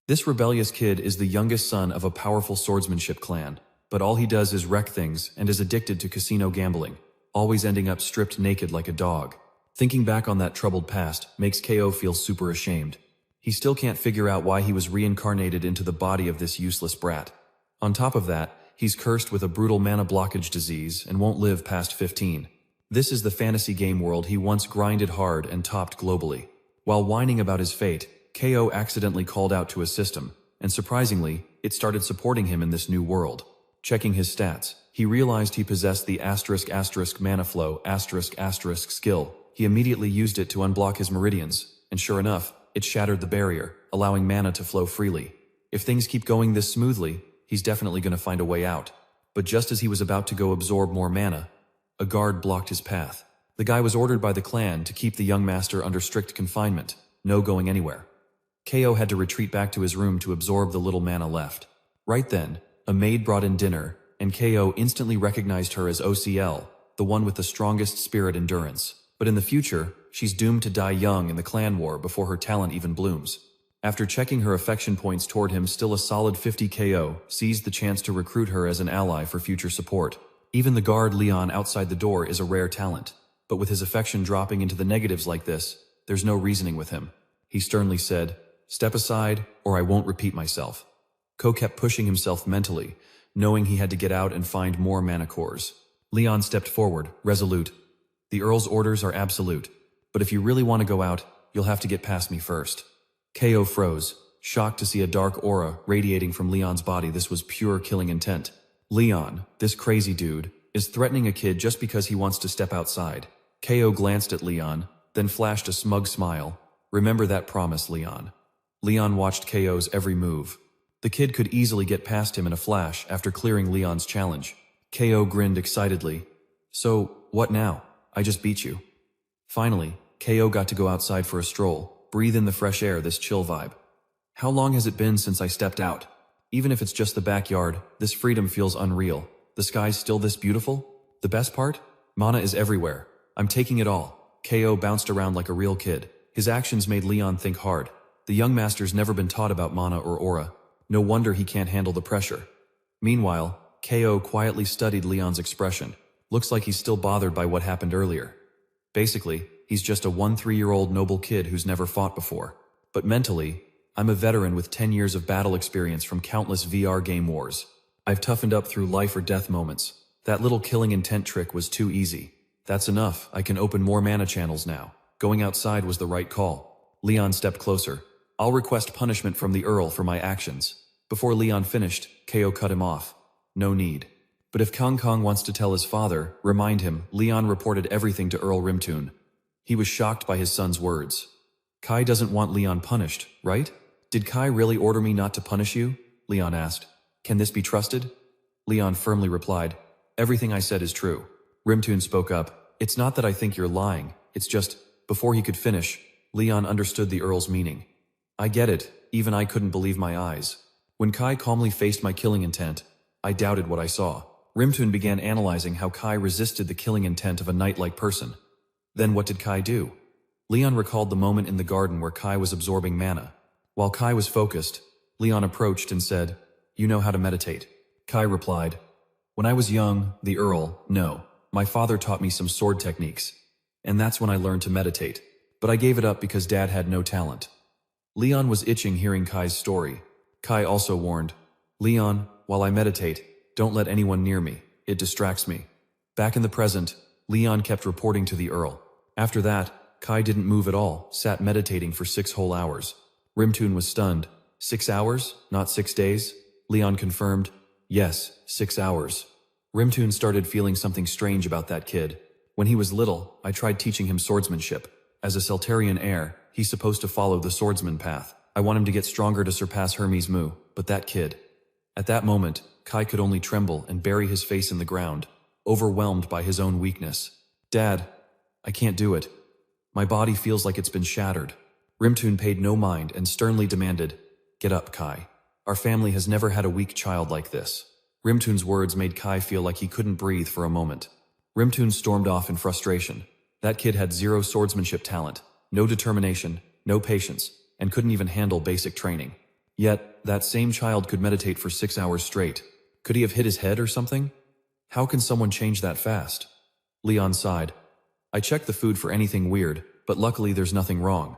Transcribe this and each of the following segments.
This rebellious kid is the youngest son of a powerful swordsmanship clan, but all he does is wreck things and is addicted to casino gambling, always ending up stripped naked like a dog. Thinking back on that troubled past makes KO feel super ashamed. He still can't figure out why he was reincarnated into the body of this useless brat. On top of that, he's cursed with a brutal mana blockage disease and won't live past 15. This is the fantasy game world he once grinded hard and topped globally. While whining about his fate, KO accidentally called out to a system, and surprisingly, it started supporting him in this new world. Checking his stats, he realized he possessed the *** mana flow *** skill. He immediately used it to unblock his Meridians, and sure enough, it shattered the barrier, allowing mana to flow freely. If things keep going this smoothly, he's definitely going to find a way out. But just as he was about to go absorb more mana, a guard blocked his path. The guy was ordered by the clan to keep the young master under strict confinement, no going anywhere. KO had to retreat back to his room to absorb the little mana left. Right then, a maid brought in dinner, and KO instantly recognized her as OCL, the one with the strongest spirit endurance. But in the future, she's doomed to die young in the clan war before her talent even blooms. After checking her affection points toward him still a solid 50, KO seized the chance to recruit her as an ally for future support. Even the guard Leon outside the door is a rare talent, but with his affection dropping into the negatives like this, there's no reasoning with him. He sternly said, "Step aside, or I won't repeat myself." Ko kept pushing himself mentally, knowing he had to get out and find more mana cores. Leon stepped forward, resolute. "The Earl's orders are absolute, but if you really want to go out, you'll have to get past me first." KO froze, shocked to see a dark aura radiating from Leon's body. This was pure killing intent. Leon, this crazy dude, is threatening a kid just because he wants to step outside. KO glanced at Leon, then flashed a smug smile. "Remember that promise, Leon." Leon watched KO's every move. The kid could easily get past him in a flash after clearing Leon's challenge. KO grinned excitedly. "So, what now? I just beat you." Finally, KO got to go outside for a stroll, breathe in the fresh air, this chill vibe. "How long has it been since I stepped out? Even if it's just the backyard, this freedom feels unreal. The sky's still this beautiful? The best part? Mana is everywhere. I'm taking it all." KO bounced around like a real kid. His actions made Leon think hard. The young master's never been taught about mana or aura. No wonder he can't handle the pressure. Meanwhile, KO quietly studied Leon's expression. Looks like he's still bothered by what happened earlier. Basically, he's just a 13-year-old noble kid who's never fought before. But mentally, I'm a veteran with 10 years of battle experience from countless VR game wars. I've toughened up through life or death moments. That little killing intent trick was too easy. That's enough, I can open more mana channels now. Going outside was the right call. Leon stepped closer. "I'll request punishment from the Earl for my actions." Before Leon finished, KO cut him off. "No need. But if Kong Kong wants to tell his father, remind him." Leon reported everything to Earl Rimtoon. He was shocked by his son's words. "Kai doesn't want Leon punished, right? Did Kai really order me not to punish you?" Leon asked. "Can this be trusted?" Leon firmly replied, "Everything I said is true." Rimtoon spoke up. "It's not that I think you're lying, it's just..." Before he could finish, Leon understood the Earl's meaning. "I get it, even I couldn't believe my eyes. When Kai calmly faced my killing intent, I doubted what I saw." Rimtoon began analyzing how Kai resisted the killing intent of a knight-like person. Then what did Kai do? Leon recalled the moment in the garden where Kai was absorbing mana. While Kai was focused, Leon approached and said, "You know how to meditate?" Kai replied, "When I was young, the Earl, no. My father taught me some sword techniques. And that's when I learned to meditate. But I gave it up because Dad had no talent." Leon was itching hearing Kai's story. Kai also warned, "Leon, while I meditate, don't let anyone near me. It distracts me." Back in the present, Leon kept reporting to the Earl. After that, Kai didn't move at all, sat meditating for 6 whole hours. Rimtoon was stunned. 6 hours? Not 6 days? Leon confirmed, "Yes, 6 hours." Rimtoon started feeling something strange about that kid. When he was little, I tried teaching him swordsmanship. As a Celtarian heir, he's supposed to follow the swordsman path. I want him to get stronger to surpass Hermes Mu, but that kid... At that moment, Kai could only tremble and bury his face in the ground, overwhelmed by his own weakness. "Dad, I can't do it. My body feels like it's been shattered." Rimtoon paid no mind and sternly demanded, "Get up, Kai. Our family has never had a weak child like this." Rimtoon's words made Kai feel like he couldn't breathe for a moment. Rimtoon stormed off in frustration. That kid had 0 swordsmanship talent, no determination, no patience, and couldn't even handle basic training. Yet, that same child could meditate for 6 hours straight. Could he have hit his head or something? How can someone change that fast? Leon sighed. I checked the food for anything weird, but luckily there's nothing wrong.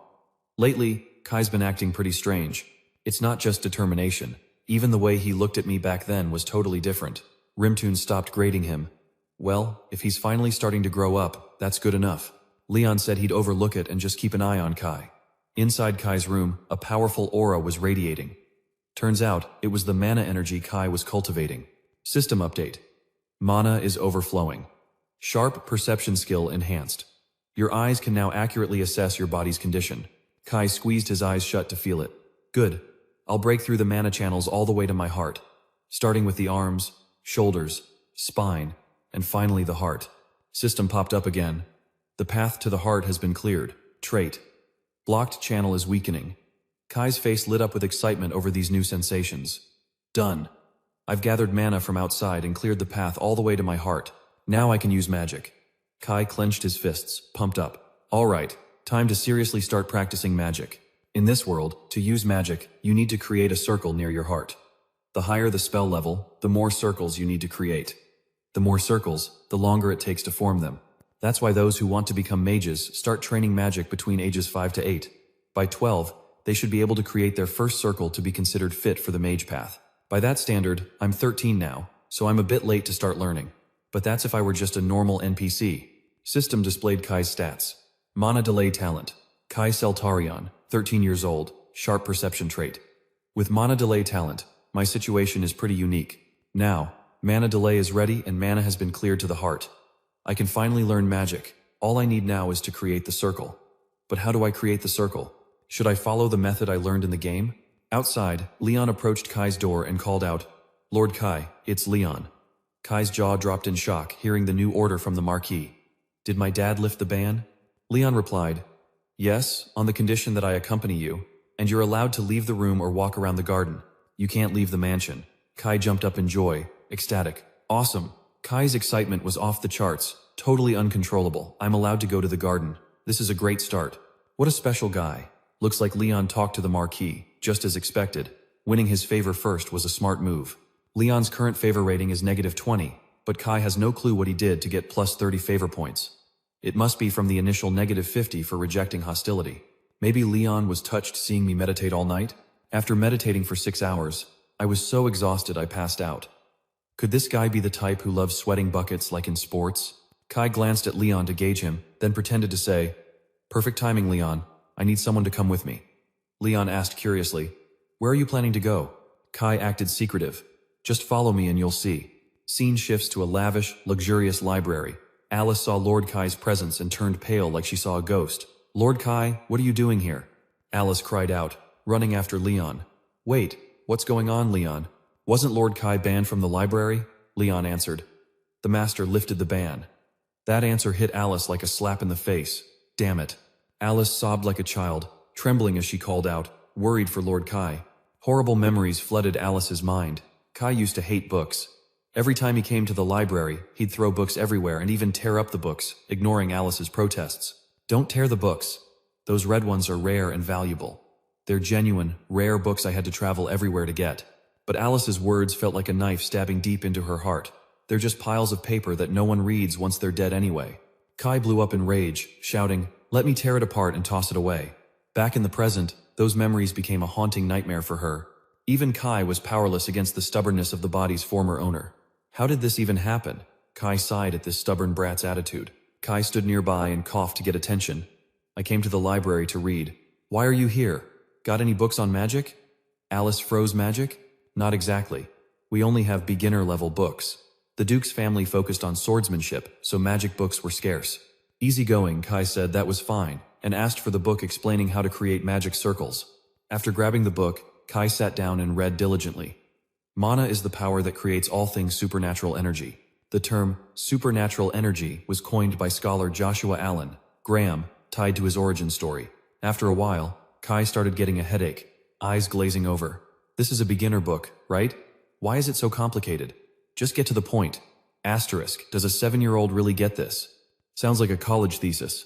Lately, Kai's been acting pretty strange. It's not just determination. Even the way he looked at me back then was totally different. Rimtoon stopped grading him. Well, if he's finally starting to grow up, that's good enough. Leon said he'd overlook it and just keep an eye on Kai. Inside Kai's room, a powerful aura was radiating. Turns out, it was the mana energy Kai was cultivating. System update. Mana is overflowing. Sharp perception skill enhanced. Your eyes can now accurately assess your body's condition. Kai squeezed his eyes shut to feel it. Good. I'll break through the mana channels all the way to my heart. Starting with the arms, shoulders, spine, and finally the heart. System popped up again. The path to the heart has been cleared. Trait. Blocked channel is weakening. Kai's face lit up with excitement over these new sensations. Done. I've gathered mana from outside and cleared the path all the way to my heart. Now I can use magic. Kai clenched his fists, pumped up. All right, time to seriously start practicing magic. In this world, to use magic, you need to create a circle near your heart. The higher the spell level, the more circles you need to create. The more circles, the longer it takes to form them. That's why those who want to become mages start training magic between ages 5 to 8. By 12, they should be able to create their first circle to be considered fit for the mage path. By that standard, I'm 13 now, so I'm a bit late to start learning. But that's if I were just a normal NPC. System displayed Kai's stats. Mana Delay Talent. Kai Seltarion, 13 years old, Sharp Perception Trait. With Mana Delay Talent, my situation is pretty unique. Now, Mana Delay is ready and mana has been cleared to the heart. I can finally learn magic. All I need now is to create the circle. But how do I create the circle? Should I follow the method I learned in the game? Outside, Leon approached Kai's door and called out, Lord Kai, it's Leon. Kai's jaw dropped in shock, hearing the new order from the Marquis. Did my dad lift the ban? Leon replied, Yes, on the condition that I accompany you, and you're allowed to leave the room or walk around the garden. You can't leave the mansion. Kai jumped up in joy, ecstatic. Awesome. Kai's excitement was off the charts, totally uncontrollable. I'm allowed to go to the garden. This is a great start. What a special guy. Looks like Leon talked to the Marquis, just as expected. Winning his favor first was a smart move. Leon's current favor rating is -20, but Kai has no clue what he did to get +30 favor points. It must be from the initial -50 for rejecting hostility. Maybe Leon was touched seeing me meditate all night? After meditating for 6 hours, I was so exhausted I passed out. Could this guy be the type who loves sweating buckets like in sports? Kai glanced at Leon to gauge him, then pretended to say, Perfect timing, Leon. I need someone to come with me. Leon asked curiously, Where are you planning to go? Kai acted secretive. Just follow me and you'll see. Scene shifts to a lavish, luxurious library. Alice saw Lord Kai's presence and turned pale like she saw a ghost. Lord Kai, what are you doing here? Alice cried out, running after Leon. Wait, what's going on, Leon? Wasn't Lord Kai banned from the library? Leon answered. The master lifted the ban. That answer hit Alice like a slap in the face. Damn it. Alice sobbed like a child, trembling as she called out, worried for Lord Kai. Horrible memories flooded Alice's mind. Kai used to hate books. Every time he came to the library, he'd throw books everywhere and even tear up the books, ignoring Alice's protests. Don't tear the books. Those red ones are rare and valuable. They're genuine, rare books I had to travel everywhere to get. But Alice's words felt like a knife stabbing deep into her heart. They're just piles of paper that no one reads once they're dead anyway. Kai blew up in rage, shouting, Let me tear it apart and toss it away. Back in the present, those memories became a haunting nightmare for her. Even Kai was powerless against the stubbornness of the body's former owner. How did this even happen? Kai sighed at this stubborn brat's attitude. Kai stood nearby and coughed to get attention. I came to the library to read. Why are you here? Got any books on magic? Alice froze. Magic? Not exactly. We only have beginner-level books. The Duke's family focused on swordsmanship, so magic books were scarce. Easygoing, Kai said that was fine, and asked for the book explaining how to create magic circles. After grabbing the book, Kai sat down and read diligently. Mana is the power that creates all things supernatural energy. The term supernatural energy was coined by scholar Joshua Allen Graham, tied to his origin story. After a while, Kai started getting a headache, eyes glazing over. This is a beginner book, right? Why is it so complicated? Just get to the point. Asterisk, does a 7-year-old really get this? Sounds like a college thesis.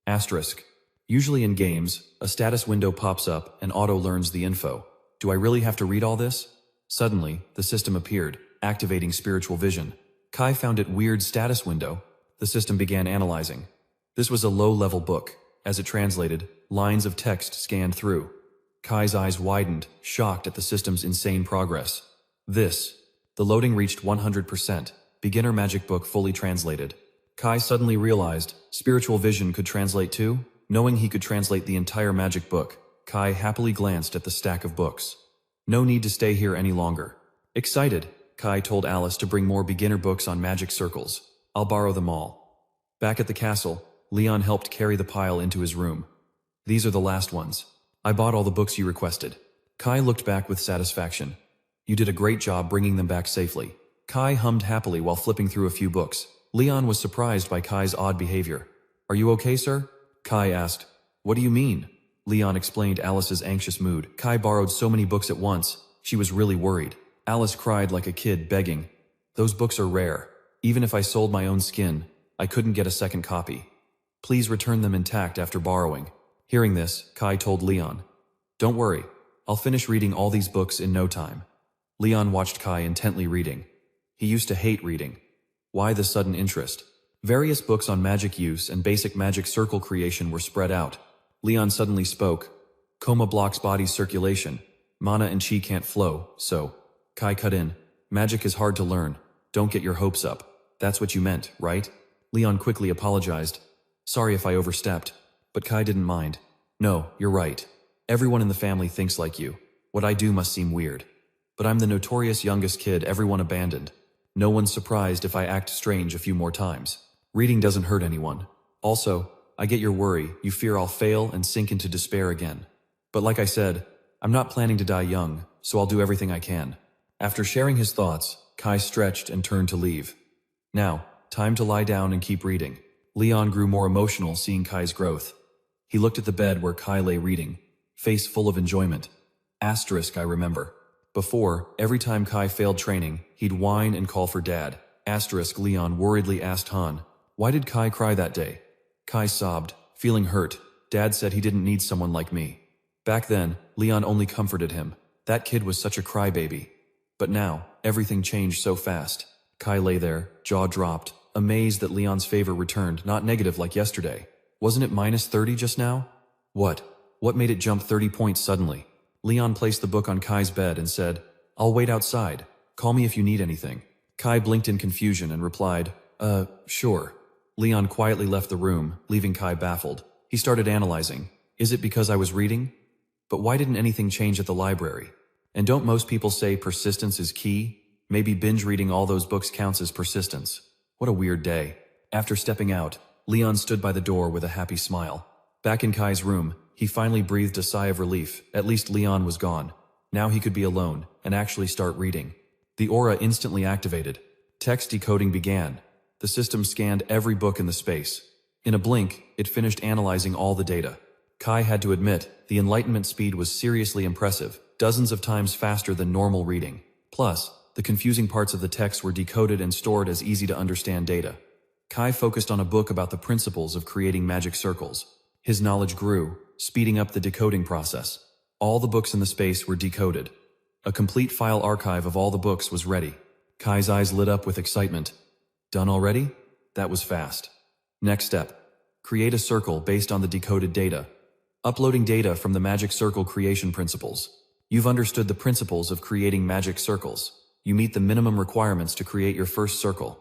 Asterisk. Usually in games, a status window pops up and auto-learns the info. Do I really have to read all this? Suddenly, the system appeared, activating spiritual vision. Kai found it weird status window. The system began analyzing. This was a low-level book. As it translated, lines of text scanned through. Kai's eyes widened, shocked at the system's insane progress. The loading reached 100%. Beginner magic book fully translated. Kai suddenly realized spiritual vision could translate too. Knowing he could translate the entire magic book, Kai happily glanced at the stack of books. No need to stay here any longer. Excited, Kai told Alice to bring more beginner books on magic circles. I'll borrow them all. Back at the castle, Leon helped carry the pile into his room. These are the last ones. I bought all the books you requested. Kai looked back with satisfaction. You did a great job bringing them back safely. Kai hummed happily while flipping through a few books. Leon was surprised by Kai's odd behavior. Are you okay, sir? Kai asked. What do you mean? Leon explained Alice's anxious mood. Kai borrowed so many books at once, she was really worried. Alice cried like a kid, begging. Those books are rare. Even if I sold my own skin, I couldn't get a second copy. Please return them intact after borrowing. Hearing this, Kai told Leon. Don't worry, I'll finish reading all these books in no time. Leon watched Kai intently reading. He used to hate reading. Why the sudden interest? Various books on magic use and basic magic circle creation were spread out. Leon suddenly spoke. Coma blocks body's circulation. Mana and chi can't flow, so. Kai cut in. Magic is hard to learn. Don't get your hopes up. That's what you meant, right? Leon quickly apologized. Sorry if I overstepped. But Kai didn't mind. No, you're right. Everyone in the family thinks like you. What I do must seem weird. But I'm the notorious youngest kid everyone abandoned. No one's surprised if I act strange a few more times. Reading doesn't hurt anyone. Also, I get your worry, you fear I'll fail and sink into despair again. But like I said, I'm not planning to die young, so I'll do everything I can. After sharing his thoughts, Kai stretched and turned to leave. Now, time to lie down and keep reading. Leon grew more emotional seeing Kai's growth. He looked at the bed where Kai lay reading, face full of enjoyment. Asterisk, I remember. Before, every time Kai failed training, he'd whine and call for Dad. Asterisk, Leon worriedly asked Han. Why did Kai cry that day? Kai sobbed, feeling hurt. Dad said he didn't need someone like me. Back then, Leon only comforted him. That kid was such a crybaby. But now, everything changed so fast. Kai lay there, jaw dropped, amazed that Leon's favor returned, not negative like yesterday. Wasn't it -30 just now? What? What made it jump 30 points suddenly? Leon placed the book on Kai's bed and said, I'll wait outside. Call me if you need anything. Kai blinked in confusion and replied, sure. Leon quietly left the room, leaving Kai baffled. He started analyzing. Is it because I was reading? But why didn't anything change at the library? And don't most people say persistence is key? Maybe binge reading all those books counts as persistence. What a weird day. After stepping out, Leon stood by the door with a happy smile. Back in Kai's room, he finally breathed a sigh of relief. At least Leon was gone. Now he could be alone and actually start reading. The aura instantly activated. Text decoding began. The system scanned every book in the space. In a blink, it finished analyzing all the data. Kai had to admit, the enlightenment speed was seriously impressive, dozens of times faster than normal reading. Plus, the confusing parts of the text were decoded and stored as easy-to-understand data. Kai focused on a book about the principles of creating magic circles. His knowledge grew, speeding up the decoding process. All the books in the space were decoded. A complete file archive of all the books was ready. Kai's eyes lit up with excitement. Done already? That was fast. Next step. Create a circle based on the decoded data. Uploading data from the magic circle creation principles. You've understood the principles of creating magic circles. You meet the minimum requirements to create your first circle.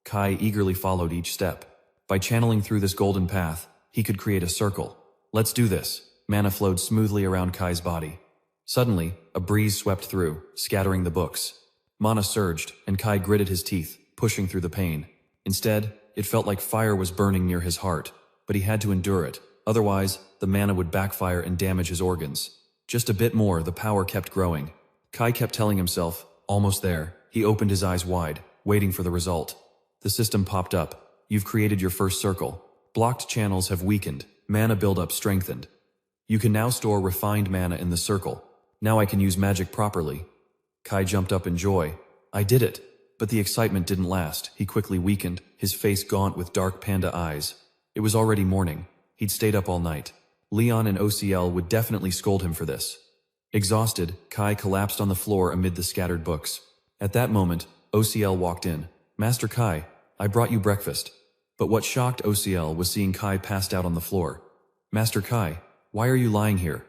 Kai eagerly followed each step. By channeling through this golden path, he could create a circle. Let's do this. Mana flowed smoothly around Kai's body. Suddenly, a breeze swept through, scattering the books. Mana surged, and Kai gritted his teeth, pushing through the pain. Instead, it felt like fire was burning near his heart, but he had to endure it. Otherwise, the mana would backfire and damage his organs. Just a bit more, the power kept growing. Kai kept telling himself, almost there. He opened his eyes wide, waiting for the result. The system popped up. You've created your first circle. Blocked channels have weakened. Mana buildup strengthened. You can now store refined mana in the circle. Now I can use magic properly. Kai jumped up in joy. I did it. But the excitement didn't last. He quickly weakened, his face gaunt with dark panda eyes. It was already morning. He'd stayed up all night. Leon and OCL would definitely scold him for this. Exhausted, Kai collapsed on the floor amid the scattered books. At that moment, OCL walked in. "Master Kai, I brought you breakfast." But what shocked OCL was seeing Kai passed out on the floor. "Master Kai, why are you lying here?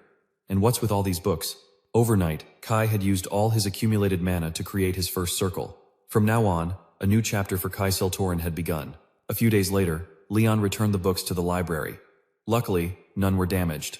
And what's with all these books?" Overnight, Kai had used all his accumulated mana to create his first circle. From now on, a new chapter for Kai Seltorin had begun. A few days later, Leon returned the books to the library. Luckily, none were damaged.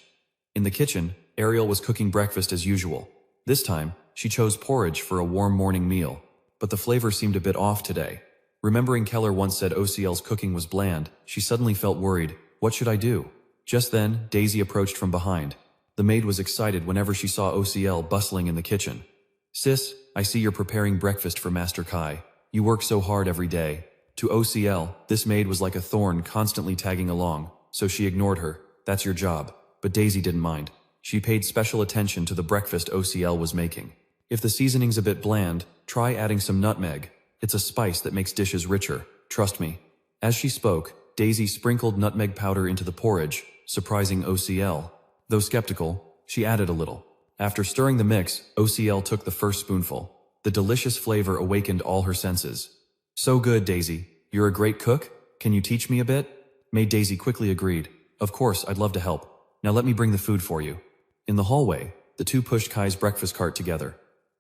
In the kitchen, Ariel was cooking breakfast as usual. This time, she chose porridge for a warm morning meal. But the flavor seemed a bit off today. Remembering Keller once said OCL's cooking was bland, she suddenly felt worried. What should I do? Just then, Daisy approached from behind. The maid was excited whenever she saw OCL bustling in the kitchen. "Sis, I see you're preparing breakfast for Master Kai. You work so hard every day." To OCL, this maid was like a thorn constantly tagging along, so she ignored her. "That's your job." But Daisy didn't mind. She paid special attention to the breakfast OCL was making. "If the seasoning's a bit bland, try adding some nutmeg. It's a spice that makes dishes richer, trust me." As she spoke, Daisy sprinkled nutmeg powder into the porridge, surprising OCL. Though skeptical, she added a little. After stirring the mix, OCL took the first spoonful. The delicious flavor awakened all her senses. "So good, Daisy. You're a great cook? Can you teach me a bit?" Maid Daisy quickly agreed. "Of course, I'd love to help. Now let me bring the food for you." In the hallway, the two pushed Kai's breakfast cart together.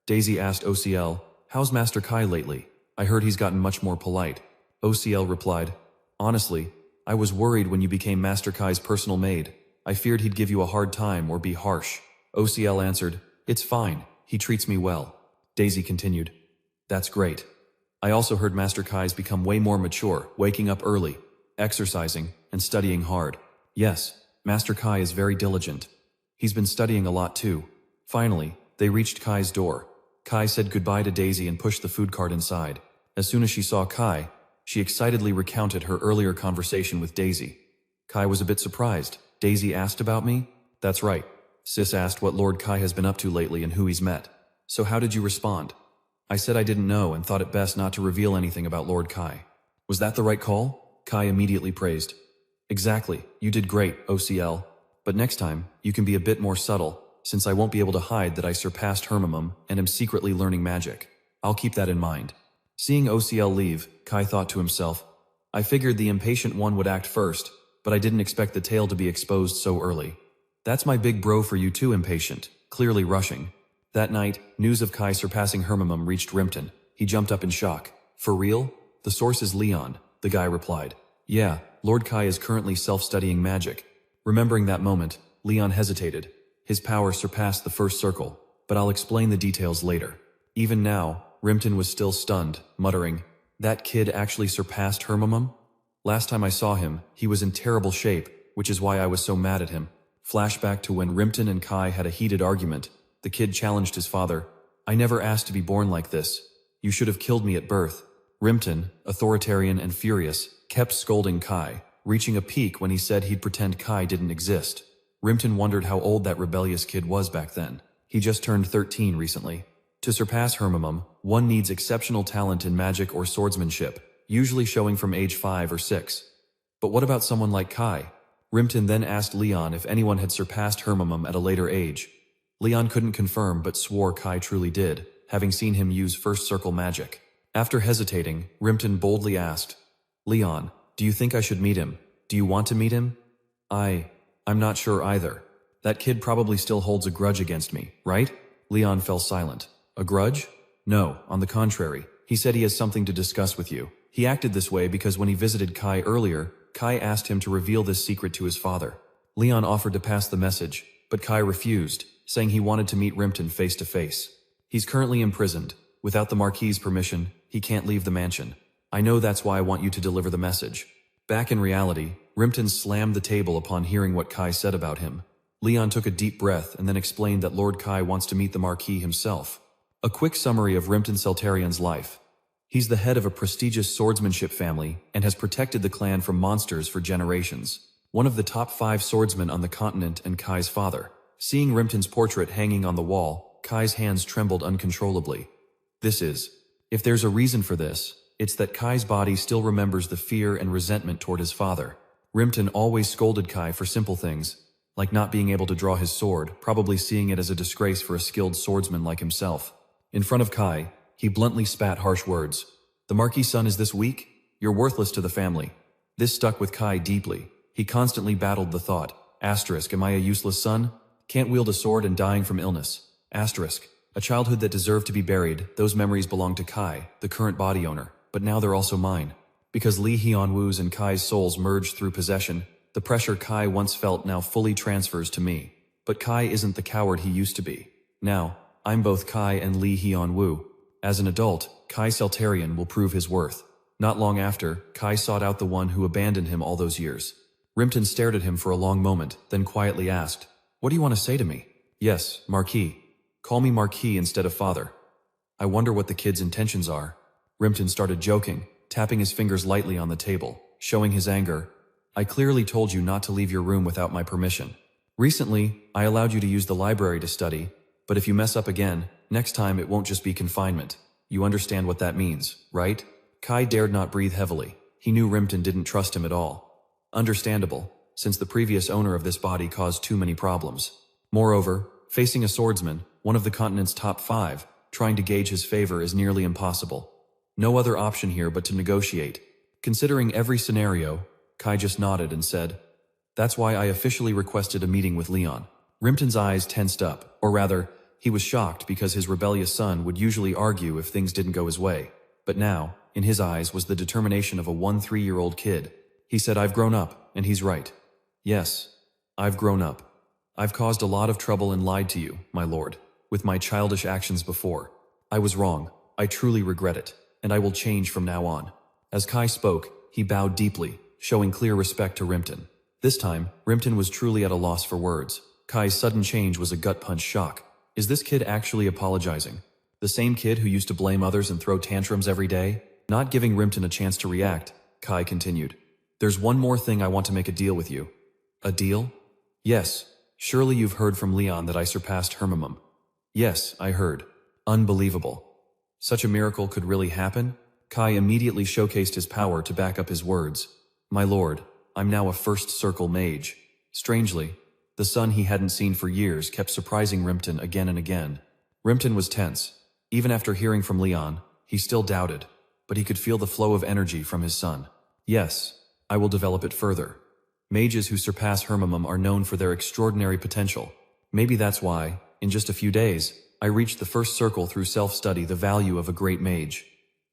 Daisy asked OCL, "How's Master Kai lately? I heard he's gotten much more polite." OCL replied, "Honestly, I was worried when you became Master Kai's personal maid. I feared he'd give you a hard time or be harsh." OCL answered, "It's fine, he treats me well." Daisy continued, "That's great. I also heard Master Kai's become way more mature, waking up early, exercising, and studying hard." "Yes, Master Kai is very diligent. He's been studying a lot too." Finally, they reached Kai's door. Kai said goodbye to Daisy and pushed the food cart inside. As soon as she saw Kai, she excitedly recounted her earlier conversation with Daisy. Kai was a bit surprised. "Daisy asked about me?" "That's right. Sis asked what Lord Kai has been up to lately and who he's met." "So how did you respond?" "I said I didn't know and thought it best not to reveal anything about Lord Kai." "Was that the right call?" Kai immediately praised. "Exactly, you did great, OCL. But next time, you can be a bit more subtle, since I won't be able to hide that I surpassed Hermimum and am secretly learning magic. I'll keep that in mind." Seeing OCL leave, Kai thought to himself, "I figured the impatient one would act first, but I didn't expect the tale to be exposed so early. That's my big bro for you too, impatient, clearly rushing." That night, news of Kai surpassing Hermimum reached Rimpton. He jumped up in shock. "For real? The source is Leon," the guy replied. "Yeah, Lord Kai is currently self-studying magic." Remembering that moment, Leon hesitated. His power surpassed the first circle, but I'll explain the details later. Even now, Rimpton was still stunned, muttering, "That kid actually surpassed Hermimum? Last time I saw him, he was in terrible shape, which is why I was so mad at him." Flashback to when Rimpton and Kai had a heated argument. The kid challenged his father. "I never asked to be born like this. You should have killed me at birth." Rimpton, authoritarian and furious, kept scolding Kai, reaching a peak when he said he'd pretend Kai didn't exist. Rimpton wondered how old that rebellious kid was back then. He just turned 13 recently. To surpass Hermimum, one needs exceptional talent in magic or swordsmanship, usually showing from age 5 or 6. But what about someone like Kai? Rimpton then asked Leon if anyone had surpassed Hermimum at a later age. Leon couldn't confirm but swore Kai truly did, having seen him use first circle magic. After hesitating, Rimpton boldly asked, "Leon, do you think I should meet him? Do you want to meet him?" I'm not sure either. That kid probably still holds a grudge against me, right?" Leon fell silent. "A grudge? No, on the contrary. He said he has something to discuss with you. He acted this way because when he visited Kai earlier, Kai asked him to reveal this secret to his father. Leon offered to pass the message, but Kai refused, saying he wanted to meet Rimpton face to face. He's currently imprisoned. Without the Marquis's permission, he can't leave the mansion. I know that's why I want you to deliver the message." Back in reality, Rimpton slammed the table upon hearing what Kai said about him. Leon took a deep breath and then explained that Lord Kai wants to meet the Marquis himself. A quick summary of Rimpton Seltarian's life. He's the head of a prestigious swordsmanship family and has protected the clan from monsters for generations. One of the top 5 swordsmen on the continent and Kai's father. Seeing Rimpton's portrait hanging on the wall, Kai's hands trembled uncontrollably. If there's a reason for this, it's that Kai's body still remembers the fear and resentment toward his father. Rimpton always scolded Kai for simple things. like not being able to draw his sword, probably seeing it as a disgrace for a skilled swordsman like himself. In front of Kai, he bluntly spat harsh words. The Marquis' son is this weak? You're worthless to the family. This stuck with Kai deeply. He constantly battled the thought, asterisk, am I a useless son? Can't wield a sword and dying from illness. Asterisk. A childhood that deserved to be buried, those memories belong to Kai, the current body owner, but now they're also mine. Because Li Hyunwoo's and Kai's souls merged through possession, the pressure Kai once felt now fully transfers to me. But Kai isn't the coward he used to be. Now, I'm both Kai and Li Hyunwoo. As an adult, Kai Celtarian will prove his worth. Not long after, Kai sought out the one who abandoned him all those years. Rimpton stared at him for a long moment, then quietly asked, "What do you want to say to me?" "Yes, Marquis. Call me Marquis instead of father." "I wonder what the kid's intentions are." Rimpton started joking, tapping his fingers lightly on the table, showing his anger. "I clearly told you not to leave your room without my permission. Recently, I allowed you to use the library to study, but if you mess up again, next time it won't just be confinement. You understand what that means, right?" Kai dared not breathe heavily. He knew Rimpton didn't trust him at all. Understandable, since the previous owner of this body caused too many problems. Moreover, facing a swordsman, one of the continent's top 5, trying to gauge his favor is nearly impossible. No other option here but to negotiate. Considering every scenario, Kai just nodded and said, "That's why I officially requested a meeting with Leon." Rimpton's eyes tensed up, or rather, he was shocked because his rebellious son would usually argue if things didn't go his way. But now, in his eyes was the determination of a 1-3-year-old kid. He said, "I've grown up," and he's right. "Yes, I've grown up. I've caused a lot of trouble and lied to you, my lord, with my childish actions before. I was wrong, I truly regret it, and I will change from now on." As Kai spoke, he bowed deeply, showing clear respect to Rimpton. This time, Rimpton was truly at a loss for words. Kai's sudden change was a gut-punch shock. Is this kid actually apologizing? The same kid who used to blame others and throw tantrums every day? Not giving Rimpton a chance to react, Kai continued. "There's one more thing I want to make a deal with you." "A deal?" "Yes. Surely you've heard from Leon that I surpassed Hermimum." "Yes, I heard." "Unbelievable. Such a miracle could really happen?" Kai immediately showcased his power to back up his words. "My lord, I'm now a first circle mage." Strangely, the son he hadn't seen for years kept surprising Rimpton again and again. Rimpton was tense. Even after hearing from Leon, he still doubted, but he could feel the flow of energy from his son. "Yes, I will develop it further. Mages who surpass Hermimum are known for their extraordinary potential. Maybe that's why, in just a few days, I reached the first circle through self-study the value of a great mage.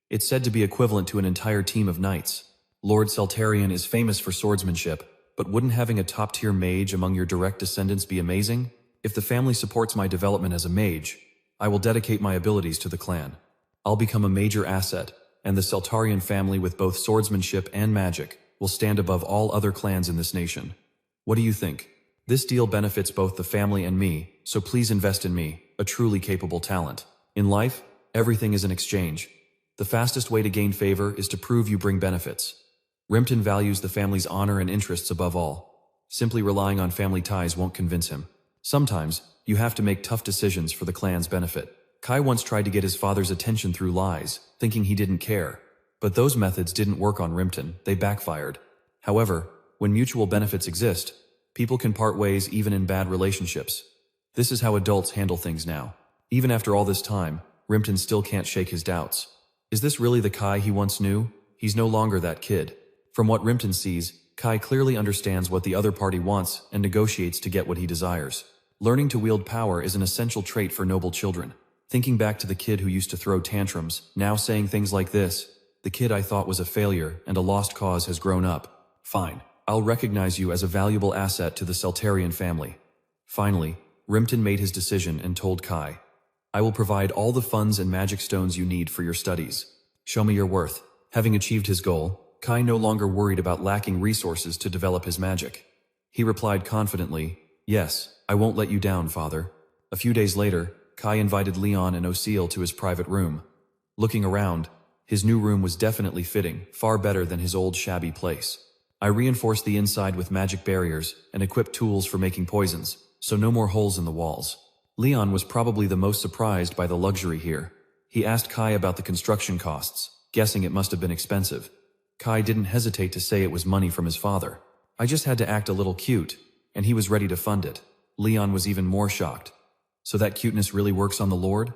It's said to be equivalent to an entire team of knights. Lord Celtarian is famous for swordsmanship, but wouldn't having a top-tier mage among your direct descendants be amazing? If the family supports my development as a mage, I will dedicate my abilities to the clan. I'll become a major asset, and the Celtarian family with both swordsmanship and magic will stand above all other clans in this nation. What do you think? This deal benefits both the family and me, so please invest in me, a truly capable talent. In life, everything is an exchange. The fastest way to gain favor is to prove you bring benefits. Rimpton values the family's honor and interests above all. Simply relying on family ties won't convince him. Sometimes, you have to make tough decisions for the clan's benefit. Kai once tried to get his father's attention through lies, thinking he didn't care. But those methods didn't work on Rimpton, they backfired. However, when mutual benefits exist, people can part ways even in bad relationships. This is how adults handle things now. Even after all this time, Rimpton still can't shake his doubts. Is this really the Kai he once knew? He's no longer that kid. From what Rimpton sees, Kai clearly understands what the other party wants and negotiates to get what he desires. Learning to wield power is an essential trait for noble children. Thinking back to the kid who used to throw tantrums, now saying things like this, "The kid I thought was a failure and a lost cause has grown up. Fine, I'll recognize you as a valuable asset to the Celtarian family." Finally, Rimpton made his decision and told Kai, "I will provide all the funds and magic stones you need for your studies. Show me your worth." Having achieved his goal, Kai no longer worried about lacking resources to develop his magic. He replied confidently, "Yes, I won't let you down, father." A few days later, Kai invited Leon and Oceal to his private room. Looking around, his new room was definitely fitting, far better than his old shabby place. I reinforced the inside with magic barriers and equipped tools for making poisons, so no more holes in the walls. Leon was probably the most surprised by the luxury here. He asked Kai about the construction costs, guessing it must have been expensive. Kai didn't hesitate to say it was money from his father. "I just had to act a little cute. and he was ready to fund it. Leon was even more shocked. So that cuteness really works on the Lord?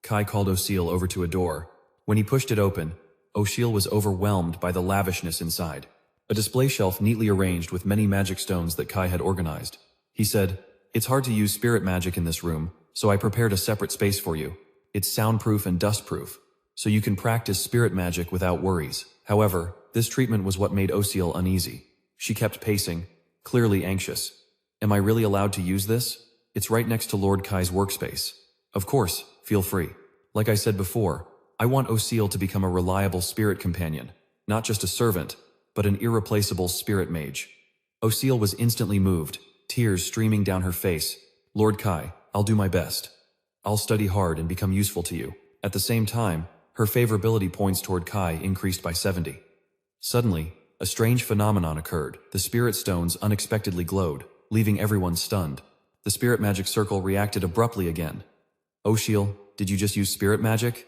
Kai called O'Seal over to a door. When he pushed it open, O'Seal was overwhelmed by the lavishness inside. A display shelf neatly arranged with many magic stones that Kai had organized. He said, "It's hard to use spirit magic in this room, so I prepared a separate space for you. It's soundproof and dustproof, so you can practice spirit magic without worries." However, this treatment was what made O'Seal uneasy. She kept pacing, clearly anxious. "Am I really allowed to use this? It's right next to Lord Kai's workspace." "Of course, feel free. Like I said before, I want O'Seal to become a reliable spirit companion, not just a servant, but an irreplaceable spirit mage." O'Seal was instantly moved, tears streaming down her face. "Lord Kai, I'll do my best. I'll study hard and become useful to you." At the same time, her favorability points toward Kai increased by 70. Suddenly, a strange phenomenon occurred. The spirit stones unexpectedly glowed, leaving everyone stunned. The spirit magic circle reacted abruptly again. "O'Seal, did you just use spirit magic?"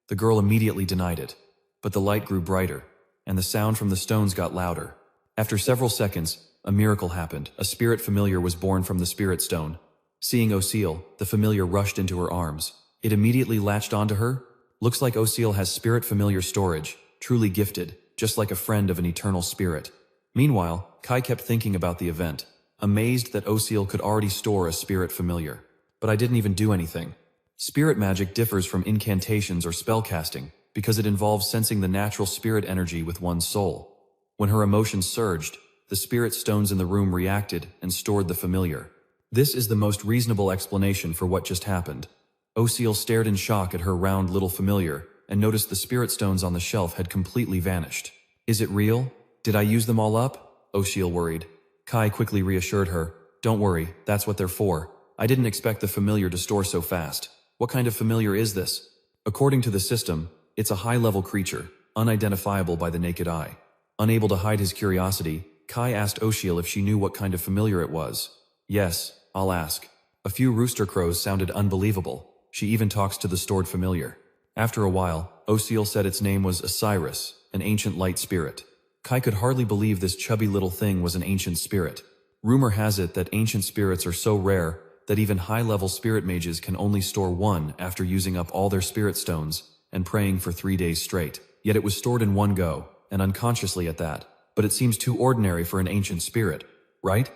The girl immediately denied it. But the light grew brighter, and the sound from the stones got louder. After several seconds, a miracle happened. A spirit familiar was born from the spirit stone. Seeing O'Seal, the familiar rushed into her arms. It immediately latched onto her. "Looks like O'Seal has spirit familiar storage, truly gifted, just like a friend of an eternal spirit." Meanwhile, Kai kept thinking about the event, amazed that O'Seal could already store a spirit familiar. "But I didn't even do anything." Spirit magic differs from incantations or spellcasting because it involves sensing the natural spirit energy with one's soul. When her emotions surged, the spirit stones in the room reacted and stored the familiar. This is the most reasonable explanation for what just happened. O'Seal stared in shock at her round little familiar and noticed the spirit stones on the shelf had completely vanished. "Is it real? Did I use them all up?" O'Seal worried. Kai quickly reassured her, "Don't worry, that's what they're for. I didn't expect the familiar to store so fast." "What kind of familiar is this?" "According to the system, it's a high-level creature, unidentifiable by the naked eye." Unable to hide his curiosity, Kai asked O'Seal if she knew what kind of familiar it was. "Yes, I'll ask." A few rooster crows sounded unbelievable. She even talks to the stored familiar. After a while, O'Seal said its name was Osiris, an ancient light spirit. Kai could hardly believe this chubby little thing was an ancient spirit. Rumor has it that ancient spirits are so rare that even high-level spirit mages can only store one after using up all their spirit stones and praying for 3 days straight. Yet it was stored in one go, and unconsciously at that. But it seems too ordinary for an ancient spirit, right?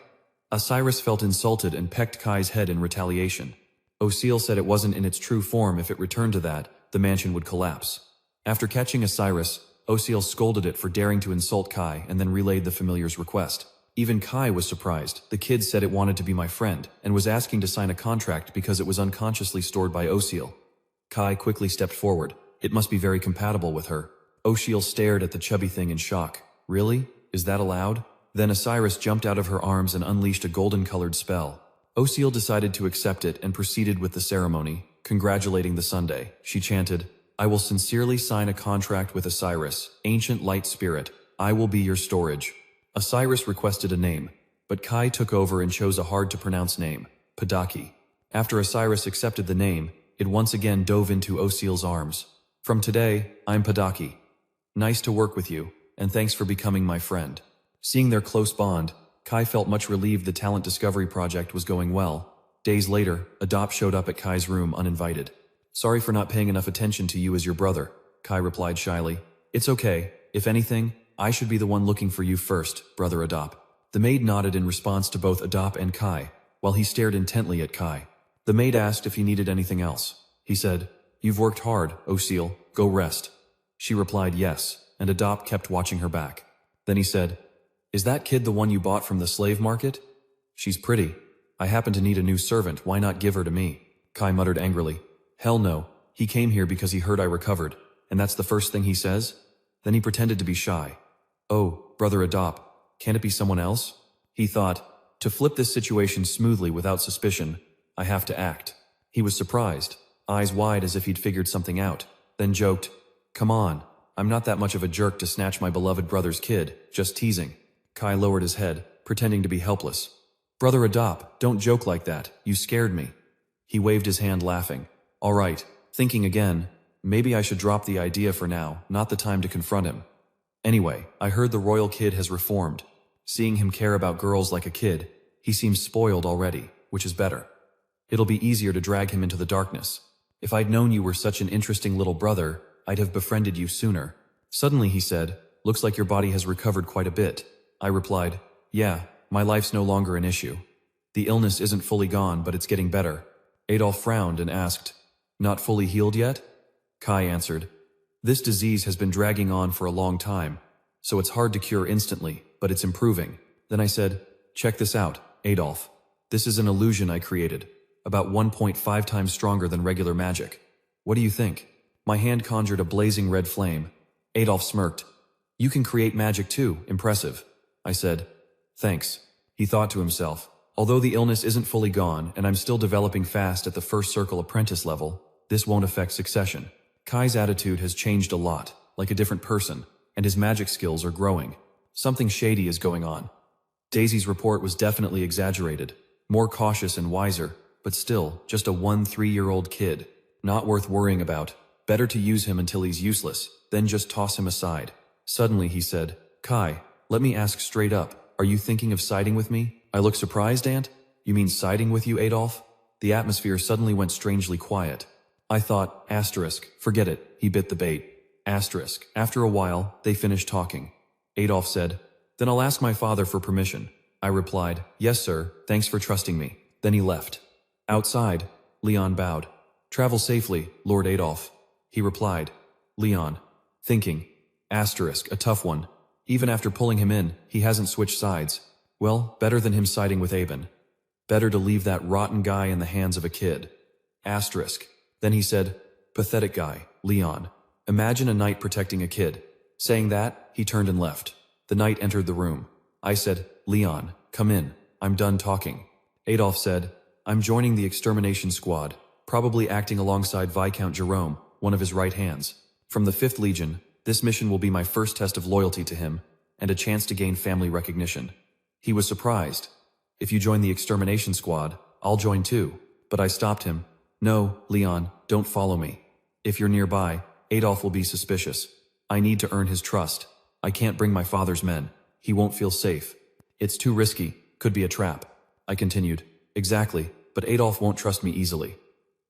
Osiris felt insulted and pecked Kai's head in retaliation. O'Seal said it wasn't in its true form. If it returned to that, the mansion would collapse. After catching Osiris, O'Seal scolded it for daring to insult Kai and then relayed the familiar's request. Even Kai was surprised. "The kid said it wanted to be my friend and was asking to sign a contract because it was unconsciously stored by O'Seal." Kai quickly stepped forward. "It must be very compatible with her." O'Seal stared at the chubby thing in shock. "Really? Is that allowed?" Then Osiris jumped out of her arms and unleashed a golden-colored spell. O'Seal decided to accept it and proceeded with the ceremony, congratulating the Sunday. She chanted, "I will sincerely sign a contract with Osiris, ancient light spirit. I will be your storage." Osiris requested a name, but Kai took over and chose a hard-to-pronounce name, Padaki. After Osiris accepted the name, it once again dove into O'Seal's arms. "From today, I'm Padaki. Nice to work with you, and thanks for becoming my friend." Seeing their close bond, Kai felt much relieved the talent discovery project was going well. Days later, Adopt showed up at Kai's room uninvited. "Sorry for not paying enough attention to you as your brother," Kai replied shyly. "It's okay. If anything, I should be the one looking for you first, brother Adopt." The maid nodded in response to both Adopt and Kai, while he stared intently at Kai. The maid asked if he needed anything else. He said, "You've worked hard, O'Seal. Go rest." She replied yes, and Adopt kept watching her back. Then he said, "Is that kid the one you bought from the slave market?" "She's pretty. I happen to need a new servant. Why not give her to me?" Kai muttered angrily. "Hell no. He came here because he heard I recovered, and that's the first thing he says?" Then he pretended to be shy. "Oh, brother Adopt, can't it be someone else?" He thought, to flip this situation smoothly without suspicion, I have to act. He was surprised, eyes wide as if he'd figured something out, then joked, "Come on, I'm not that much of a jerk to snatch my beloved brother's kid, just teasing." Kai lowered his head, pretending to be helpless. "Brother Adopt, don't joke like that, you scared me." He waved his hand laughing. "All right," thinking again, maybe I should drop the idea for now, not the time to confront him. Anyway, I heard the royal kid has reformed. Seeing him care about girls like a kid, He seems spoiled already, which is better. It'll be easier to drag him into the darkness. If I'd known you were such an interesting little brother, I'd have befriended you sooner. Suddenly he said, looks like your body has recovered quite a bit. I replied, yeah, my life's no longer an issue. The illness isn't fully gone, but it's getting better. Adolf frowned and asked, not fully healed yet? Kai answered, this disease has been dragging on for a long time, so it's hard to cure instantly, but it's improving. Then I said, check this out, Adolf. This is an illusion I created, about 1.5 times stronger than regular magic. What do you think? My hand conjured a blazing red flame. Adolf smirked. You can create magic too, impressive. I said, thanks. He thought to himself, although the illness isn't fully gone and I'm still developing fast at the first circle apprentice level, this won't affect succession. Kai's attitude has changed a lot, like a different person, and his magic skills are growing. Something shady is going on. Daisy's report was definitely exaggerated, more cautious and wiser, but still just a 3-year-old kid. Not worth worrying about. Better to use him until he's useless, then just toss him aside. Suddenly he said, Kai, let me ask straight up, are you thinking of siding with me? I look surprised, Aunt. You mean siding with you, Adolf? The atmosphere suddenly went strangely quiet. I thought, forget it, he bit the bait. After a while, they finished talking. Adolf said, then I'll ask my father for permission. I replied, yes sir, thanks for trusting me. Then he left. Outside, Leon bowed. Travel safely, Lord Adolf. He replied. Leon. Thinking. A tough one. Even after pulling him in, he hasn't switched sides. Well, better than him siding with Aben. Better to leave that rotten guy in the hands of a kid. Then he said, pathetic guy, Leon. Imagine a knight protecting a kid. Saying that, he turned and left. The knight entered the room. I said, Leon, come in. I'm done talking. Adolf said, I'm joining the extermination squad, probably acting alongside Viscount Jerome, one of his right hands. From the 5th Legion, this mission will be my first test of loyalty to him, and a chance to gain family recognition. He was surprised. If you join the extermination squad, I'll join too. But I stopped him. No, Leon, don't follow me. If you're nearby, Adolf will be suspicious. I need to earn his trust. I can't bring my father's men. He won't feel safe. It's too risky, could be a trap. I continued. Exactly, but Adolf won't trust me easily.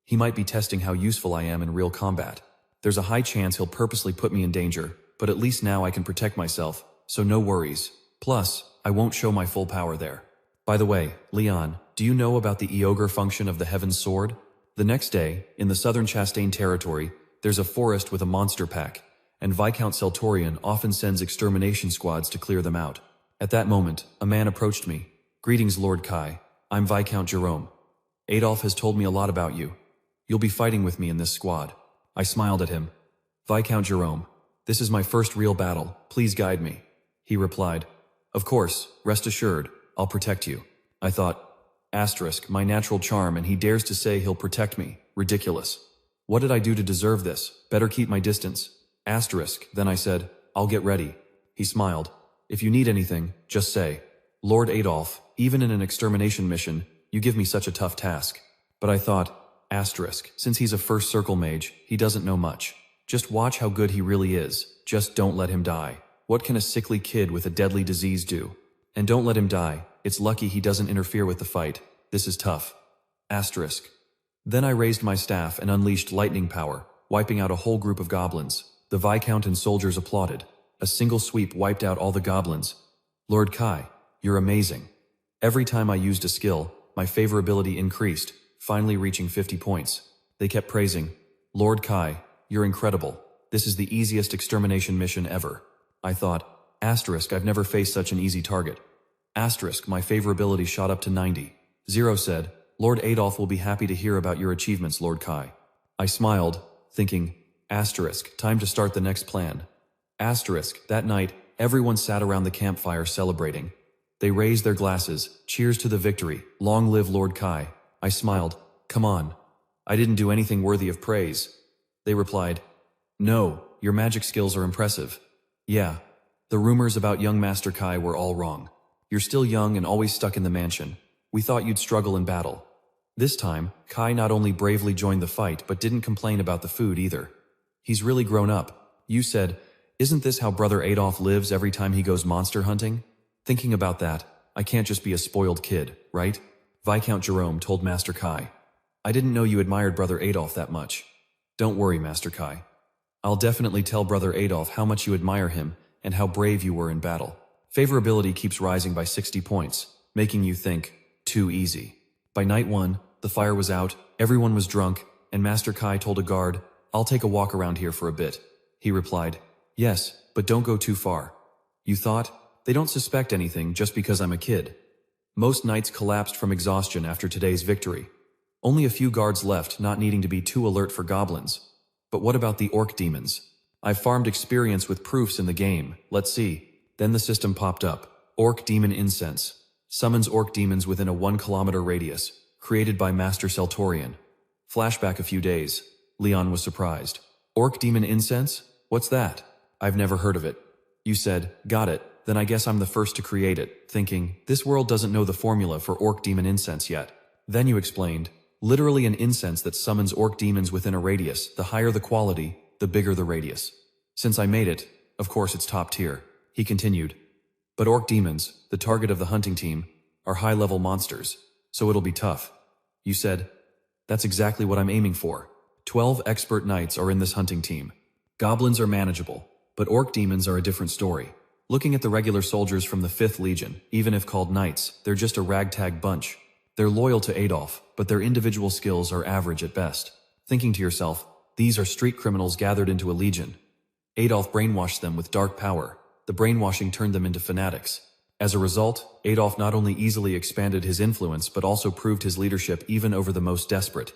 He might be testing how useful I am in real combat. There's a high chance he'll purposely put me in danger, but at least now I can protect myself, so no worries. Plus, I won't show my full power there. By the way, Leon, do you know about the Eogre function of the Heaven's Sword? The next day, in the southern Chastain territory, there's a forest with a monster pack, and Viscount Seltorian often sends extermination squads to clear them out. At that moment, a man approached me. Greetings, Lord Kai. I'm Viscount Jerome. Adolf has told me a lot about you. You'll be fighting with me in this squad. I smiled at him. Viscount Jerome, this is my first real battle. Please guide me. He replied. Of course, rest assured, I'll protect you. I thought, my natural charm, and he dares to say he'll protect me. Ridiculous. What did I do to deserve this? Better keep my distance. Then I said, I'll get ready. He smiled. If you need anything, just say. Lord Adolf, even in an extermination mission, you give me such a tough task. But I thought, since he's a first circle mage, he doesn't know much. Just watch how good he really is. Just don't let him die. What can a sickly kid with a deadly disease do? And don't let him die. It's lucky he doesn't interfere with the fight. This is tough. Then I raised my staff and unleashed lightning power, wiping out a whole group of goblins. The Viscount and soldiers applauded. A single sweep wiped out all the goblins. Lord Kai, you're amazing. Every time I used a skill, my favorability increased, finally reaching 50 points. They kept praising. Lord Kai, you're incredible. This is the easiest extermination mission ever. I thought, I've never faced such an easy target. My favorability shot up to 90. Zero said, Lord Adolf will be happy to hear about your achievements, Lord Kai. I smiled, thinking, time to start the next plan. That night, everyone sat around the campfire celebrating. They raised their glasses, cheers to the victory, long live Lord Kai. I smiled, come on. I didn't do anything worthy of praise. They replied, no, your magic skills are impressive. Yeah, the rumors about young Master Kai were all wrong. You're still young and always stuck in the mansion. We thought you'd struggle in battle. This time, Kai not only bravely joined the fight but didn't complain about the food either. He's really grown up. You said, isn't this how Brother Adolf lives every time he goes monster hunting? Thinking about that, I can't just be a spoiled kid, right? Viscount Jerome told Master Kai. I didn't know you admired Brother Adolf that much. Don't worry, Master Kai. I'll definitely tell Brother Adolf how much you admire him and how brave you were in battle. Favorability keeps rising by 60 points, making you think, too easy. By night 1, the fire was out, everyone was drunk, and Master Kai told a guard, I'll take a walk around here for a bit. He replied, yes, but don't go too far. You thought? They don't suspect anything just because I'm a kid. Most knights collapsed from exhaustion after today's victory. Only a few guards left, not needing to be too alert for goblins. But what about the orc demons? I've farmed experience with proofs in the game. Let's see. Then the system popped up. Orc Demon Incense. Summons orc demons within a 1 kilometer radius. Created by Master Seltorian. Flashback a few days. Leon was surprised. Orc Demon Incense? What's that? I've never heard of it. You said, got it, then I guess I'm the first to create it, thinking, this world doesn't know the formula for Orc Demon Incense yet. Then you explained, literally an incense that summons orc demons within a radius. The higher the quality, the bigger the radius. Since I made it, of course it's top tier. He continued. But orc demons, the target of the hunting team, are high-level monsters, so it'll be tough. You said, that's exactly what I'm aiming for. 12 expert knights are in this hunting team. Goblins are manageable, but orc demons are a different story. Looking at the regular soldiers from the 5th Legion, even if called knights, they're just a ragtag bunch. They're loyal to Adolf, but their individual skills are average at best. Thinking to yourself, these are street criminals gathered into a legion. Adolf brainwashed them with dark power. The brainwashing turned them into fanatics. As a result, Adolf not only easily expanded his influence but also proved his leadership even over the most desperate.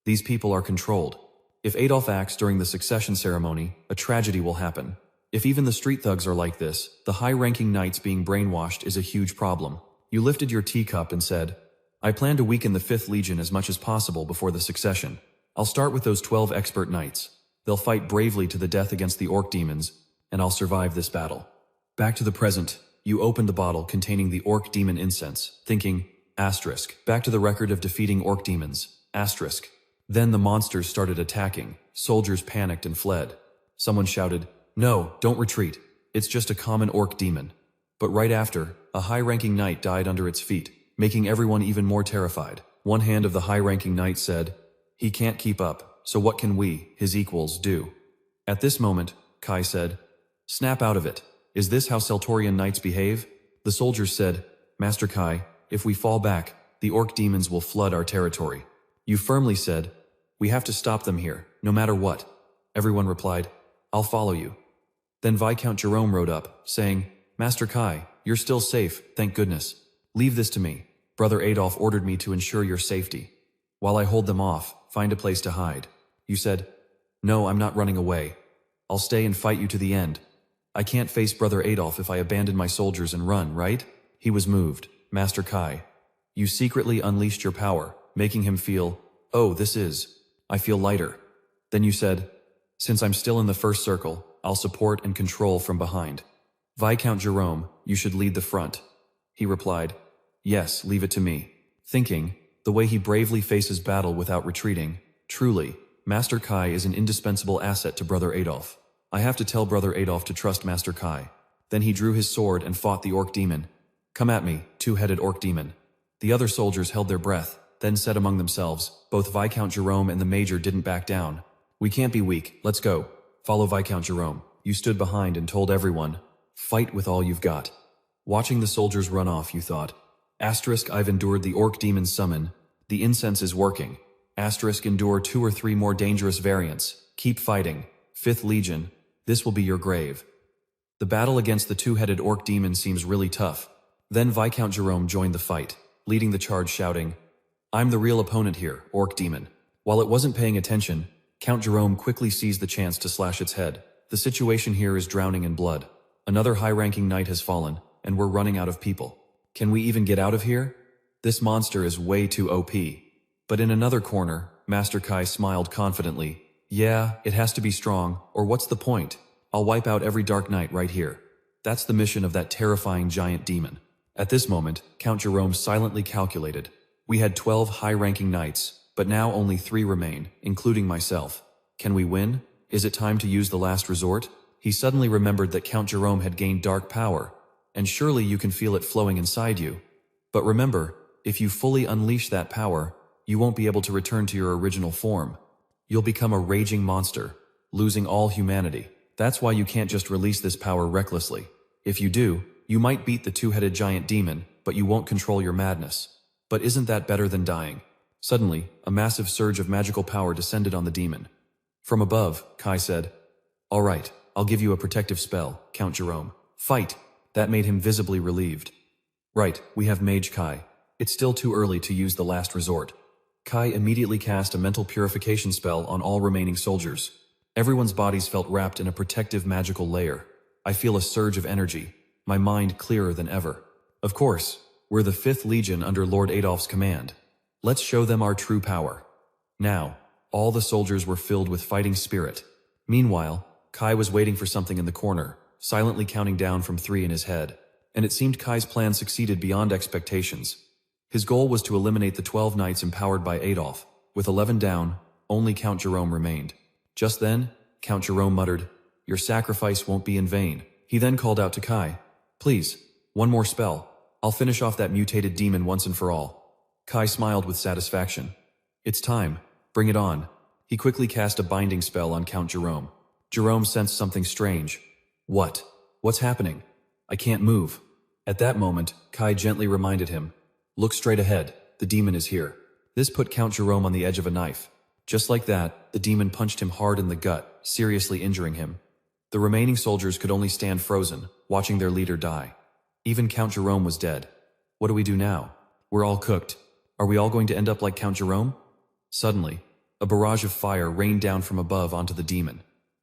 These people are controlled. If Adolf acts during the succession ceremony, a tragedy will happen. If even the street thugs are like this, the high-ranking knights being brainwashed is a huge problem. You lifted your teacup and said, I plan to weaken the 5th Legion as much as possible before the succession. I'll start with those 12 expert knights. They'll fight bravely to the death against the orc demons, and I'll survive this battle. Back to the present, you opened the bottle containing the orc demon incense, thinking, asterisk, back to the record of defeating orc demons, asterisk. Then the monsters started attacking. Soldiers panicked and fled. Someone shouted, no, don't retreat. It's just a common orc demon. But right after, a high-ranking knight died under its feet, making everyone even more terrified. One hand of the high-ranking knight said, he can't keep up, so what can we, his equals, do? At this moment, Kai said, snap out of it. Is this how Seltorian knights behave? The soldiers said, Master Kai, if we fall back, the orc demons will flood our territory. You firmly said, we have to stop them here, no matter what. Everyone replied, I'll follow you. Then Viscount Jerome rode up, saying, Master Kai, you're still safe, thank goodness. Leave this to me. Brother Adolf ordered me to ensure your safety. While I hold them off, find a place to hide. You said, no, I'm not running away. I'll stay and fight you to the end. I can't face Brother Adolf if I abandon my soldiers and run, right? He was moved. Master Kai. You secretly unleashed your power, making him feel, oh, I feel lighter. Then you said, since I'm still in the first circle, I'll support and control from behind. Viscount Jerome, you should lead the front. He replied, yes, leave it to me. Thinking, the way he bravely faces battle without retreating, truly, Master Kai is an indispensable asset to Brother Adolf. I have to tell Brother Adolf to trust Master Kai. Then he drew his sword and fought the orc demon. Come at me, two-headed orc demon. The other soldiers held their breath, then said among themselves, both Viscount Jerome and the Major didn't back down. We can't be weak, let's go. Follow Viscount Jerome. You stood behind and told everyone, fight with all you've got. Watching the soldiers run off, you thought, asterisk, I've endured the orc demon summon. The incense is working. Asterisk, endure 2 or 3 more dangerous variants. Keep fighting. 5th Legion, this will be your grave. The battle against the two-headed orc demon seems really tough. Then Viscount Jerome joined the fight, leading the charge shouting, I'm the real opponent here, orc demon. While it wasn't paying attention, Count Jerome quickly seized the chance to slash its head. The situation here is drowning in blood. Another high-ranking knight has fallen, and we're running out of people. Can we even get out of here? This monster is way too OP. But in another corner, Master Kai smiled confidently. Yeah, it has to be strong, or what's the point? I'll wipe out every Dark Knight right here. That's the mission of that terrifying giant demon. At this moment, Count Jerome silently calculated. We had 12 high-ranking knights, but now only 3 remain, including myself. Can we win? Is it time to use the last resort? He suddenly remembered that Count Jerome had gained dark power. and surely you can feel it flowing inside you. But remember, if you fully unleash that power, you won't be able to return to your original form. You'll become a raging monster, losing all humanity. That's why you can't just release this power recklessly. If you do, you might beat the two-headed giant demon, but you won't control your madness. But isn't that better than dying? Suddenly, a massive surge of magical power descended on the demon. From above, Kai said, "All right, I'll give you a protective spell, Count Jerome. Fight!" That made him visibly relieved. "Right, we have Mage Kai. It's still too early to use the last resort." Kai immediately cast a mental purification spell on all remaining soldiers. Everyone's bodies felt wrapped in a protective magical layer. I feel a surge of energy, my mind clearer than ever. Of course, we're the 5th Legion under Lord Adolf's command. Let's show them our true power. Now, all the soldiers were filled with fighting spirit. Meanwhile, Kai was waiting for something in the corner, silently counting down from 3 in his head. And it seemed Kai's plan succeeded beyond expectations. His goal was to eliminate the 12 knights empowered by Adolf. With 11 down, only Count Jerome remained. Just then, Count Jerome muttered, "Your sacrifice won't be in vain." He then called out to Kai, "Please, one more spell. I'll finish off that mutated demon once and for all." Kai smiled with satisfaction. "It's time. Bring it on." He quickly cast a binding spell on Count Jerome. Jerome sensed something strange. "What? What's happening? I can't move." At that moment, Kai gently reminded him, "Look straight ahead. The demon is here." This put Count Jerome on the edge of a knife. Just like that, the demon punched him hard in the gut, seriously injuring him. The remaining soldiers could only stand frozen, watching their leader die. Even Count Jerome was dead. What do we do now? We're all cooked. Are we all going to end up like Count Jerome? Suddenly, a barrage of fire rained down from above onto the demon.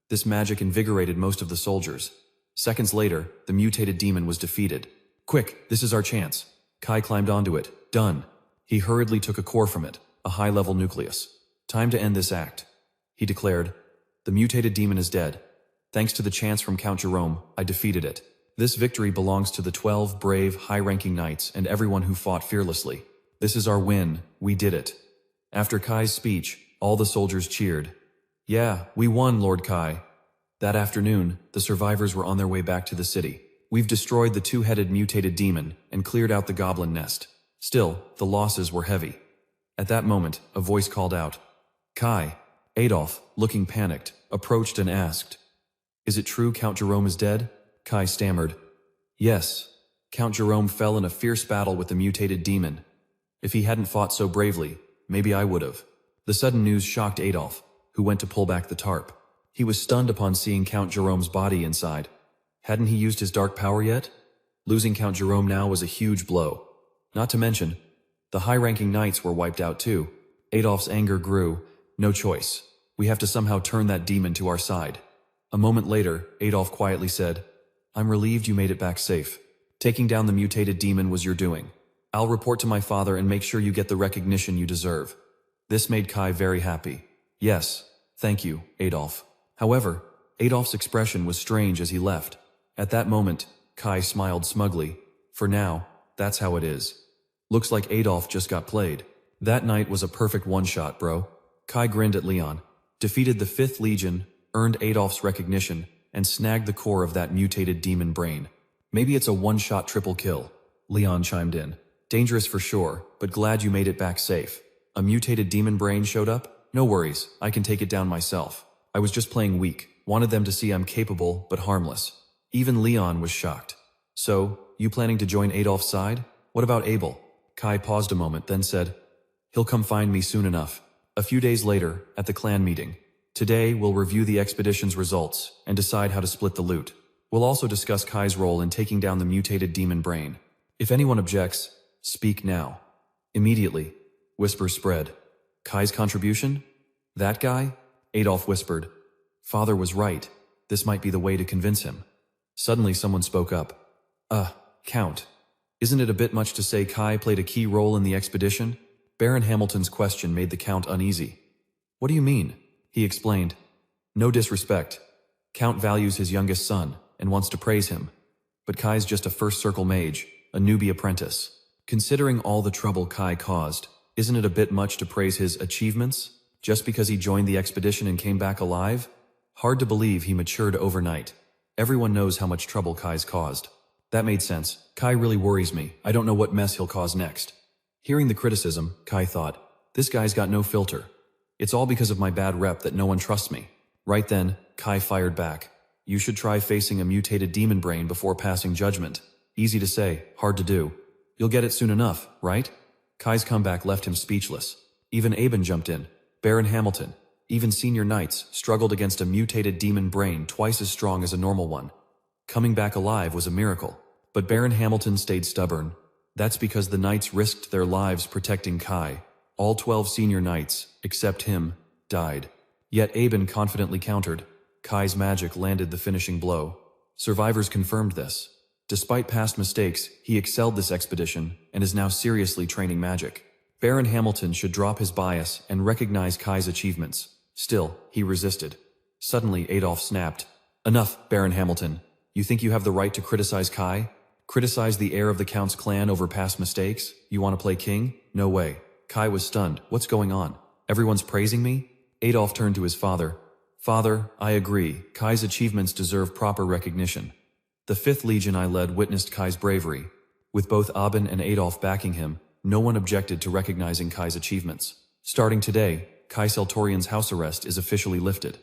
This magic invigorated most of the soldiers. Seconds later, the mutated demon was defeated. "Quick, this is our chance." Kai climbed onto it. Done. He hurriedly took a core from it, a high-level nucleus. "Time to end this act," he declared. "The mutated demon is dead. Thanks to the chance from Count Jerome, I defeated it. This victory belongs to the 12 brave, high-ranking knights and everyone who fought fearlessly. This is our win. We did it." After Kai's speech, all the soldiers cheered. "Yeah, we won, Lord Kai." That afternoon, the survivors were on their way back to the city. "We've destroyed the two-headed mutated demon and cleared out the goblin nest. Still, the losses were heavy." At that moment, a voice called out. Kai. Adolf, looking panicked, approached and asked, "Is it true Count Jerome is dead?" Kai stammered, "Yes. Count Jerome fell in a fierce battle with the mutated demon. If he hadn't fought so bravely, maybe I would have." The sudden news shocked Adolf, who went to pull back the tarp. He was stunned upon seeing Count Jerome's body inside. Hadn't he used his dark power yet? Losing Count Jerome now was a huge blow. Not to mention, the high-ranking knights were wiped out too. Adolf's anger grew. No choice. We have to somehow turn that demon to our side. A moment later, Adolf quietly said, "I'm relieved you made it back safe. Taking down the mutated demon was your doing. I'll report to my father and make sure you get the recognition you deserve." This made Kai very happy. "Yes, thank you, Adolf." However, Adolf's expression was strange as he left. At that moment, Kai smiled smugly. For now, that's how it is. Looks like Adolf just got played. That night was a perfect one-shot, bro. Kai grinned at Leon, defeated the 5th Legion, earned Adolf's recognition, and snagged the core of that mutated demon brain. "Maybe it's a one-shot triple kill," Leon chimed in. "Dangerous for sure, but glad you made it back safe. A mutated demon brain showed up? No worries, I can take it down myself. I was just playing weak, wanted them to see I'm capable but harmless." Even Leon was shocked. "So, you planning to join Adolf's side? What about Abel?" Kai paused a moment, then said, "He'll come find me soon enough." A few days later, at the clan meeting. "Today, we'll review the expedition's results and decide how to split the loot. We'll also discuss Kai's role in taking down the mutated demon brain. If anyone objects, speak now." Immediately, whispers spread. "Kai's contribution? That guy?" Adolf whispered. "Father was right. This might be the way to convince him." Suddenly someone spoke up. Count. Isn't it a bit much to say Kai played a key role in the expedition?" Baron Hamilton's question made the Count uneasy. "What do you mean?" He explained. "No disrespect. Count values his youngest son and wants to praise him. But Kai's just a first-circle mage, a newbie apprentice. Considering all the trouble Kai caused, isn't it a bit much to praise his achievements, just because he joined the expedition and came back alive? Hard to believe he matured overnight. Everyone knows how much trouble Kai's caused." That made sense. Kai really worries me. I don't know what mess he'll cause next. Hearing the criticism, Kai thought, this guy's got no filter. It's all because of my bad rep that no one trusts me. Right then, Kai fired back. You should try facing a mutated demon brain before passing judgment. Easy to say, hard to do. You'll get it soon enough, right? Kai's comeback left him speechless. Even Aben jumped in. Baron Hamilton, even senior knights, struggled against a mutated demon brain twice as strong as a normal one. Coming back alive was a miracle. But Baron Hamilton stayed stubborn. That's because the knights risked their lives protecting Kai. All 12 senior knights, except him, died. Yet Aben confidently countered. Kai's magic landed the finishing blow. Survivors confirmed this. Despite past mistakes, he excelled this expedition and is now seriously training magic. Baron Hamilton should drop his bias and recognize Kai's achievements. Still, he resisted. Suddenly, Adolf snapped. Enough, Baron Hamilton. You think you have the right to criticize Kai? Criticize the heir of the Count's clan over past mistakes? You want to play king? No way. Kai was stunned. What's going on? Everyone's praising me? Adolf turned to his father. Father, I agree. Kai's achievements deserve proper recognition. The 5th Legion I led witnessed Kai's bravery. With both Aben and Adolf backing him, no one objected to recognizing Kai's achievements. Starting today, Kai Seltorian's house arrest is officially lifted.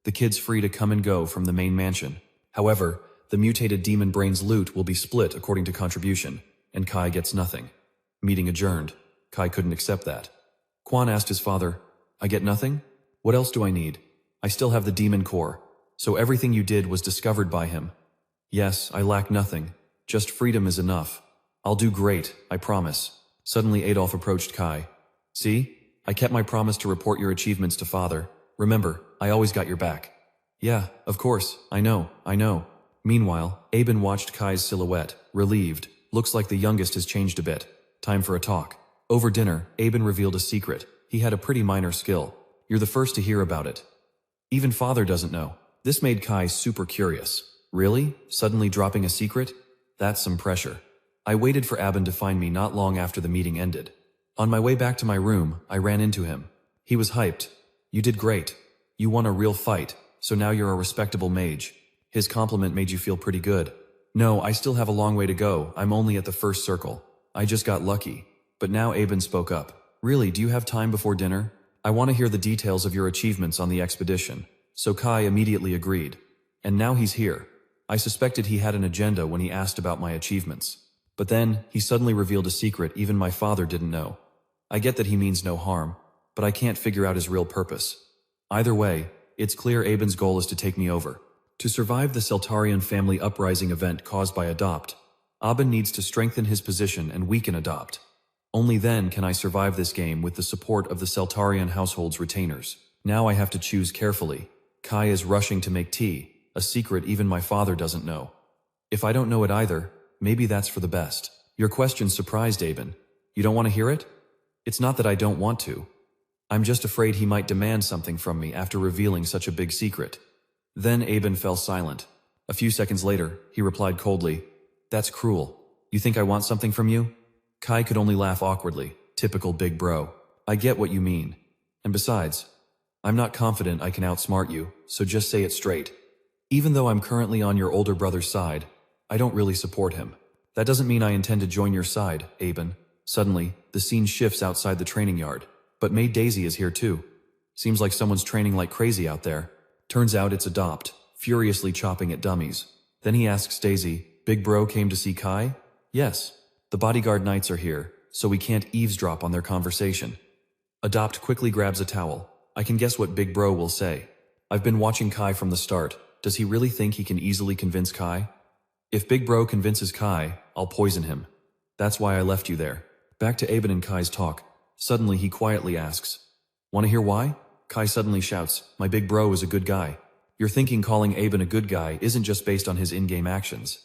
The kid's free to come and go from the main mansion. However, the mutated demon brain's loot will be split according to contribution, and Kai gets nothing. Meeting adjourned. Kai couldn't accept that. Quan asked his father, I get nothing? What else do I need? I still have the demon core, so everything you did was discovered by him. Yes, I lack nothing. Just freedom is enough. I'll do great, I promise. Suddenly Adolf approached Kai. See? I kept my promise to report your achievements to father. Remember, I always got your back. Yeah, of course, I know. Meanwhile, Aben watched Kai's silhouette, relieved. Looks like the youngest has changed a bit. Time for a talk. Over dinner, Aben revealed a secret. He had a pretty minor skill. You're the first to hear about it. Even father doesn't know. This made Kai super curious. Really? Suddenly dropping a secret? That's some pressure. I waited for Aben to find me not long after the meeting ended. On my way back to my room, I ran into him. He was hyped. You did great. You won a real fight, so now you're a respectable mage. His compliment made you feel pretty good. No, I still have a long way to go. I'm only at the first circle. I just got lucky. But now Aben spoke up. Really, do you have time before dinner? I want to hear the details of your achievements on the expedition. So Kai immediately agreed. And now he's here. I suspected he had an agenda when he asked about my achievements. But then, he suddenly revealed a secret even my father didn't know. I get that he means no harm, but I can't figure out his real purpose. Either way, it's clear Aben's goal is to take me over. To survive the Seltarian family uprising event caused by Adopt, Aben needs to strengthen his position and weaken Adopt. Only then can I survive this game with the support of the Seltarian household's retainers. Now I have to choose carefully. Kai is rushing to make tea, a secret even my father doesn't know. If I don't know it either, maybe that's for the best. Your question surprised Aben. You don't want to hear it? It's not that I don't want to. I'm just afraid he might demand something from me after revealing such a big secret. Then Aben fell silent. A few seconds later, he replied coldly, That's cruel. You think I want something from you? Kai could only laugh awkwardly. Typical big bro. I get what you mean. And besides, I'm not confident I can outsmart you, so just say it straight. Even though I'm currently on your older brother's side, I don't really support him. That doesn't mean I intend to join your side, Aben. Suddenly, the scene shifts outside the training yard. But Maid Daisy is here too. Seems like someone's training like crazy out there. Turns out it's Adopt, furiously chopping at dummies. Then he asks Daisy, Big bro came to see Kai? Yes. The bodyguard knights are here, so we can't eavesdrop on their conversation. Adopt quickly grabs a towel. I can guess what Big Bro will say. I've been watching Kai from the start. Does he really think he can easily convince Kai? If Big Bro convinces Kai, I'll poison him. That's why I left you there. Back to Aben and Kai's talk. Suddenly he quietly asks, Want to hear why? Kai suddenly shouts, My Big Bro is a good guy. You're thinking calling Aben a good guy isn't just based on his in-game actions.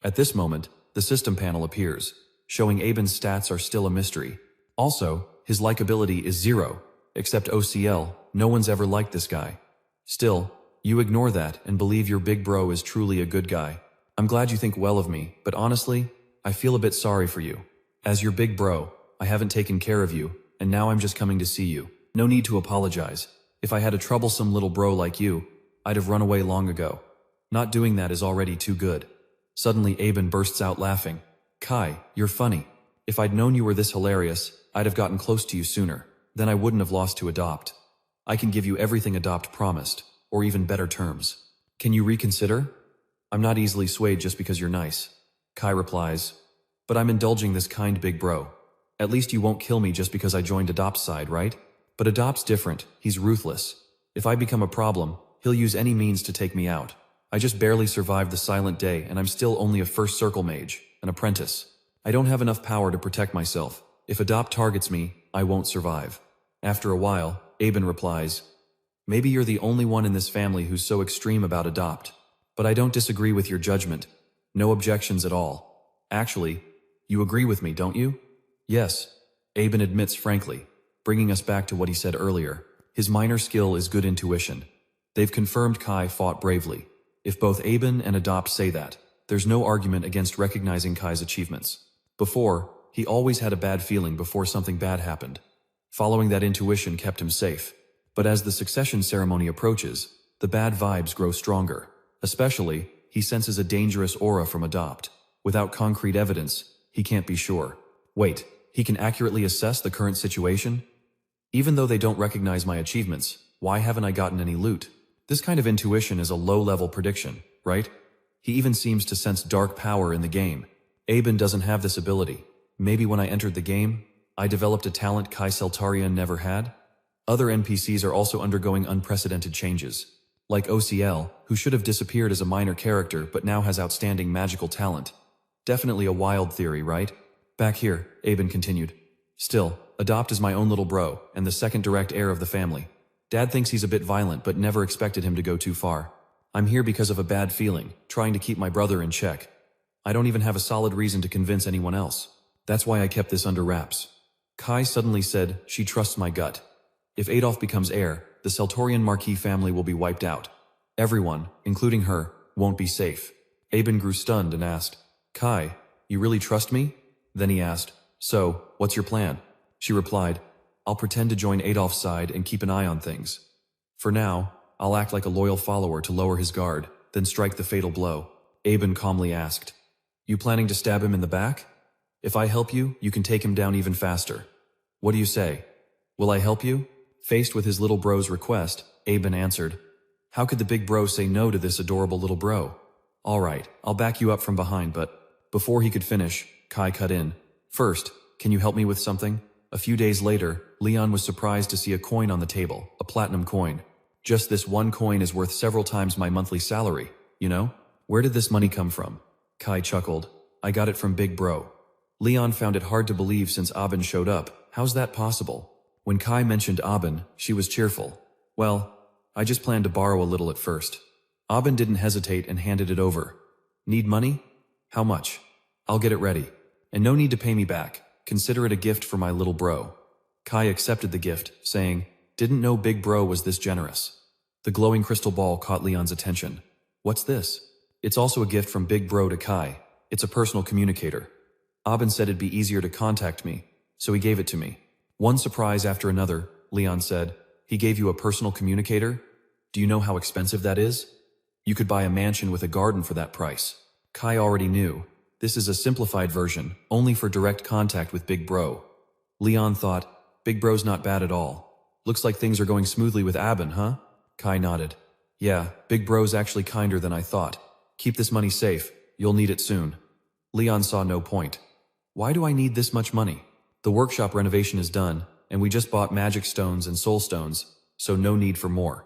At this moment, the system panel appears, showing Aben's stats are still a mystery. Also, his likability is 0. Except OCL, no one's ever liked this guy. Still, you ignore that and believe your Big Bro is truly a good guy. I'm glad you think well of me, but honestly, I feel a bit sorry for you. As your Big Bro, I haven't taken care of you, and now I'm just coming to see you. No need to apologize. If I had a troublesome little bro like you, I'd have run away long ago. Not doing that is already too good. Suddenly Aben bursts out laughing. Kai, you're funny. If I'd known you were this hilarious, I'd have gotten close to you sooner. Then I wouldn't have lost to Adopt. I can give you everything Adopt promised, or even better terms. Can you reconsider? I'm not easily swayed just because you're nice. Kai replies, but I'm indulging this kind big bro. At least you won't kill me just because I joined Adopt's side, right? But Adopt's different, he's ruthless. If I become a problem, he'll use any means to take me out. I just barely survived the silent day and I'm still only a first circle mage, an apprentice. I don't have enough power to protect myself. If Adopt targets me, I won't survive. After a while, Aben replies, maybe you're the only one in this family who's so extreme about Adopt. But I don't disagree with your judgment. No objections at all. Actually, you agree with me, don't you? Yes, Aben admits frankly, bringing us back to what he said earlier. His minor skill is good intuition. They've confirmed Kai fought bravely. If both Aben and Adopt say that, there's no argument against recognizing Kai's achievements. Before, he always had a bad feeling before something bad happened. Following that intuition kept him safe. But as the succession ceremony approaches, the bad vibes grow stronger. Especially, he senses a dangerous aura from Adopt. Without concrete evidence, he can't be sure. Wait, he can accurately assess the current situation? Even though they don't recognize my achievements, why haven't I gotten any loot? This kind of intuition is a low-level prediction, right? He even seems to sense dark power in the game. Aben doesn't have this ability. Maybe when I entered the game, I developed a talent Kai Seltarian never had? Other NPCs are also undergoing unprecedented changes. Like OCL, who should have disappeared as a minor character but now has outstanding magical talent. Definitely a wild theory, right? Back here, Aben continued. Still, Adopt is my own little bro, and the second direct heir of the family. Dad thinks he's a bit violent but never expected him to go too far. I'm here because of a bad feeling, trying to keep my brother in check. I don't even have a solid reason to convince anyone else. That's why I kept this under wraps. Kai suddenly said she trusts my gut. If Adolf becomes heir, the Seltorian Marquis family will be wiped out. Everyone, including her, won't be safe. Aben grew stunned and asked, Kai, you really trust me? Then he asked, so, what's your plan? She replied, I'll pretend to join Adolf's side and keep an eye on things. For now, I'll act like a loyal follower to lower his guard, then strike the fatal blow. Aben calmly asked, you planning to stab him in the back? If I help you, you can take him down even faster. What do you say? Will I help you? Faced with his little bro's request, Aben answered, how could the big bro say no to this adorable little bro? Alright, I'll back you up from behind, but before he could finish, Kai cut in. First, can you help me with something? A few days later, Leon was surprised to see a coin on the table, a platinum coin. Just this one coin is worth several times my monthly salary, you know? Where did this money come from? Kai chuckled. I got it from Big Bro. Leon found it hard to believe since Aben showed up. How's that possible? When Kai mentioned Aben, she was cheerful. Well, I just planned to borrow a little at first. Aben didn't hesitate and handed it over. Need money? How much? I'll get it ready. And no need to pay me back. Consider it a gift for my little bro. Kai accepted the gift, saying, didn't know Big Bro was this generous. The glowing crystal ball caught Leon's attention. What's this? It's also a gift from Big Bro to Kai. It's a personal communicator. Aben said it'd be easier to contact me, so he gave it to me. One surprise after another, Leon said. He gave you a personal communicator? Do you know how expensive that is? You could buy a mansion with a garden for that price. Kai already knew. This is a simplified version, only for direct contact with Big Bro. Leon thought, Big Bro's not bad at all. Looks like things are going smoothly with Aben, huh? Kai nodded. Yeah, Big Bro's actually kinder than I thought. Keep this money safe, you'll need it soon. Leon saw no point. Why do I need this much money? The workshop renovation is done, and we just bought magic stones and soul stones, so no need for more.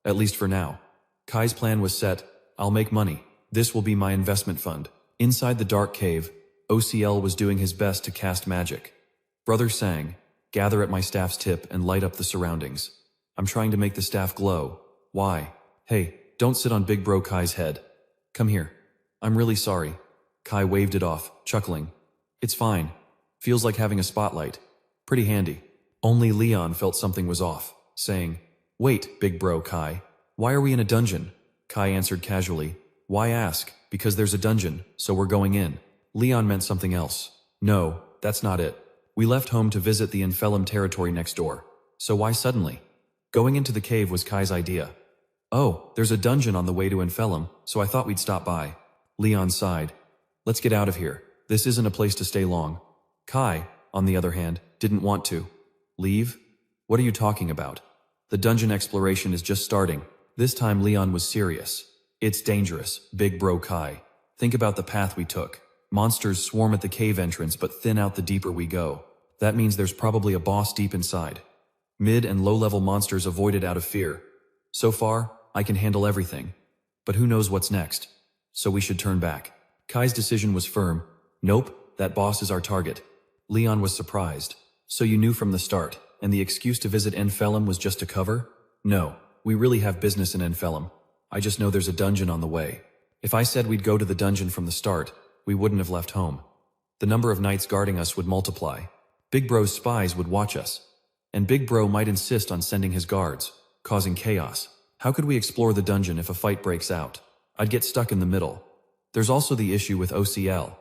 At least for now. Kai's plan was set. I'll make money. This will be my investment fund. Inside the dark cave, OCL was doing his best to cast magic. Brother sang, gather at my staff's tip and light up the surroundings. I'm trying to make the staff glow. Why? Hey, don't sit on Big Bro Kai's head. Come here. I'm really sorry. Kai waved it off, chuckling. It's fine. Feels like having a spotlight. Pretty handy. Only Leon felt something was off, saying, Wait, Big Bro Kai. Why are we in a dungeon? Kai answered casually. Why ask? Because there's a dungeon, so we're going in. Leon meant something else. No, that's not it. We left home to visit the Infellum territory next door. So why suddenly? Going into the cave was Kai's idea. Oh, there's a dungeon on the way to Infellum, so I thought we'd stop by. Leon sighed. Let's get out of here. This isn't a place to stay long. Kai, on the other hand, didn't want to. Leave? What are you talking about? The dungeon exploration is just starting. This time Leon was serious. It's dangerous, big bro Kai. Think about the path we took. Monsters swarm at the cave entrance but thin out the deeper we go. That means there's probably a boss deep inside. Mid and low-level monsters avoided out of fear. So far, I can handle everything. But who knows what's next? So we should turn back. Kai's decision was firm. Nope, that boss is our target. Leon was surprised. So you knew from the start, and the excuse to visit Enfelum was just a cover? No, we really have business in Enfelum. I just know there's a dungeon on the way. If I said we'd go to the dungeon from the start, we wouldn't have left home. The number of knights guarding us would multiply. Big Bro's spies would watch us. And Big Bro might insist on sending his guards, causing chaos. How could we explore the dungeon if a fight breaks out? I'd get stuck in the middle. There's also the issue with OCL.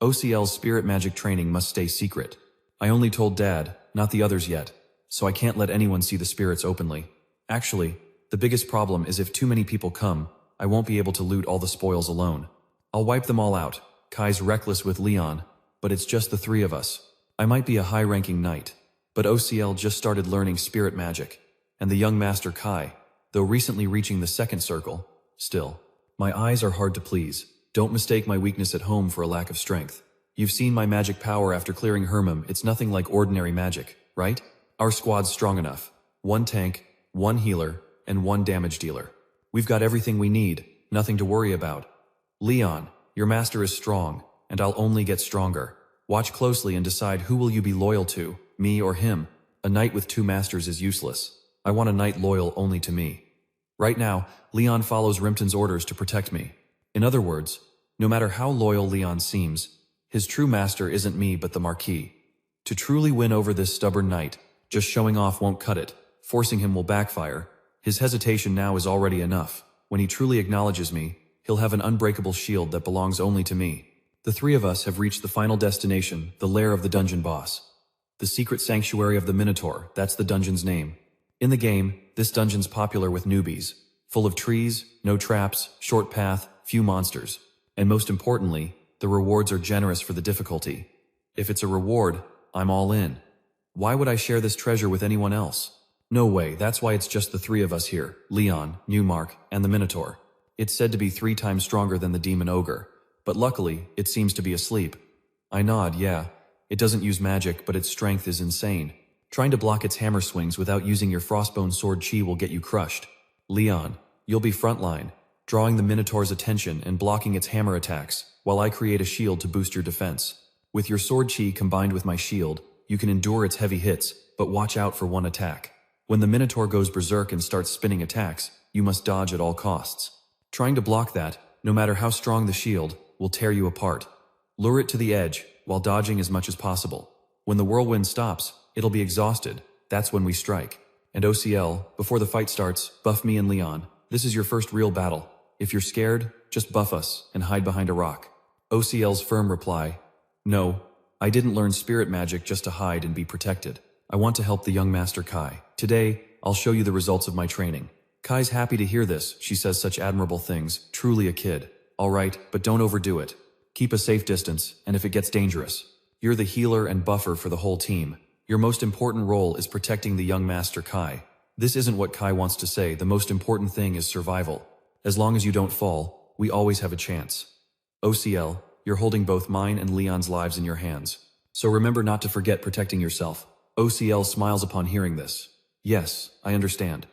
OCL's spirit magic training must stay secret. I only told Dad, not the others yet, so I can't let anyone see the spirits openly. Actually, the biggest problem is if too many people come, I won't be able to loot all the spoils alone. I'll wipe them all out. Kai's reckless with Leon, but it's just the three of us. I might be a high-ranking knight, but OCL just started learning spirit magic, and the young master Kai, though recently reaching the second circle, still. My eyes are hard to please. Don't mistake my weakness at home for a lack of strength. You've seen my magic power after clearing Hermum. It's nothing like ordinary magic, right? Our squad's strong enough. 1 tank, 1 healer, and 1 damage dealer. We've got everything we need, nothing to worry about. Leon, your master is strong, and I'll only get stronger. Watch closely and decide who will you be loyal to, me or him. A knight with 2 masters is useless. I want a knight loyal only to me. Right now, Leon follows Rimpton's orders to protect me. In other words, no matter how loyal Leon seems, his true master isn't me but the Marquis. To truly win over this stubborn knight, just showing off won't cut it. Forcing him will backfire. His hesitation now is already enough. When he truly acknowledges me, he'll have an unbreakable shield that belongs only to me. The 3 of us have reached the final destination, the lair of the dungeon boss. The secret sanctuary of the Minotaur, that's the dungeon's name. In the game, this dungeon's popular with newbies. Full of trees, no traps, short path, few monsters. And most importantly, the rewards are generous for the difficulty. If it's a reward, I'm all in. Why would I share this treasure with anyone else? No way, that's why it's just the 3 of us here, Leon, Newmark, and the Minotaur. It's said to be 3 times stronger than the demon ogre, but luckily, it seems to be asleep. I nod, yeah. It doesn't use magic, but its strength is insane. Trying to block its hammer swings without using your frostbone sword chi will get you crushed. Leon, you'll be frontline, drawing the Minotaur's attention and blocking its hammer attacks, while I create a shield to boost your defense. With your sword chi combined with my shield, you can endure its heavy hits, but watch out for one attack. When the Minotaur goes berserk and starts spinning attacks, you must dodge at all costs. Trying to block that, no matter how strong the shield, will tear you apart. Lure it to the edge, while dodging as much as possible. When the whirlwind stops, it'll be exhausted. That's when we strike. And OCL, before the fight starts, buff me and Leon. This is your first real battle. If you're scared, just buff us and hide behind a rock. OCL's firm reply, no, I didn't learn spirit magic just to hide and be protected. I want to help the young master Kai. Today, I'll show you the results of my training. Kai's happy to hear this. She says such admirable things. Truly a kid. All right, but don't overdo it. Keep a safe distance, and if it gets dangerous, you're the healer and buffer for the whole team. Your most important role is protecting the young master Kai. This isn't what Kai wants to say. The most important thing is survival. As long as you don't fall, we always have a chance. OCL, you're holding both mine and Leon's lives in your hands. So remember not to forget protecting yourself. OCL smiles upon hearing this. Yes, I understand.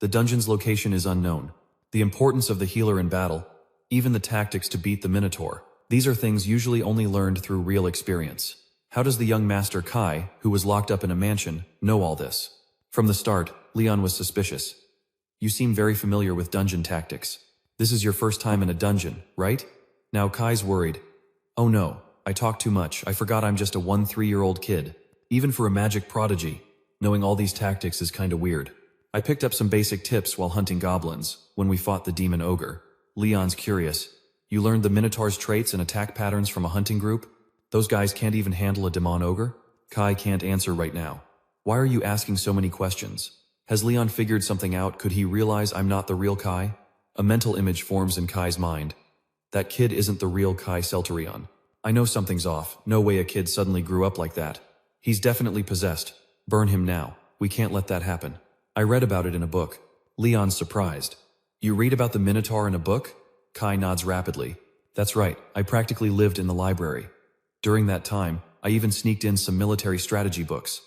The dungeon's location is unknown. The importance of the healer in battle, even the tactics to beat the Minotaur. These are things usually only learned through real experience. How does the young master Kai, who was locked up in a mansion, know all this? From the start, Leon was suspicious. You seem very familiar with dungeon tactics. This is your first time in a dungeon, right? Now Kai's worried. Oh no, I talk too much. I forgot I'm just a 3-year-old kid. Even for a magic prodigy, knowing all these tactics is kinda weird. I picked up some basic tips while hunting goblins, when we fought the demon ogre. Leon's curious. You learned the Minotaur's traits and attack patterns from a hunting group? Those guys can't even handle a demon ogre? Kai can't answer right now. Why are you asking so many questions? Has Leon figured something out? Could he realize I'm not the real Kai? A mental image forms in Kai's mind. That kid isn't the real Kai Selterion. I know something's off. No way a kid suddenly grew up like that. He's definitely possessed. Burn him now. We can't let that happen. I read about it in a book. Leon's surprised. You read about the Minotaur in a book? Kai nods rapidly. That's right, I practically lived in the library. During that time, I even sneaked in some military strategy books.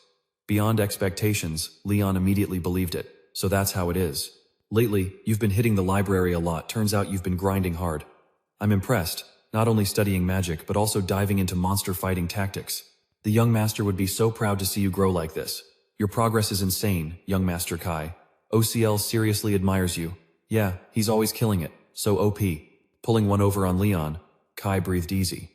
Beyond expectations, Leon immediately believed it. So that's how it is. Lately, you've been hitting the library a lot. Turns out you've been grinding hard. I'm impressed, not only studying magic but also diving into monster fighting tactics. The young master would be so proud to see you grow like this. Your progress is insane, young Master Kai. OCL seriously admires you. Yeah, he's always killing it. So OP. Pulling one over on Leon, Kai breathed easy.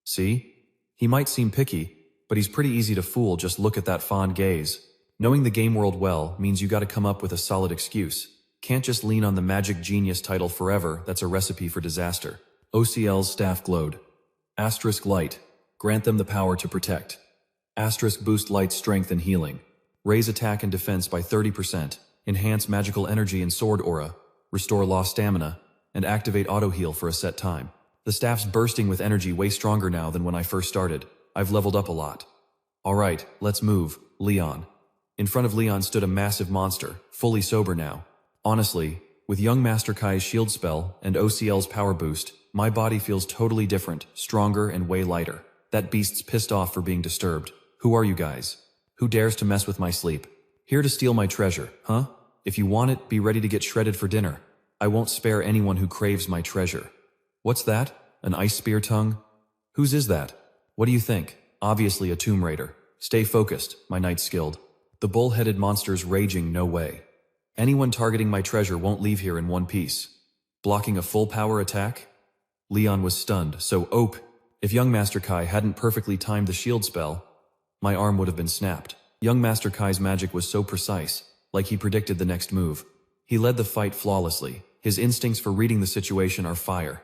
See? He might seem picky, but he's pretty easy to fool. Just look at that fond gaze. Knowing the game world well means you gotta come up with a solid excuse. Can't just lean on the magic genius title forever. That's a recipe for disaster. OCL's staff glowed. Asterisk light. Grant them the power to protect. Asterisk boost light strength and healing. Raise attack and defense by 30%. Enhance magical energy and sword aura. Restore lost stamina. And activate auto heal for a set time. The staff's bursting with energy, way stronger now than when I first started. I've leveled up a lot. Alright, let's move, Leon. In front of Leon stood a massive monster, fully sober now. Honestly, with young Master Kai's shield spell and OCL's power boost, my body feels totally different, stronger and way lighter. That beast's pissed off for being disturbed. Who are you guys? Who dares to mess with my sleep? Here to steal my treasure, huh? If you want it, be ready to get shredded for dinner. I won't spare anyone who craves my treasure. What's that? An ice spear tongue? Whose is that? What do you think? Obviously a tomb raider. Stay focused, my knight skilled. The bull-headed monster's raging, no way. Anyone targeting my treasure won't leave here in one piece. Blocking a full power attack? Leon was stunned, so if young Master Kai hadn't perfectly timed the shield spell, my arm would have been snapped. Young Master Kai's magic was so precise, like he predicted the next move. He led the fight flawlessly. His instincts for reading the situation are fire.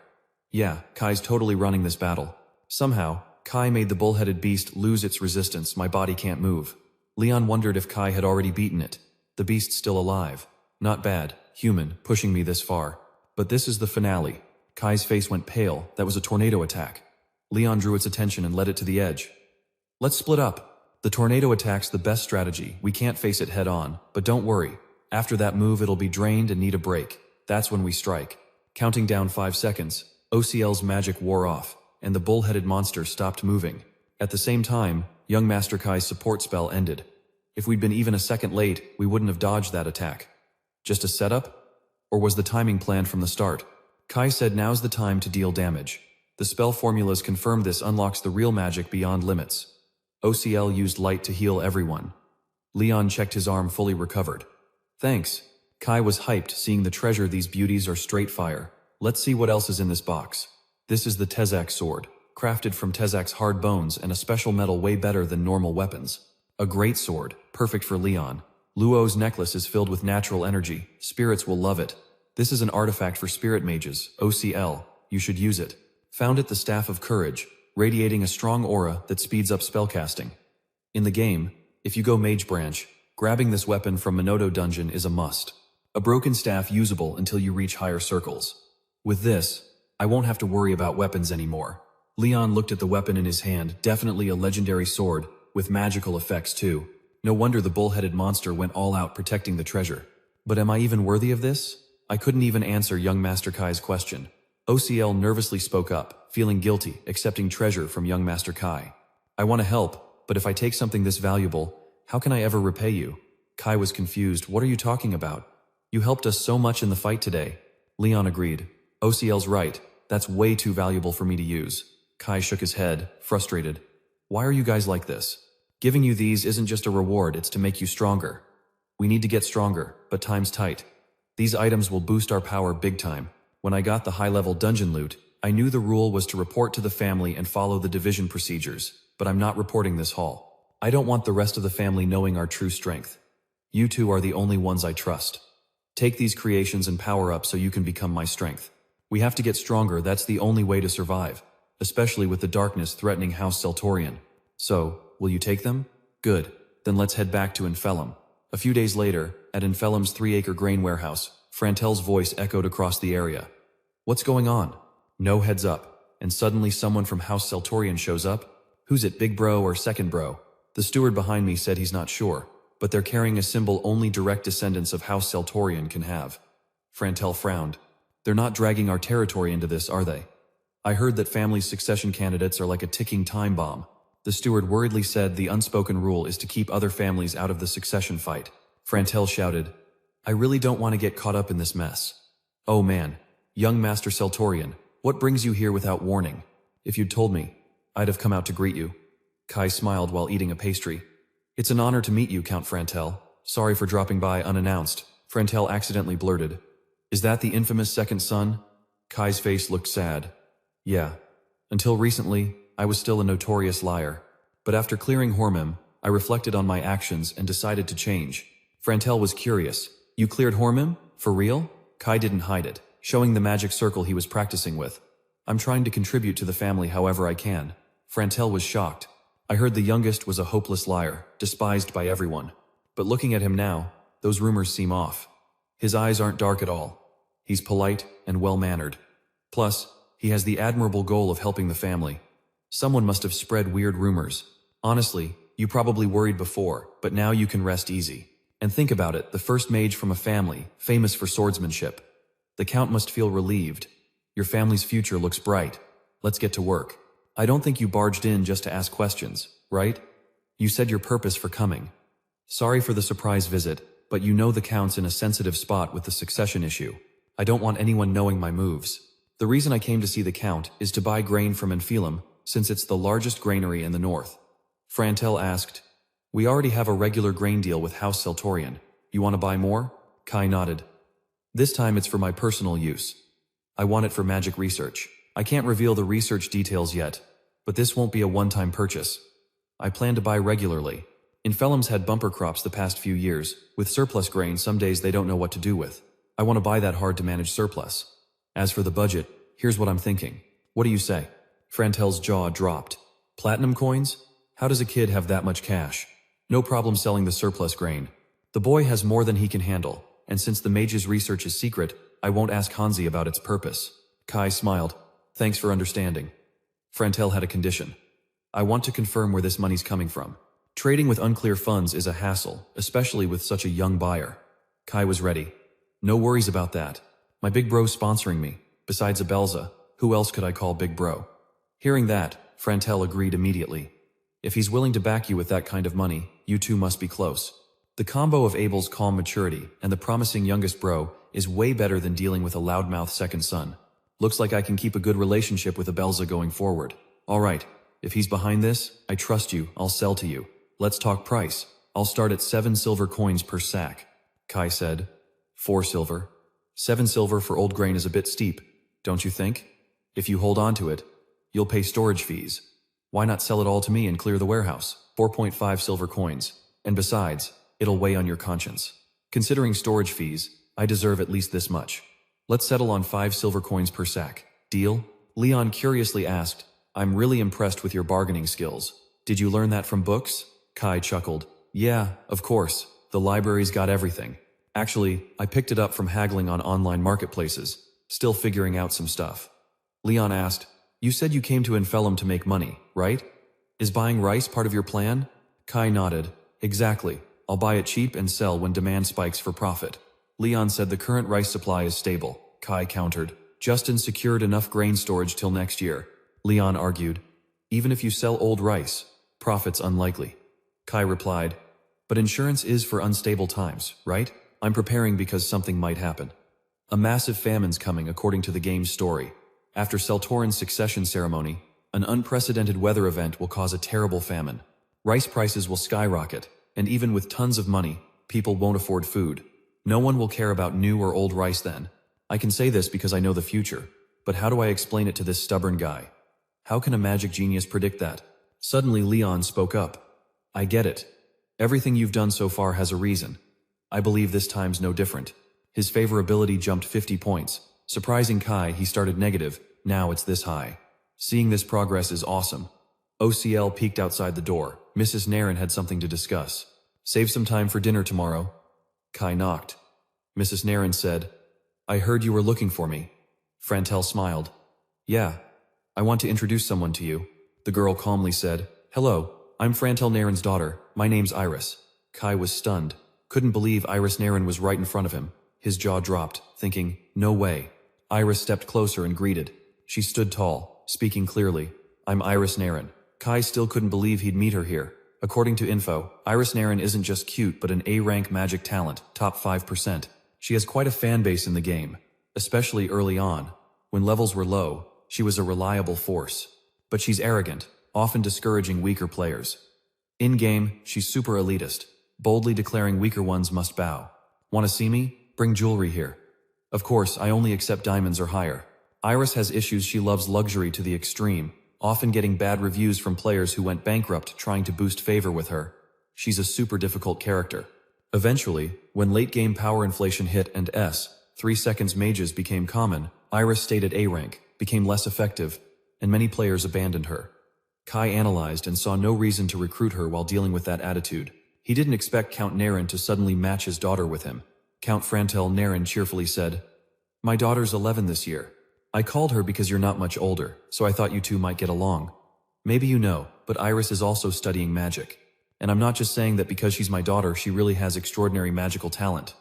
Yeah, Kai's totally running this battle. Somehow, Kai made the bull-headed beast lose its resistance. My body can't move. Leon wondered if Kai had already beaten it. The beast's still alive. Not bad, human, pushing me this far. But this is the finale. Kai's face went pale. That was a tornado attack. Leon drew its attention and led it to the edge. Let's split up. The tornado attack's the best strategy. We can't face it head on, but don't worry. After that move, it'll be drained and need a break. That's when we strike. Counting down 5 seconds, OCL's magic wore off, and the bull-headed monster stopped moving. At the same time, young Master Kai's support spell ended. If we'd been even a second late, we wouldn't have dodged that attack. Just a setup? Or was the timing planned from the start? Kai said now's the time to deal damage. The spell formulas confirm this unlocks the real magic beyond limits. OCL used light to heal everyone. Leon checked his arm, fully recovered. Thanks. Kai was hyped, seeing the treasure. These beauties are straight fire. Let's see what else is in this box. This is the Tezak sword, crafted from Tezak's hard bones and a special metal way better than normal weapons. A great sword, perfect for Leon. Luo's necklace is filled with natural energy. Spirits will love it. This is an artifact for spirit mages, OCL. You should use it. Found it the Staff of Courage, radiating a strong aura that speeds up spellcasting. In the game, if you go Mage Branch, grabbing this weapon from Minoto Dungeon is a must. A broken staff usable until you reach higher circles. With this, I won't have to worry about weapons anymore. Leon looked at the weapon in his hand, definitely a legendary sword, with magical effects too. No wonder the bull-headed monster went all out protecting the treasure. But am I even worthy of this? I couldn't even answer young Master Kai's question. OCL nervously spoke up, feeling guilty, accepting treasure from young Master Kai. I want to help, but if I take something this valuable, how can I ever repay you? Kai was confused. What are you talking about? You helped us so much in the fight today. Leon agreed. OCL's right. That's way too valuable for me to use. Kai shook his head, frustrated. Why are you guys like this? Giving you these isn't just a reward, it's to make you stronger. We need to get stronger, but time's tight. These items will boost our power big time. When I got the high-level dungeon loot, I knew the rule was to report to the family and follow the division procedures, but I'm not reporting this haul. I don't want the rest of the family knowing our true strength. You two are the only ones I trust. Take these creations and power up so you can become my strength. We have to get stronger, that's the only way to survive, especially with the darkness threatening House Seltorian. So, will you take them? Good. Then let's head back to Infelum. A few days later, at Infelum's 3-acre grain warehouse, Frantel's voice echoed across the area. What's going on? No heads up, and suddenly someone from House Seltorian shows up. Who's it, big bro or second bro? The steward behind me said he's not sure, but they're carrying a symbol only direct descendants of House Seltorian can have. Frantel frowned. They're not dragging our territory into this, are they? I heard that family succession candidates are like a ticking time bomb. The steward worriedly said the unspoken rule is to keep other families out of the succession fight. Frantel shouted, I really don't want to get caught up in this mess. Oh man, young Master Seltorian, what brings you here without warning? If you'd told me, I'd have come out to greet you. Kai smiled while eating a pastry. It's an honor to meet you, Count Frantel. Sorry for dropping by unannounced. Frantel accidentally blurted. Is that the infamous second son? Kai's face looked sad. Yeah. Until recently, I was still a notorious liar. But after clearing Hormim, I reflected on my actions and decided to change. Frantel was curious. You cleared Hormim? For real? Kai didn't hide it, showing the magic circle he was practicing with. I'm trying to contribute to the family however I can. Frantel was shocked. I heard the youngest was a hopeless liar, despised by everyone. But looking at him now, those rumors seem off. His eyes aren't dark at all. He's polite and well-mannered. Plus, he has the admirable goal of helping the family. Someone must have spread weird rumors. Honestly, you probably worried before, but now you can rest easy. And think about it, the first mage from a family, famous for swordsmanship. The Count must feel relieved. Your family's future looks bright. Let's get to work. I don't think you barged in just to ask questions, right? You said your purpose for coming. Sorry for the surprise visit, but you know the Count's in a sensitive spot with the succession issue. I don't want anyone knowing my moves. The reason I came to see the Count is to buy grain from Enphelum, since it's the largest granary in the north. Frantel asked, We already have a regular grain deal with House Seltorian. You want to buy more? Kai nodded. This time it's for my personal use. I want it for magic research. I can't reveal the research details yet, but this won't be a one-time purchase. I plan to buy regularly. Enphelum's had bumper crops the past few years. With surplus grain, some days they don't know what to do with. I want to buy that hard-to-manage surplus. As for the budget, here's what I'm thinking. What do you say? Frantel's jaw dropped. Platinum coins? How does a kid have that much cash? No problem selling the surplus grain. The boy has more than he can handle, and since the mage's research is secret, I won't ask Hansi about its purpose. Kai smiled. Thanks for understanding. Frantel had a condition. I want to confirm where this money's coming from. Trading with unclear funds is a hassle, especially with such a young buyer. Kai was ready. No worries about that. My big bro's sponsoring me. Besides Abelza, who else could I call big bro? Hearing that, Frantel agreed immediately. If he's willing to back you with that kind of money, you two must be close. The combo of Abel's calm maturity and the promising youngest bro is way better than dealing with a loudmouth second son. Looks like I can keep a good relationship with Abelza going forward. Alright, if he's behind this, I trust you, I'll sell to you. Let's talk price. I'll start at 7 silver coins per sack. Kai said. 4 silver. 7 silver for old grain is a bit steep, don't you think? If you hold on to it, you'll pay storage fees. Why not sell it all to me and clear the warehouse? 4.5 silver coins. And besides, it'll weigh on your conscience. Considering storage fees, I deserve at least this much. Let's settle on 5 silver coins per sack. Deal? Leon curiously asked, I'm really impressed with your bargaining skills. Did you learn that from books? Kai chuckled. Yeah, of course. The library's got everything. Actually, I picked it up from haggling on online marketplaces. Still figuring out some stuff. Leon asked, You said you came to Enphelum to make money, right? Is buying rice part of your plan? Kai nodded. Exactly. I'll buy it cheap and sell when demand spikes for profit. Leon said the current rice supply is stable. Kai countered. Justin secured enough grain storage till next year. Leon argued. Even if you sell old rice, profit's unlikely. Kai replied. But insurance is for unstable times, right? I'm preparing because something might happen. A massive famine's coming according to the game's story. After Seltorin's succession ceremony, an unprecedented weather event will cause a terrible famine. Rice prices will skyrocket, and even with tons of money, people won't afford food. No one will care about new or old rice then. I can say this because I know the future, but how do I explain it to this stubborn guy? How can a magic genius predict that? Suddenly Leon spoke up. I get it. Everything you've done so far has a reason. I believe this time's no different. His favorability jumped 50 points. Surprising Kai, he started negative, now it's this high. Seeing this progress is awesome. OCL peeked outside the door. Mrs. Naren had something to discuss. Save some time for dinner tomorrow. Kai knocked. Mrs. Naren said, I heard you were looking for me. Frantel smiled. Yeah, I want to introduce someone to you. The girl calmly said, Hello, I'm Frantel Naren's daughter. My name's Iris. Kai was stunned. Couldn't believe Iris Naren was right in front of him. His jaw dropped, thinking, no way. Iris stepped closer and greeted. She stood tall, speaking clearly. I'm Iris Naren. Kai still couldn't believe he'd meet her here. According to info, Iris Naren isn't just cute but an A-rank magic talent, top 5%. She has quite a fan base in the game, especially early on. When levels were low, she was a reliable force. But she's arrogant, often discouraging weaker players. In-game, she's super elitist, boldly declaring weaker ones must bow. Want to see me? Bring jewelry here. Of course, I only accept diamonds or higher. Iris has issues. She loves luxury to the extreme, often getting bad reviews from players who went bankrupt trying to boost favor with her. She's a super difficult character. Eventually, when late-game power inflation hit and 3 seconds mages became common, Iris stayed at A rank, became less effective, and many players abandoned her. Kai analyzed and saw no reason to recruit her while dealing with that attitude. He didn't expect Count Naren to suddenly match his daughter with him. Count Frantel Naren cheerfully said, My daughter's 11 this year. I called her because you're not much older, so I thought you two might get along. Maybe you know, but Iris is also studying magic. And I'm not just saying that because she's my daughter, she really has extraordinary magical talent.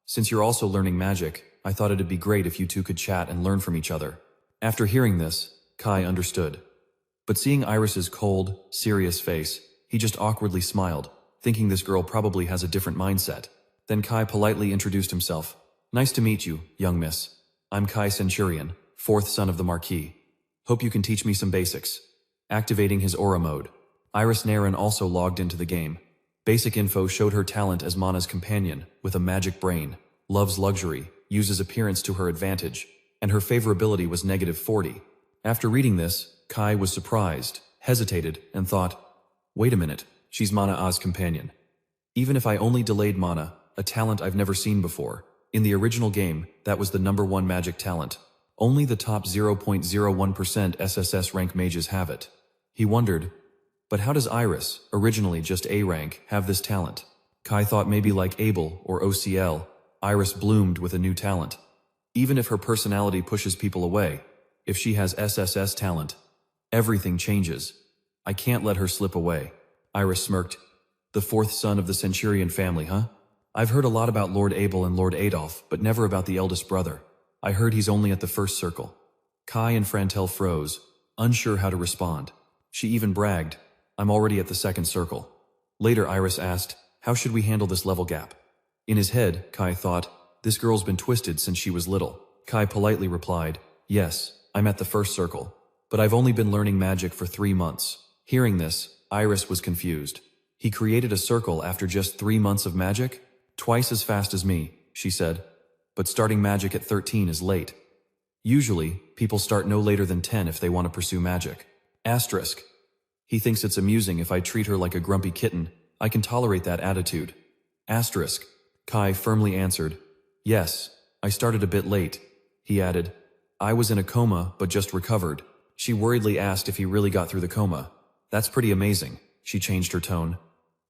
Since you're also learning magic, I thought it'd be great if you two could chat and learn from each other. After hearing this, Kai understood. But seeing Iris's cold, serious face, he just awkwardly smiled, thinking this girl probably has a different mindset. Then Kai politely introduced himself. Nice to meet you, young miss. I'm Kai Centurion, 4th son of the Marquis. Hope you can teach me some basics. Activating his aura mode, Iris Naren also logged into the game. Basic info showed her talent as Mana's companion, with a magic brain, loves luxury, uses appearance to her advantage, and her favorability was -40. After reading this, Kai was surprised, hesitated, and thought, wait a minute, she's Mana-A's companion. Even if I only delayed Mana, a talent I've never seen before, in the original game, that was the #1 magic talent. Only the top 0.01% SSS rank mages have it. He wondered, but how does Iris, originally just A rank, have this talent? Kai thought maybe like Abel or OCL, Iris bloomed with a new talent. Even if her personality pushes people away, if she has SSS talent, everything changes. I can't let her slip away. Iris smirked. The 4th son of the Centurion family, huh? I've heard a lot about Lord Abel and Lord Adolf, but never about the eldest brother. I heard he's only at the 1st circle. Kai and Frantel froze, unsure how to respond. She even bragged, I'm already at the 2nd circle. Later Iris asked, how should we handle this level gap? In his head, Kai thought, this girl's been twisted since she was little. Kai politely replied, yes, I'm at the 1st circle, but I've only been learning magic for 3 months. Hearing this, Iris was confused. He created a circle after just 3 months of magic? Twice as fast as me, she said. But starting magic at 13 is late. Usually, people start no later than 10 if they want to pursue magic. Asterisk. He thinks it's amusing if I treat her like a grumpy kitten. I can tolerate that attitude. Asterisk. Kai firmly answered, yes, I started a bit late. He added, I was in a coma but just recovered. She worriedly asked if he really got through the coma. That's pretty amazing. She changed her tone.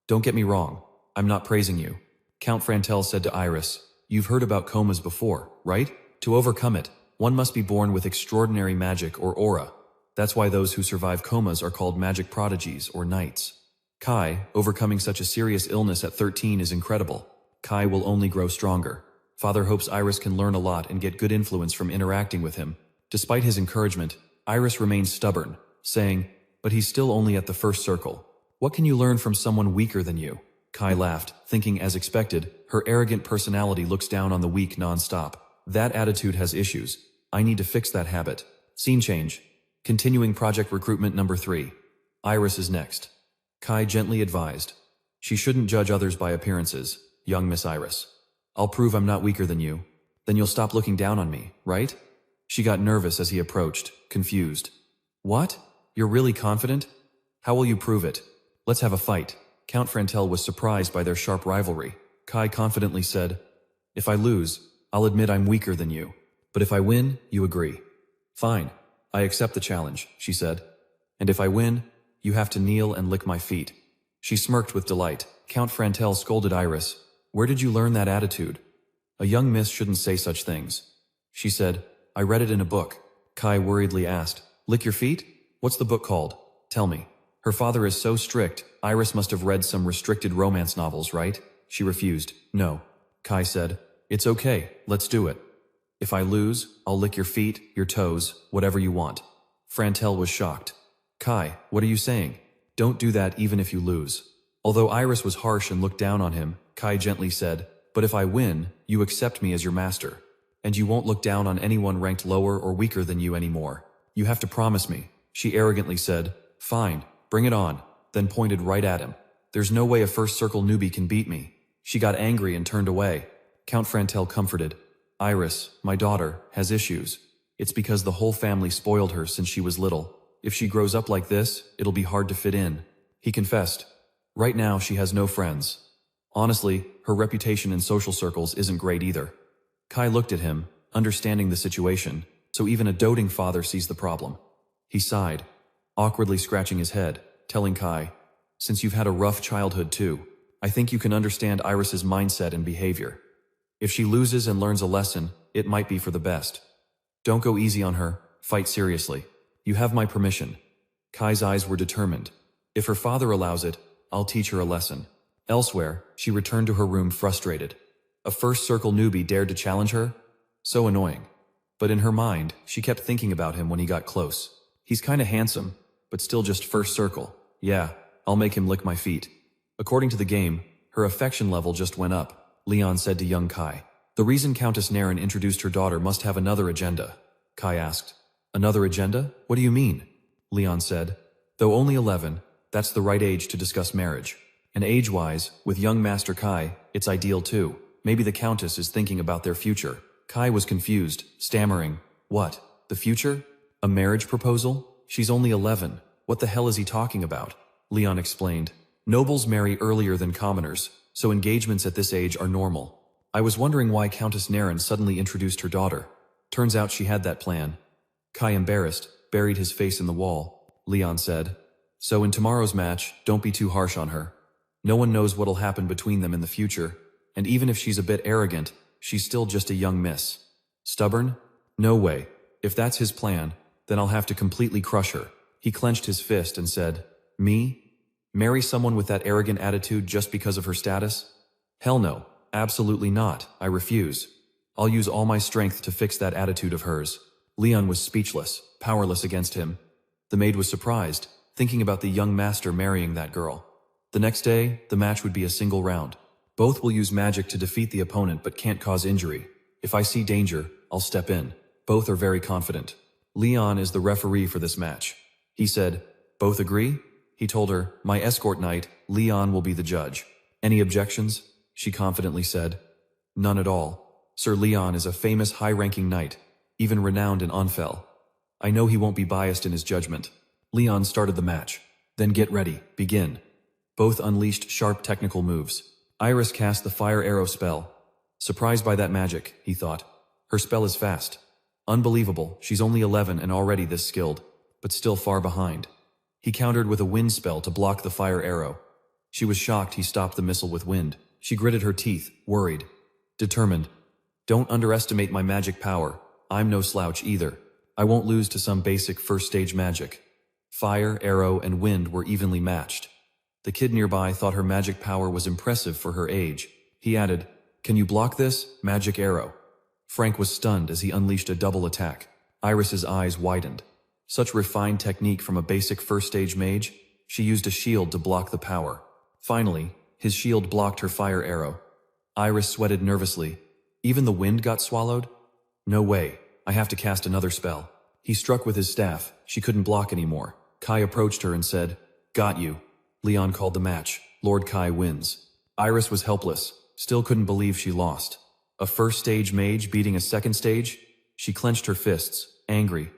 Don't get me wrong, I'm not praising you. Count Frantel said to Iris, you've heard about comas before, right? To overcome it, one must be born with extraordinary magic or aura. That's why those who survive comas are called magic prodigies or knights. Kai, overcoming such a serious illness at 13 is incredible. Kai will only grow stronger. Father hopes Iris can learn a lot and get good influence from interacting with him. Despite his encouragement, Iris remains stubborn, saying, but he's still only at the 1st circle. What can you learn from someone weaker than you? Kai laughed, thinking as expected, her arrogant personality looks down on the weak non-stop. That attitude has issues. I need to fix that habit. Scene change. Continuing project recruitment number 3. Iris is next. Kai gently advised. She shouldn't judge others by appearances, young Miss Iris. I'll prove I'm not weaker than you. Then you'll stop looking down on me, right? She got nervous as he approached, confused. What? You're really confident? How will you prove it? Let's have a fight. Count Frantel was surprised by their sharp rivalry. Kai confidently said, if I lose, I'll admit I'm weaker than you. But if I win, you agree. Fine. I accept the challenge, she said. And if I win, you have to kneel and lick my feet. She smirked with delight. Count Frantel scolded Iris. Where did you learn that attitude? A young miss shouldn't say such things. She said, I read it in a book. Kai worriedly asked. Lick your feet? What's the book called? Tell me. Her father is so strict, Iris must have read some restricted romance novels, right? She refused. No. Kai said. It's okay, let's do it. If I lose, I'll lick your feet, your toes, whatever you want. Frantel was shocked. Kai, what are you saying? Don't do that even if you lose. Although Iris was harsh and looked down on him, Kai gently said, but if I win, you accept me as your master. And you won't look down on anyone ranked lower or weaker than you anymore. You have to promise me. She arrogantly said, fine, bring it on, then pointed right at him. There's no way a first circle newbie can beat me. She got angry and turned away. Count Frantel comforted. Iris, my daughter, has issues. It's because the whole family spoiled her since she was little. If she grows up like this, it'll be hard to fit in. He confessed. Right now, she has no friends. Honestly, her reputation in social circles isn't great either. Kai looked at him, understanding the situation, so even a doting father sees the problem. He sighed, awkwardly scratching his head, telling Kai, since you've had a rough childhood too, I think you can understand Iris's mindset and behavior. If she loses and learns a lesson, it might be for the best. Don't go easy on her, fight seriously. You have my permission. Kai's eyes were determined. If her father allows it, I'll teach her a lesson. Elsewhere, she returned to her room frustrated. A first circle newbie dared to challenge her? So annoying. But in her mind, she kept thinking about him when he got close. He's kinda handsome, but still just first circle. Yeah, I'll make him lick my feet. According to the game, her affection level just went up, Leon said to young Kai. The reason Countess Naren introduced her daughter must have another agenda, Kai asked. Another agenda? What do you mean? Leon said. Though only 11, that's the right age to discuss marriage. And age-wise, with young Master Kai, it's ideal too. Maybe the Countess is thinking about their future. Kai was confused, stammering. What? The future? A marriage proposal? She's only 11. What the hell is he talking about? Leon explained. Nobles marry earlier than commoners, so engagements at this age are normal. I was wondering why Countess Naren suddenly introduced her daughter. Turns out she had that plan. Kai, embarrassed, buried his face in the wall. Leon said. So in tomorrow's match, don't be too harsh on her. No one knows what'll happen between them in the future, and even if she's a bit arrogant, she's still just a young miss. Stubborn? No way. If that's his plan, then I'll have to completely crush her. He clenched his fist and said, Me? Marry someone with that arrogant attitude just because of her status? Hell no, absolutely not, I refuse. I'll use all my strength to fix that attitude of hers. Leon was speechless, powerless against him. The maid was surprised, thinking about the young master marrying that girl. The next day, the match would be a single round. Both will use magic to defeat the opponent but can't cause injury. If I see danger, I'll step in. Both are very confident. Leon is the referee for this match. He said, Both agree? He told her, My escort knight, Leon will be the judge. Any objections? She confidently said. None at all. Sir Leon is a famous high-ranking knight, even renowned in Onfel. I know he won't be biased in his judgment. Leon started the match. Then get ready, begin. Both unleashed sharp technical moves. Iris cast the fire arrow spell. Surprised by that magic, he thought. Her spell is fast. Unbelievable, she's only 11 and already this skilled, but still far behind. He countered with a wind spell to block the fire arrow. She was shocked he stopped the missile with wind. She gritted her teeth, worried. Determined. Don't underestimate my magic power. I'm no slouch either. I won't lose to some basic first stage magic. Fire, arrow, and wind were evenly matched. The kid nearby thought her magic power was impressive for her age. He added, Can you block this, magic arrow? Frank was stunned as he unleashed a double attack. Iris's eyes widened. Such refined technique from a basic first stage mage? She used a shield to block the power. Finally, his shield blocked her fire arrow. Iris sweated nervously. Even the wind got swallowed? No way, I have to cast another spell. He struck with his staff. She couldn't block anymore. Kai approached her and said, Got you. Leon called the match. Lord Kai wins. Iris was helpless, still couldn't believe she lost. A first stage mage beating a second stage? She clenched her fists, angry.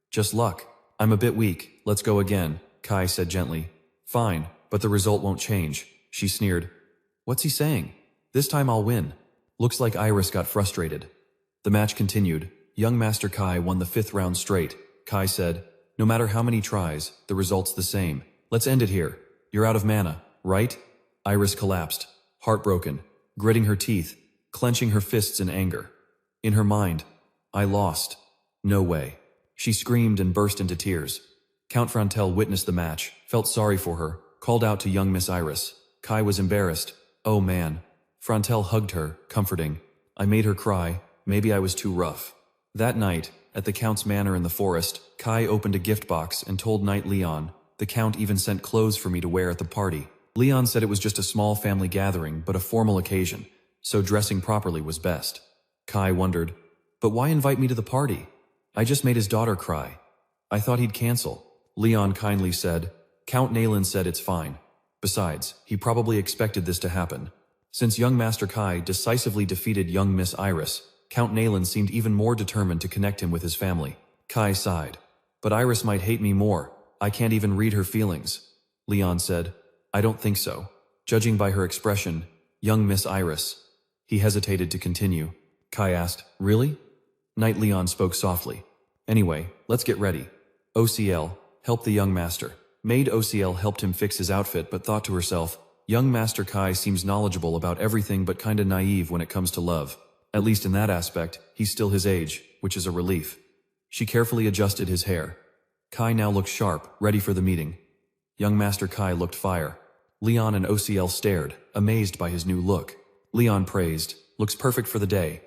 Just luck. I'm a bit weak, let's go again, Kai said gently. Fine, but the result won't change, she sneered. What's he saying? This time I'll win. Looks like Iris got frustrated. The match continued. Young Master Kai won the 5th round straight. Kai said, No matter how many tries, the result's the same. Let's end it here. You're out of mana, right? Iris collapsed, heartbroken, gritting her teeth, clenching her fists in anger. In her mind, I lost. No way. She screamed and burst into tears. Count Frontel witnessed the match, felt sorry for her, called out to young Miss Iris. Kai was embarrassed. Oh man. Frontel hugged her, comforting. I made her cry, maybe I was too rough. That night, at the Count's manor in the forest, Kai opened a gift box and told Knight Leon. The Count even sent clothes for me to wear at the party. Leon said it was just a small family gathering, but a formal occasion, so dressing properly was best. Kai wondered, but why invite me to the party? I just made his daughter cry. I thought he'd cancel. Leon kindly said, Count Nayland said it's fine. Besides, he probably expected this to happen. Since young Master Kai decisively defeated young Miss Iris, Count Nayland seemed even more determined to connect him with his family. Kai sighed. But Iris might hate me more. I can't even read her feelings. Leon said, I don't think so. Judging by her expression, young Miss Iris. He hesitated to continue. Kai asked, really? Knight Leon spoke softly. Anyway, let's get ready. OCL, help the young master. Maid OCL helped him fix his outfit but thought to herself, young Master Kai seems knowledgeable about everything but kinda naive when it comes to love. At least in that aspect, he's still his age, which is a relief. She carefully adjusted his hair. Kai now looked sharp, ready for the meeting. Young Master Kai looked fire. Leon and OCL stared, amazed by his new look. Leon praised, looks perfect for the day.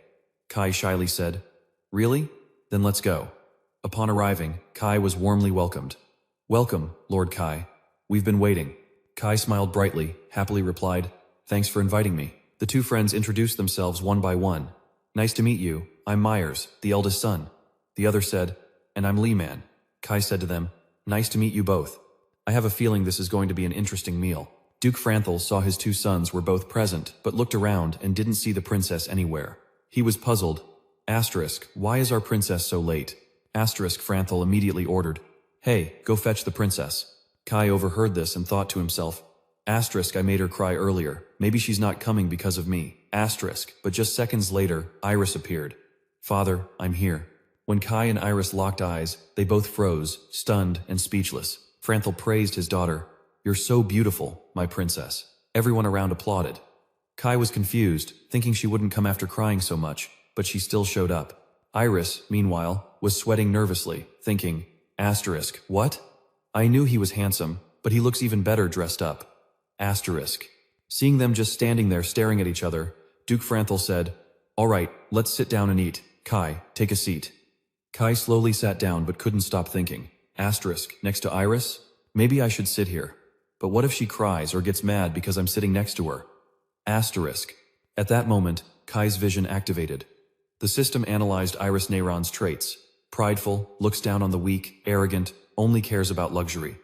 Kai shyly said, really? Then let's go. Upon arriving, Kai was warmly welcomed. Welcome, Lord Kai. We've been waiting. Kai smiled brightly, happily replied, thanks for inviting me. The two friends introduced themselves one by one. Nice to meet you, I'm Myers, the eldest son. The other said, and I'm Lee Man. Kai said to them, nice to meet you both. I have a feeling this is going to be an interesting meal. Duke Franthel saw his two sons were both present, but looked around and didn't see the princess anywhere. He was puzzled. Asterisk, why is our princess so late? Asterisk, Franthel immediately ordered. Hey, go fetch the princess. Kai overheard this and thought to himself, asterisk, I made her cry earlier. Maybe she's not coming because of me. Asterisk, but just seconds later, Iris appeared. Father, I'm here. When Kai and Iris locked eyes, they both froze, stunned and speechless. Franthel praised his daughter. You're so beautiful, my princess. Everyone around applauded. Kai was confused, thinking she wouldn't come after crying so much, but she still showed up. Iris, meanwhile, was sweating nervously, thinking, asterisk, what? I knew he was handsome, but he looks even better dressed up. Asterisk. Seeing them just standing there staring at each other, Duke Franthel said, all right, let's sit down and eat. Kai, take a seat. Kai slowly sat down but couldn't stop thinking. Asterisk, next to Iris? Maybe I should sit here. But what if she cries or gets mad because I'm sitting next to her? Asterisk. At that moment, Kai's vision activated. The system analyzed Iris Neyron's traits. Prideful, looks down on the weak, arrogant, only cares about luxury.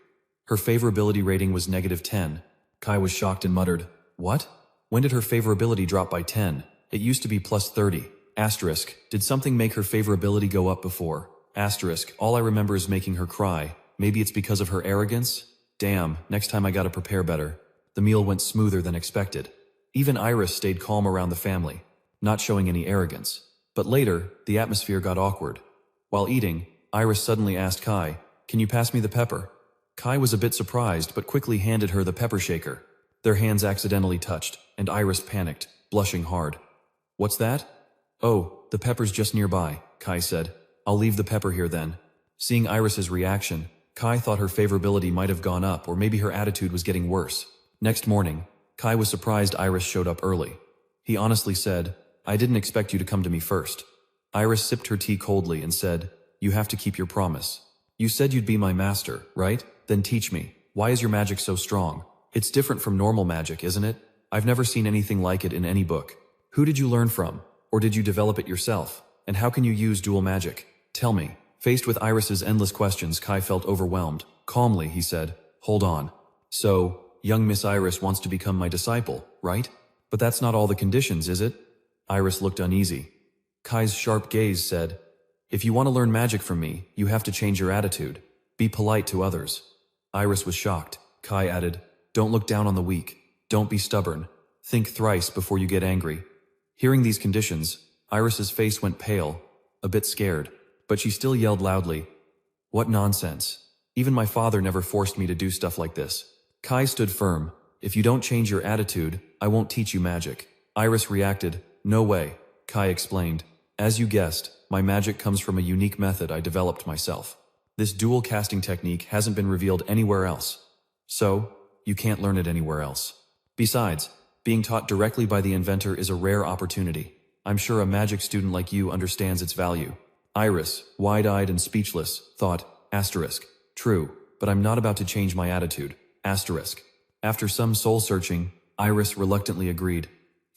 Her favorability rating was -10. Kai was shocked and muttered, what? When did her favorability drop by 10? It used to be +30. Asterisk, did something make her favorability go up before? Asterisk, all I remember is making her cry. Maybe it's because of her arrogance? Damn, next time I gotta prepare better. The meal went smoother than expected. Even Iris stayed calm around the family, not showing any arrogance. But later, the atmosphere got awkward. While eating, Iris suddenly asked Kai, can you pass me the pepper? Kai was a bit surprised but quickly handed her the pepper shaker. Their hands accidentally touched, and Iris panicked, blushing hard. What's that? Oh, the pepper's just nearby, Kai said. I'll leave the pepper here then. Seeing Iris's reaction, Kai thought her favorability might have gone up or maybe her attitude was getting worse. Next morning, Kai was surprised Iris showed up early. He honestly said, I didn't expect you to come to me first. Iris sipped her tea coldly and said, you have to keep your promise. You said you'd be my master, right? Then teach me. Why is your magic so strong? It's different from normal magic, isn't it? I've never seen anything like it in any book. Who did you learn from? Or did you develop it yourself? And how can you use dual magic? Tell me. Faced with Iris's endless questions, Kai felt overwhelmed. Calmly, he said, hold on. So, young Miss Iris wants to become my disciple, right? But that's not all the conditions, is it? Iris looked uneasy. Kai's sharp gaze said, if you want to learn magic from me, you have to change your attitude. Be polite to others. Iris was shocked. Kai added, don't look down on the weak. Don't be stubborn. Think thrice before you get angry. Hearing these conditions, Iris's face went pale, a bit scared, but she still yelled loudly, what nonsense. Even my father never forced me to do stuff like this. Kai stood firm. If you don't change your attitude, I won't teach you magic. Iris reacted, no way. Kai explained, As you guessed, my magic comes from a unique method I developed myself. This dual casting technique hasn't been revealed anywhere else. So, you can't learn it anywhere else. Besides, being taught directly by the inventor is a rare opportunity. I'm sure a magic student like you understands its value. Iris, wide-eyed and speechless, thought, asterisk, true, but I'm not about to change my attitude, asterisk. After some soul-searching, Iris reluctantly agreed.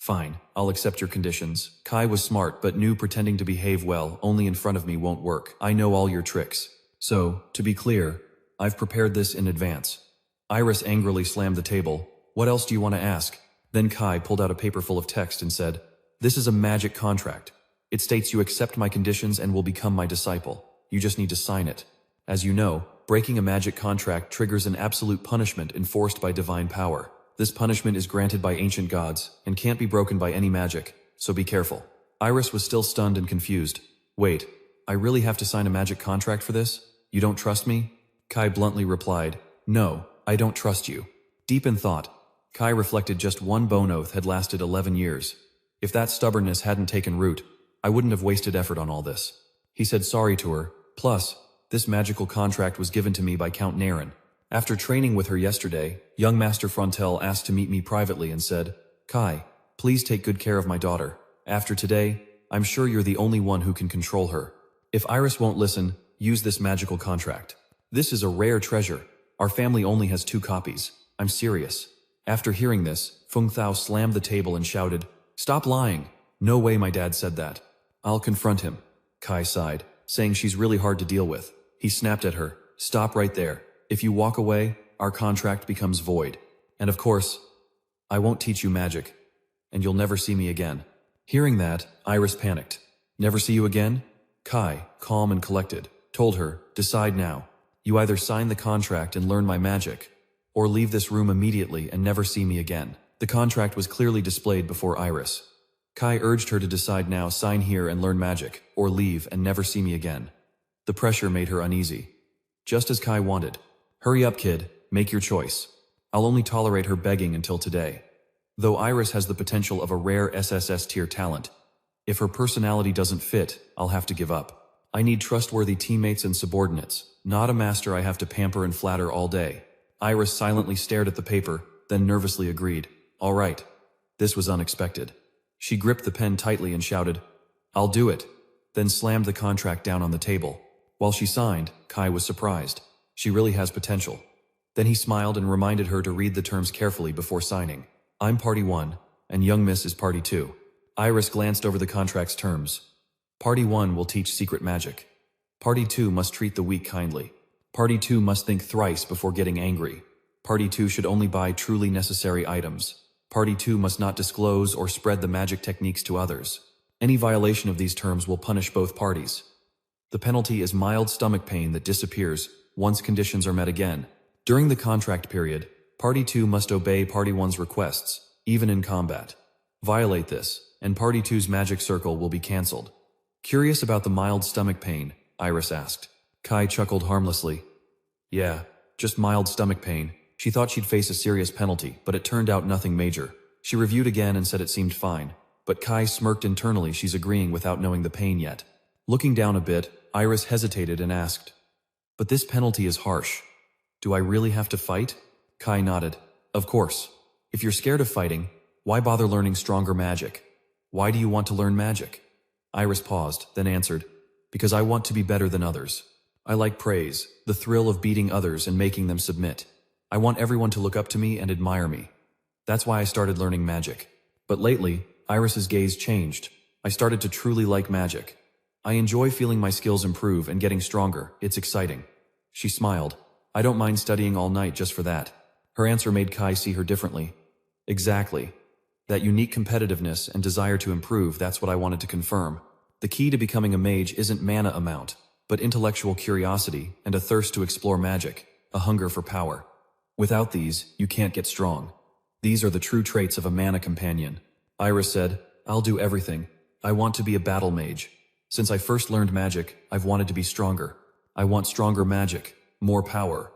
Fine, I'll accept your conditions. Kai was smart but knew pretending to behave well only in front of me won't work. I know all your tricks. So, to be clear, I've prepared this in advance. Iris angrily slammed the table. What else do you want to ask? Then Kai pulled out a paper full of text and said, This is a magic contract. It states you accept my conditions and will become my disciple. You just need to sign it. As you know, breaking a magic contract triggers an absolute punishment enforced by divine power. This punishment is granted by ancient gods and can't be broken by any magic, so be careful. Iris was still stunned and confused. Wait, I really have to sign a magic contract for this? You don't trust me? Kai bluntly replied, No, I don't trust you. Deep in thought, Kai reflected just one bone oath had lasted 11 years. If that stubbornness hadn't taken root, I wouldn't have wasted effort on all this. He said sorry to her. Plus, this magical contract was given to me by Count Naren. After training with her yesterday, young Master Frontel asked to meet me privately and said, Kai, please take good care of my daughter. After today, I'm sure you're the only one who can control her. If Iris won't listen, use this magical contract. This is a rare treasure. Our family only has 2 copies. I'm serious. After hearing this, Feng Thao slammed the table and shouted, Stop lying. No way my dad said that. I'll confront him. Kai sighed, saying she's really hard to deal with. He snapped at her. Stop right there. If you walk away, our contract becomes void. And of course, I won't teach you magic. And you'll never see me again. Hearing that, Iris panicked. Never see you again? Kai, calm and collected, told her, Decide now. You either sign the contract and learn my magic, or leave this room immediately and never see me again. The contract was clearly displayed before Iris. Kai urged her to decide now, sign here and learn magic, or leave and never see me again. The pressure made her uneasy. Just as Kai wanted. Hurry up, kid, make your choice. I'll only tolerate her begging until today. Though Iris has the potential of a rare SSS tier talent, if her personality doesn't fit, I'll have to give up. I need trustworthy teammates and subordinates, not a master I have to pamper and flatter all day. Iris silently stared at the paper, then nervously agreed. All right. This was unexpected. She gripped the pen tightly and shouted, I'll do it, then slammed the contract down on the table. While she signed, Kai was surprised. She really has potential. Then he smiled and reminded her to read the terms carefully before signing. I'm Party 1, and young Miss is Party 2. Iris glanced over the contract's terms. Party 1 will teach secret magic. Party 2 must treat the weak kindly. Party 2 must think thrice before getting angry. Party 2 should only buy truly necessary items. Party 2 must not disclose or spread the magic techniques to others. Any violation of these terms will punish both parties. The penalty is mild stomach pain that disappears once conditions are met again. During the contract period, Party 2 must obey Party 1's requests, even in combat. Violate this, and Party 2's magic circle will be cancelled. Curious about the mild stomach pain, Iris asked. Kai chuckled harmlessly. Yeah, just mild stomach pain. She thought she'd face a serious penalty, but it turned out nothing major. She reviewed again and said it seemed fine, but Kai smirked internally. She's agreeing without knowing the pain yet. Looking down a bit, Iris hesitated and asked, But this penalty is harsh. Do I really have to fight? Kai nodded. Of course. If you're scared of fighting, why bother learning stronger magic? Why do you want to learn magic? Iris paused, then answered, Because I want to be better than others. I like praise, the thrill of beating others and making them submit. I want everyone to look up to me and admire me. That's why I started learning magic. But lately, Iris's gaze changed. I started to truly like magic. I enjoy feeling my skills improve and getting stronger. It's exciting. She smiled. I don't mind studying all night just for that. Her answer made Kai see her differently. Exactly. That unique competitiveness and desire to improve, that's what I wanted to confirm. The key to becoming a mage isn't mana amount, but intellectual curiosity and a thirst to explore magic, a hunger for power. Without these, you can't get strong. These are the true traits of a mana companion. Iris said, I'll do everything. I want to be a battle mage. Since I first learned magic, I've wanted to be stronger. I want stronger magic, more power.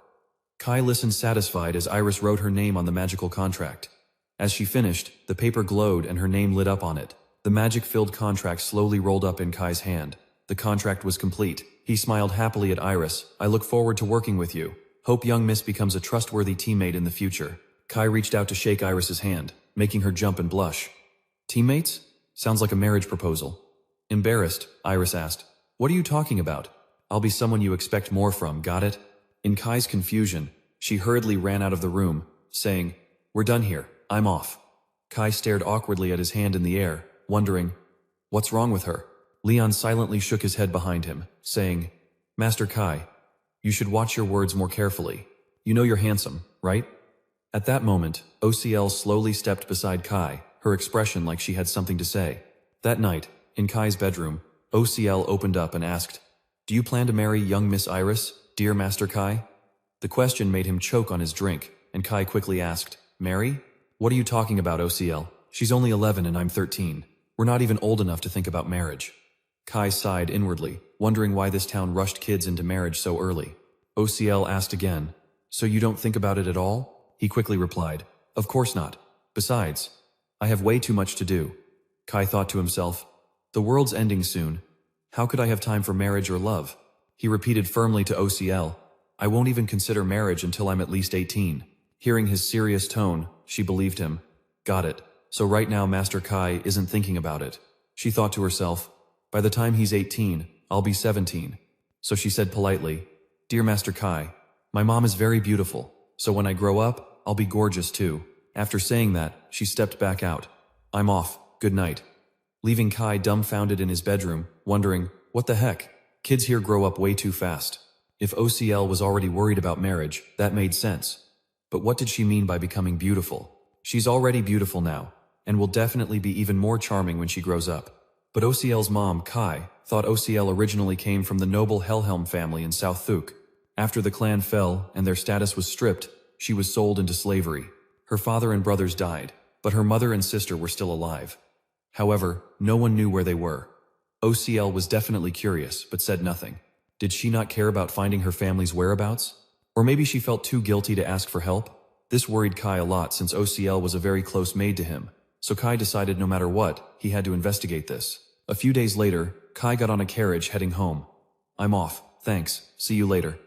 Kai listened satisfied as Iris wrote her name on the magical contract. As she finished, the paper glowed and her name lit up on it. The magic-filled contract slowly rolled up in Kai's hand. The contract was complete. He smiled happily at Iris. I look forward to working with you. Hope young Miss becomes a trustworthy teammate in the future. Kai reached out to shake Iris's hand, making her jump and blush. Teammates? Sounds like a marriage proposal. Embarrassed, Iris asked, what are you talking about? I'll be someone you expect more from, got it? In Kai's confusion, she hurriedly ran out of the room, saying, we're done here, I'm off. Kai stared awkwardly at his hand in the air, wondering, what's wrong with her? Leon silently shook his head behind him, saying, Master Kai, you should watch your words more carefully. You know you're handsome, right? At that moment, OCL slowly stepped beside Kai, her expression like she had something to say. That night, in Kai's bedroom, OCL opened up and asked, do you plan to marry young Miss Iris, dear Master Kai? The question made him choke on his drink, and Kai quickly asked, marry? What are you talking about, OCL? She's only 11 and I'm 13. We're not even old enough to think about marriage. Kai sighed inwardly, wondering why this town rushed kids into marriage so early. OCL asked again, so you don't think about it at all? He quickly replied, of course not. Besides, I have way too much to do. Kai thought to himself, the world's ending soon. How could I have time for marriage or love? He repeated firmly to OCL, I won't even consider marriage until I'm at least 18. Hearing his serious tone, she believed him. Got it. So right now Master Kai isn't thinking about it. She thought to herself, by the time he's 18, I'll be 17. So she said politely, dear Master Kai, my mom is very beautiful, so when I grow up, I'll be gorgeous too. After saying that, she stepped back out. I'm off, good night. Leaving Kai dumbfounded in his bedroom, wondering, what the heck? Kids here grow up way too fast. If OCL was already worried about marriage, that made sense. But what did she mean by becoming beautiful? She's already beautiful now, and will definitely be even more charming when she grows up. But OCL's mom, Kai, thought OCL originally came from the noble Helhelm family in South Thuk. After the clan fell and their status was stripped, she was sold into slavery. Her father and brothers died, but her mother and sister were still alive. However, no one knew where they were. OCL was definitely curious, but said nothing. Did she not care about finding her family's whereabouts? Or maybe she felt too guilty to ask for help? This worried Kai a lot since OCL was a very close maid to him, so Kai decided no matter what, he had to investigate this. A few days later, Kai got on a carriage heading home. I'm off, thanks, see you later.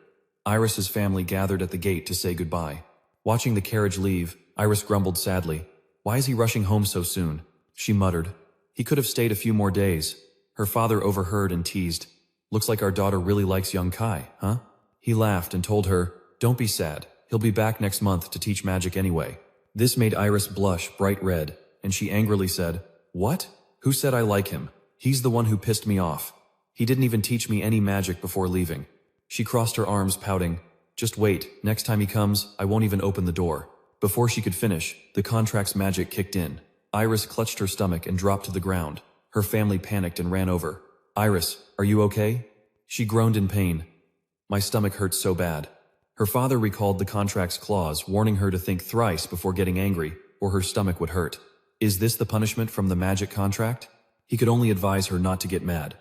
Iris's family gathered at the gate to say goodbye. Watching the carriage leave, Iris grumbled sadly. Why is he rushing home so soon? She muttered. He could have stayed a few more days. Her father overheard and teased. Looks like our daughter really likes young Kai, huh? He laughed and told her, don't be sad, he'll be back next month to teach magic anyway. This made Iris blush bright red, and she angrily said, what? Who said I like him? He's the one who pissed me off. He didn't even teach me any magic before leaving. She crossed her arms, pouting. Just wait, next time he comes, I won't even open the door. Before she could finish, the contract's magic kicked in. Iris clutched her stomach and dropped to the ground. Her family panicked and ran over. Iris, are you okay? She groaned in pain. My stomach hurts so bad. Her father recalled the contract's clause, warning her to think thrice before getting angry, or her stomach would hurt. Is this the punishment from the magic contract? He could only advise her not to get mad.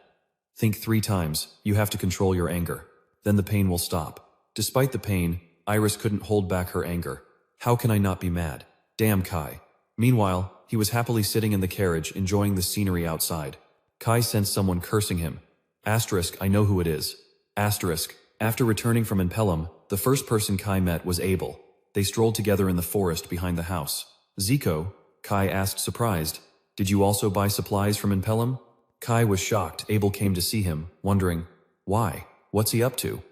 Think 3 times, you have to control your anger. Then the pain will stop. Despite the pain, Iris couldn't hold back her anger. How can I not be mad? Damn Kai. Meanwhile, he was happily sitting in the carriage, enjoying the scenery outside. Kai sensed someone cursing him. Asterisk, I know who it is. Asterisk. After returning from Impelum, the first person Kai met was Abel. They strolled together in the forest behind the house. Zico, Kai asked surprised, did you also buy supplies from Impelum? Kai was shocked. Abel came to see him, wondering, why? What's he up to?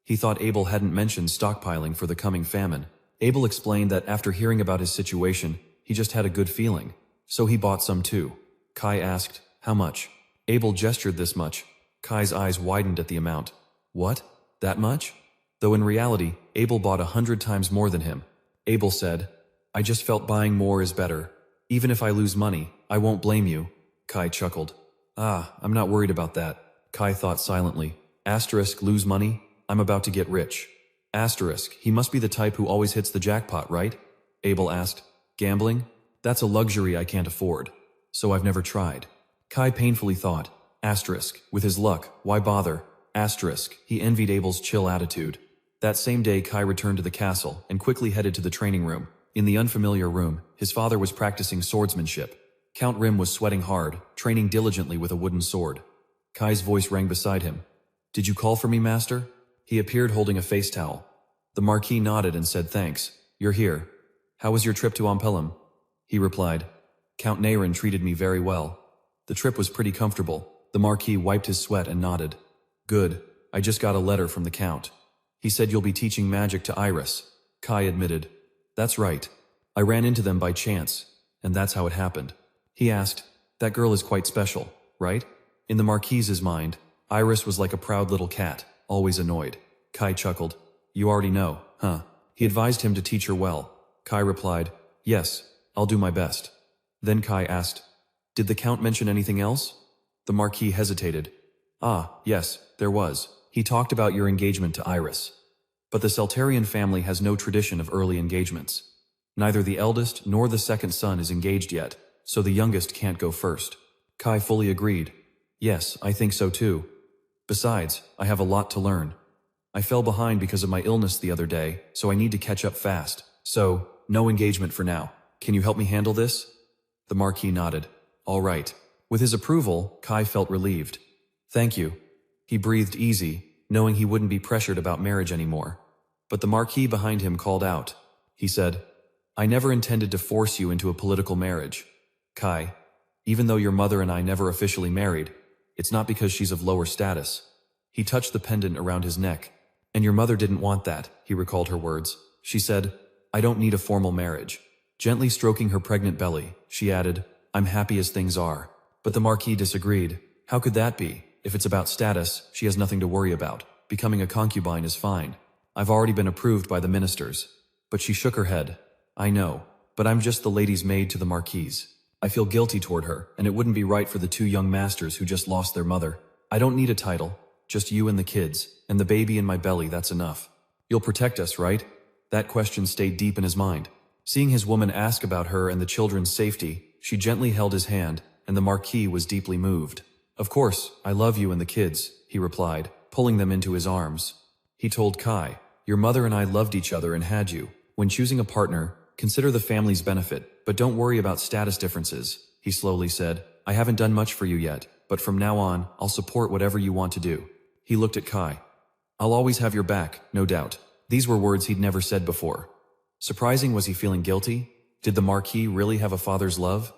He thought Abel hadn't mentioned stockpiling for the coming famine. Abel explained that after hearing about his situation, he just had a good feeling. So he bought some too. Kai asked, how much? Abel gestured this much. Kai's eyes widened at the amount. What? That much? Though in reality, Abel bought 100 times more than him. Abel said, I just felt buying more is better. Even if I lose money, I won't blame you. Kai chuckled. I'm not worried about that. Kai thought silently. Asterisk, lose money? I'm about to get rich. Asterisk, he must be the type who always hits the jackpot, right? Abel asked. Gambling? That's a luxury I can't afford. So I've never tried. Kai painfully thought. Asterisk, with his luck, why bother? Asterisk, he envied Abel's chill attitude. That same day Kai returned to the castle and quickly headed to the training room. In the unfamiliar room, his father was practicing swordsmanship. Count Rim was sweating hard, training diligently with a wooden sword. Kai's voice rang beside him. "Did you call for me, master?" He appeared holding a face towel. The Marquis nodded and said, "Thanks. You're here. How was your trip to Ompelum?" He replied, "Count Nairon treated me very well. The trip was pretty comfortable." The Marquis wiped his sweat and nodded. "Good. I just got a letter from the Count. He said you'll be teaching magic to Iris." Kai admitted. "That's right. I ran into them by chance, and that's how it happened." He asked, "That girl is quite special, right?" In the Marquis's mind, Iris was like a proud little cat, always annoyed. Kai chuckled. "You already know, huh?" He advised him to teach her well. Kai replied, "Yes, I'll do my best." Then Kai asked, "Did the Count mention anything else?" The Marquis hesitated. "Ah, yes, there was. He talked about your engagement to Iris. But the Celtarian family has no tradition of early engagements. Neither the eldest nor the second son is engaged yet, so the youngest can't go first." Kai fully agreed. "Yes, I think so too. Besides, I have a lot to learn. I fell behind because of my illness the other day, so I need to catch up fast. So, no engagement for now. Can you help me handle this?" The Marquis nodded. "All right." With his approval, Kai felt relieved. "Thank you." He breathed easy, knowing he wouldn't be pressured about marriage anymore. But the Marquis behind him called out. He said, "I never intended to force you into a political marriage. Kai, even though your mother and I never officially married, it's not because she's of lower status." He touched the pendant around his neck. "And your mother didn't want that," he recalled her words. She said, "I don't need a formal marriage." Gently stroking her pregnant belly, she added, "I'm happy as things are." But the Marquis disagreed. "How could that be? If it's about status, she has nothing to worry about. Becoming a concubine is fine. I've already been approved by the ministers." But she shook her head. "I know, but I'm just the lady's maid to the Marquise. I feel guilty toward her, and it wouldn't be right for the two young masters who just lost their mother. I don't need a title, just you and the kids, and the baby in my belly, that's enough. You'll protect us, right?" That question stayed deep in his mind. Seeing his woman ask about her and the children's safety, she gently held his hand, and the Marquis was deeply moved. "Of course, I love you and the kids," he replied, pulling them into his arms. He told Kai, "Your mother and I loved each other and had you. When choosing a partner, consider the family's benefit, but don't worry about status differences," he slowly said. "I haven't done much for you yet, but from now on, I'll support whatever you want to do." He looked at Kai. "I'll always have your back, no doubt." These were words he'd never said before. Surprising, was he feeling guilty? Did the Marquis really have a father's love?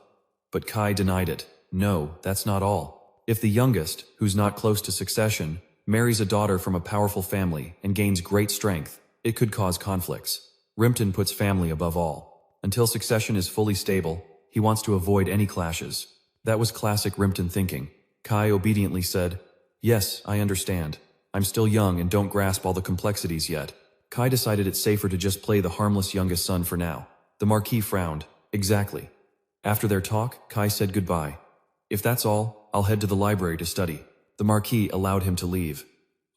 But Kai denied it. "No, that's not all. If the youngest, who's not close to succession, marries a daughter from a powerful family and gains great strength, it could cause conflicts. Rimpton puts family above all. Until succession is fully stable, he wants to avoid any clashes." That was classic Rimpton thinking. Kai obediently said, "Yes, I understand. I'm still young and don't grasp all the complexities yet." Kai decided it's safer to just play the harmless youngest son for now. The Marquis frowned. "Exactly." After their talk, Kai said goodbye. "If that's all, I'll head to the library to study." The Marquis allowed him to leave.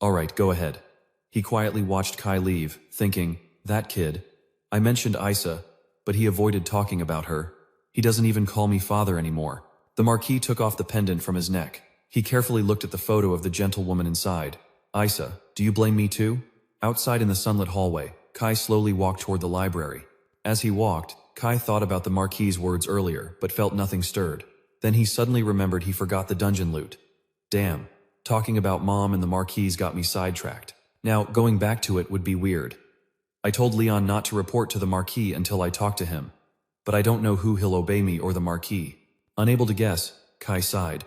"All right, go ahead." He quietly watched Kai leave, thinking, "That kid. I mentioned Isa, but he avoided talking about her. He doesn't even call me father anymore." The Marquis took off the pendant from his neck. He carefully looked at the photo of the gentlewoman inside. "Isa, do you blame me too?" Outside in the sunlit hallway, Kai slowly walked toward the library. As he walked, Kai thought about the Marquis's words earlier, but felt nothing stirred. Then he suddenly remembered he forgot the dungeon loot. Damn, talking about Mom and the Marquis got me sidetracked. Now, going back to it would be weird. I told Leon not to report to the Marquis until I talked to him. But I don't know who he'll obey, me or the Marquis. Unable to guess, Kai sighed.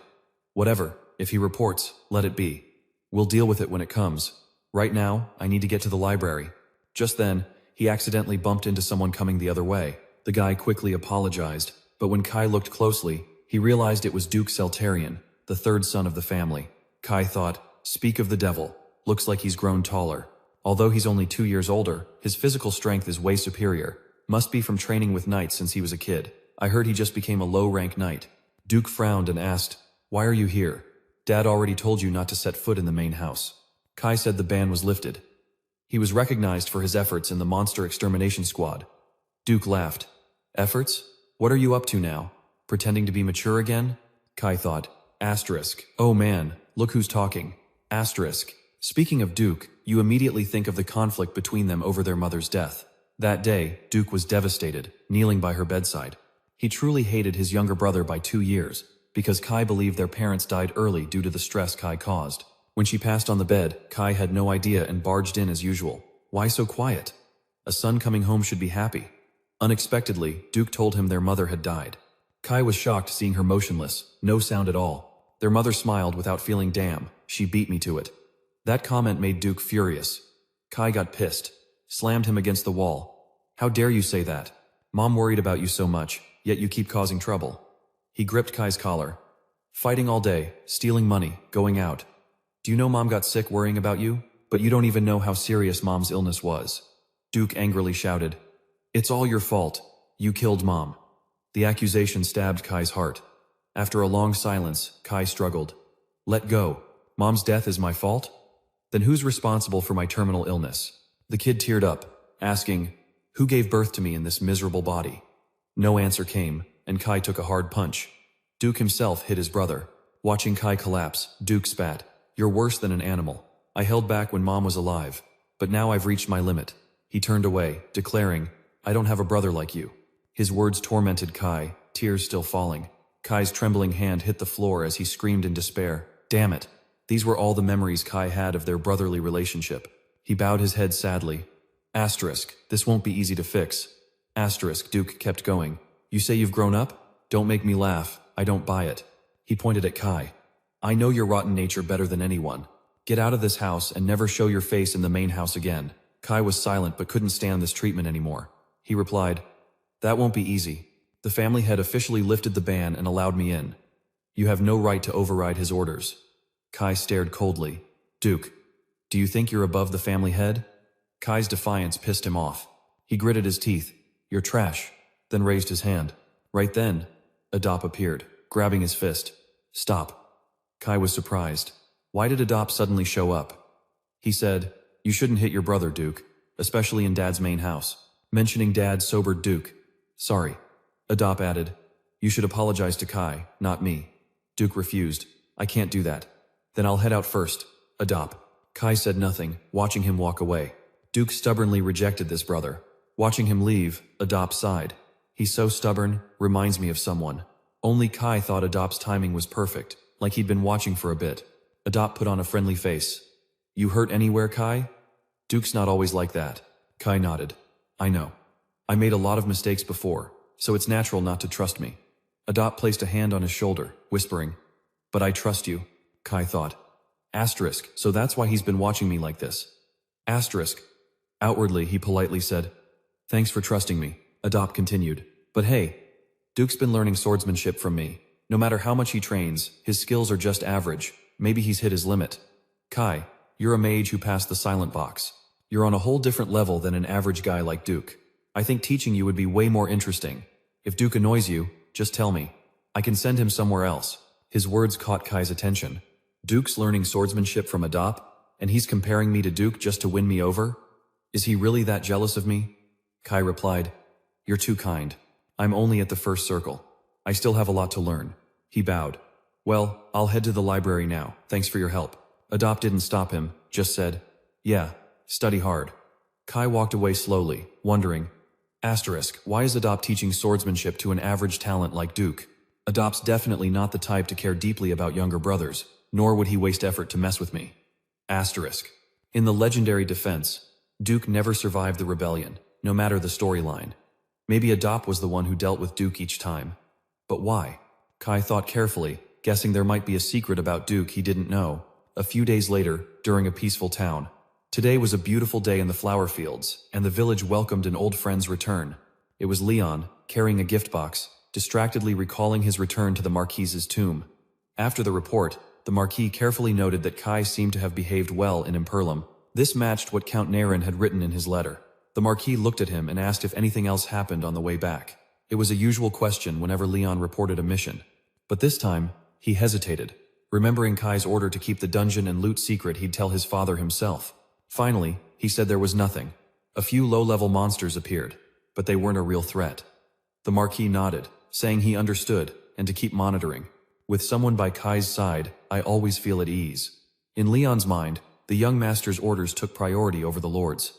Whatever, if he reports, let it be. We'll deal with it when it comes. Right now, I need to get to the library. Just then, he accidentally bumped into someone coming the other way. The guy quickly apologized, but when Kai looked closely, he realized it was Duke Celtarian, the third son of the family. Kai thought, speak of the devil, looks like he's grown taller. Although he's only 2 years older, his physical strength is way superior. Must be from training with knights since he was a kid. I heard he just became a low-rank knight. Duke frowned and asked, "Why are you here? Dad already told you not to set foot in the main house." Kai said the ban was lifted. He was recognized for his efforts in the monster extermination squad. Duke laughed. "Efforts? What are you up to now? Pretending to be mature again?" Kai thought. Asterisk. Oh man, look who's talking. Asterisk. Speaking of Duke, you immediately think of the conflict between them over their mother's death. That day, Duke was devastated, kneeling by her bedside. He truly hated his younger brother by 2 years, because Kai believed their parents died early due to the stress Kai caused. When she passed on the bed, Kai had no idea and barged in as usual. Why so quiet? A son coming home should be happy. Unexpectedly, Duke told him their mother had died. Kai was shocked seeing her motionless, no sound at all. Their mother smiled without feeling damn, she beat me to it. That comment made Duke furious. Kai got pissed, slammed him against the wall. How dare you say that? Mom worried about you so much, yet you keep causing trouble. He gripped Kai's collar. Fighting all day, stealing money, going out. Do you know Mom got sick worrying about you? But you don't even know how serious Mom's illness was. Duke angrily shouted. It's all your fault. You killed Mom. The accusation stabbed Kai's heart. After a long silence, Kai struggled. Let go. Mom's death is my fault? Then who's responsible for my terminal illness? The kid teared up, asking, who gave birth to me in this miserable body? No answer came, and Kai took a hard punch. Duke himself hit his brother. Watching Kai collapse, Duke spat. You're worse than an animal. I held back when Mom was alive, but now I've reached my limit. He turned away, declaring, I don't have a brother like you. His words tormented Kai, tears still falling. Kai's trembling hand hit the floor as he screamed in despair. Damn it. These were all the memories Kai had of their brotherly relationship. He bowed his head sadly. Asterisk, this won't be easy to fix. Asterisk, Duke kept going. You say you've grown up? Don't make me laugh, I don't buy it. He pointed at Kai. I know your rotten nature better than anyone. Get out of this house and never show your face in the main house again. Kai was silent but couldn't stand this treatment anymore. He replied, that won't be easy. The family head officially lifted the ban and allowed me in. You have no right to override his orders. Kai stared coldly. Duke, do you think you're above the family head? Kai's defiance pissed him off. He gritted his teeth. You're trash. Then raised his hand. Right then, Adop appeared, grabbing his fist. Stop. Kai was surprised. Why did Adop suddenly show up? He said, you shouldn't hit your brother, Duke, especially in Dad's main house. Mentioning Dad sobered Duke. Sorry. Adop added, you should apologize to Kai, not me. Duke refused. I can't do that. Then I'll head out first. Adop. Kai said nothing, watching him walk away. Duke stubbornly rejected this brother. Watching him leave, Adop sighed. He's so stubborn, reminds me of someone. Only Kai thought Adop's timing was perfect, like he'd been watching for a bit. Adop put on a friendly face. You hurt anywhere, Kai? Duke's not always like that. Kai nodded. I know. I made a lot of mistakes before, so it's natural not to trust me. Adop placed a hand on his shoulder, whispering, but I trust you, Kai thought. Asterisk, so that's why he's been watching me like this. Asterisk. Outwardly, he politely said, thanks for trusting me, Adop continued. But hey, Duke's been learning swordsmanship from me. No matter how much he trains, his skills are just average. Maybe he's hit his limit. Kai, you're a mage who passed the silent box. You're on a whole different level than an average guy like Duke. I think teaching you would be way more interesting. If Duke annoys you, just tell me. I can send him somewhere else. His words caught Kai's attention. Duke's learning swordsmanship from Adop, and he's comparing me to Duke just to win me over? Is he really that jealous of me? Kai replied, you're too kind. I'm only at the first circle. I still have a lot to learn. He bowed. Well, I'll head to the library now. Thanks for your help. Adop didn't stop him, just said, yeah, study hard. Kai walked away slowly, wondering, asterisk, why is Adop teaching swordsmanship to an average talent like Duke? Adop's definitely not the type to care deeply about younger brothers, nor would he waste effort to mess with me. Asterisk. In the legendary defense, Duke never survived the rebellion, no matter the storyline. Maybe Adop was the one who dealt with Duke each time. But why? Kai thought carefully, guessing there might be a secret about Duke he didn't know. A few days later, during a peaceful town. Today was a beautiful day in the flower fields, and the village welcomed an old friend's return. It was Leon, carrying a gift box, distractedly recalling his return to the Marquise's tomb. After the report, the Marquis carefully noted that Kai seemed to have behaved well in Imperlum. This matched what Count Naren had written in his letter. The Marquis looked at him and asked if anything else happened on the way back. It was a usual question whenever Leon reported a mission. But this time, he hesitated. Remembering Kai's order to keep the dungeon and loot secret, he'd tell his father himself. Finally, he said there was nothing. A few low-level monsters appeared, but they weren't a real threat. The Marquis nodded, saying he understood, and to keep monitoring. With someone by Kai's side, I always feel at ease. In Leon's mind, the young master's orders took priority over the Lord's.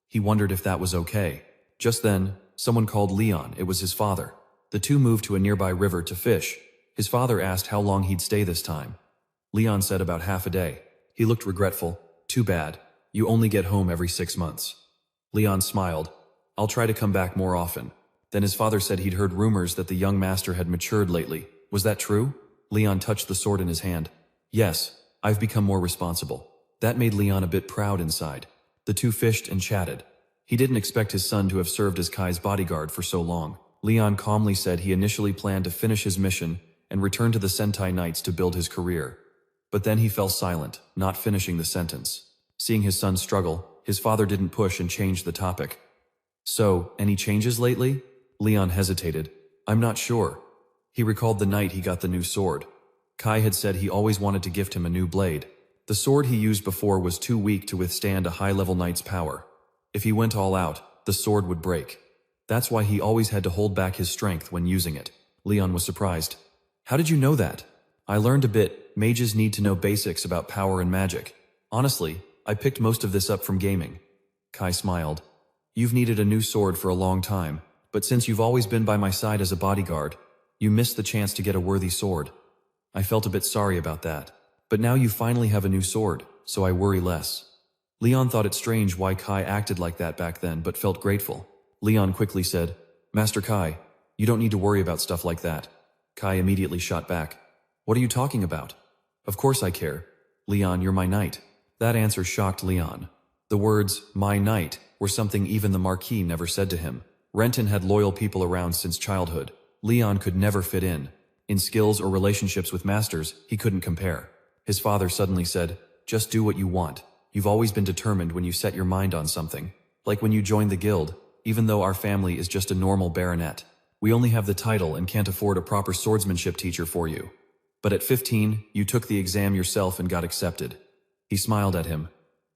He wondered if that was okay. Just then, someone called Leon. It was his father. The The two moved to a nearby river to fish. His father asked how long he'd stay this time. Leon said about half a day. He looked regretful. Too bad. You only get home every 6 months. Leon smiled. I'll try to come back more often. Then his father said he'd heard rumors that the young master had matured lately. Was that true? Leon touched the sword in his hand. Yes, I've become more responsible. That made Leon a bit proud inside. The two fished and chatted. He didn't expect his son to have served as Kai's bodyguard for so long. Leon calmly said he initially planned to finish his mission and return to the Sentai Knights to build his career. But then he fell silent, not finishing the sentence. Seeing his son struggle, his father didn't push and change the topic. So, any changes lately? Leon hesitated. I'm not sure. He recalled the night he got the new sword. Kai had said he always wanted to gift him a new blade. The sword he used before was too weak to withstand a high-level knight's power. If he went all out, the sword would break. That's why he always had to hold back his strength when using it. Leon was surprised. How did you know that? I learned a bit. Mages need to know basics about power and magic. Honestly, I picked most of this up from gaming. Kai smiled. You've needed a new sword for a long time, but since you've always been by my side as a bodyguard, you missed the chance to get a worthy sword. I felt a bit sorry about that. But now you finally have a new sword, so I worry less. Leon thought it strange why Kai acted like that back then, but felt grateful. Leon quickly said, Master Kai, you don't need to worry about stuff like that. Kai immediately shot back. What are you talking about? Of course I care. Leon, you're my knight. That answer shocked Leon. The words, my knight, were something even the Marquis never said to him. Renton had loyal people around since childhood. Leon could never fit in. In skills or relationships with masters, he couldn't compare. His father suddenly said, just do what you want. You've always been determined when you set your mind on something. Like when you joined the guild, even though our family is just a normal baronet. We only have the title and can't afford a proper swordsmanship teacher for you. But at 15, you took the exam yourself and got accepted. He smiled at him.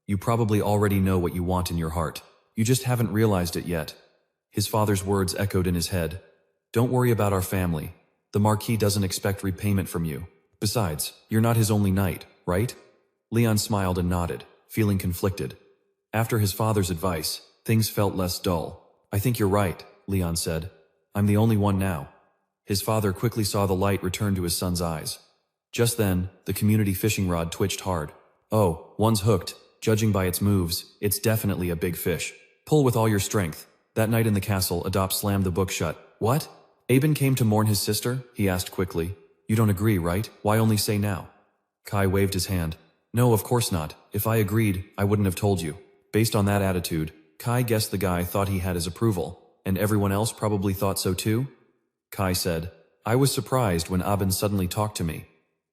You probably already know what you want in your heart. You just haven't realized it yet. His father's words echoed in his head. Don't worry about our family. The Marquis doesn't expect repayment from you. Besides, you're not his only knight, right? Leon smiled and nodded, feeling conflicted. After his father's advice, things felt less dull. I think you're right, Leon said. I'm the only one now. His father quickly saw the light return to his son's eyes. Just then, the community fishing rod twitched hard. Oh, one's hooked. Judging by its moves, it's definitely a big fish. Pull with all your strength. That night in the castle, Adop slammed the book shut. What? Aben came to mourn his sister? He asked quickly. You don't agree, right? Why only say now? Kai waved his hand. No, of course not. If I agreed, I wouldn't have told you. Based on that attitude, Kai guessed the guy thought he had his approval, and everyone else probably thought so too? Kai said, I was surprised when Aben suddenly talked to me.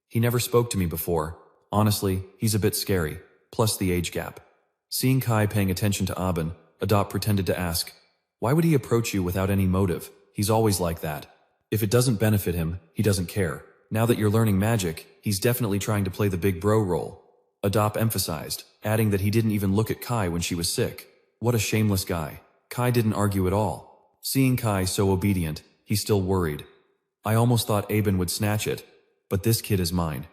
He never spoke to me before. Honestly, he's a bit scary, plus the age gap. Seeing Kai paying attention to Aben, Adop pretended to ask, why would he approach you without any motive? He's always like that. If it doesn't benefit him, he doesn't care. Now that you're learning magic, he's definitely trying to play the big bro role. Adop emphasized, adding that he didn't even look at Kai when she was sick. What a shameless guy. Kai didn't argue at all. Seeing Kai so obedient, he still worried. I almost thought Aben would snatch it, but this kid is mine.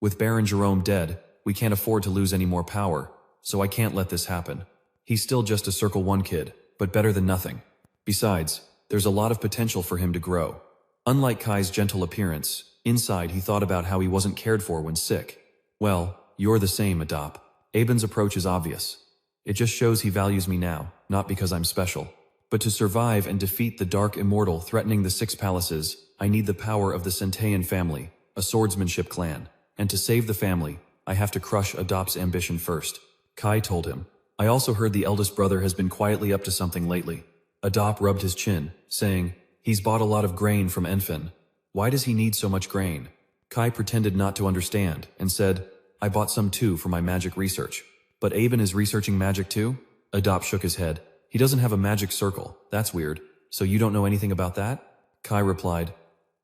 With Baron Jerome dead, we can't afford to lose any more power, so I can't let this happen. He's still just a Circle 1 kid, but better than nothing. Besides, there's a lot of potential for him to grow. Unlike Kai's gentle appearance, inside he thought about how he wasn't cared for when sick. Well, you're the same, Adop. Aben's approach is obvious. It just shows he values me now, not because I'm special. But to survive and defeat the dark immortal threatening the 6 palaces, I need the power of the Centean family, a swordsmanship clan. And to save the family, I have to crush Adop's ambition first. Kai told him. I also heard the eldest brother has been quietly up to something lately. Adop rubbed his chin, saying, he's bought a lot of grain from Enfin. Why does he need so much grain? Kai pretended not to understand, and said, I bought some too for my magic research. But Aben is researching magic too? Adop shook his head. He doesn't have a magic circle. That's weird. So you don't know anything about that? Kai replied,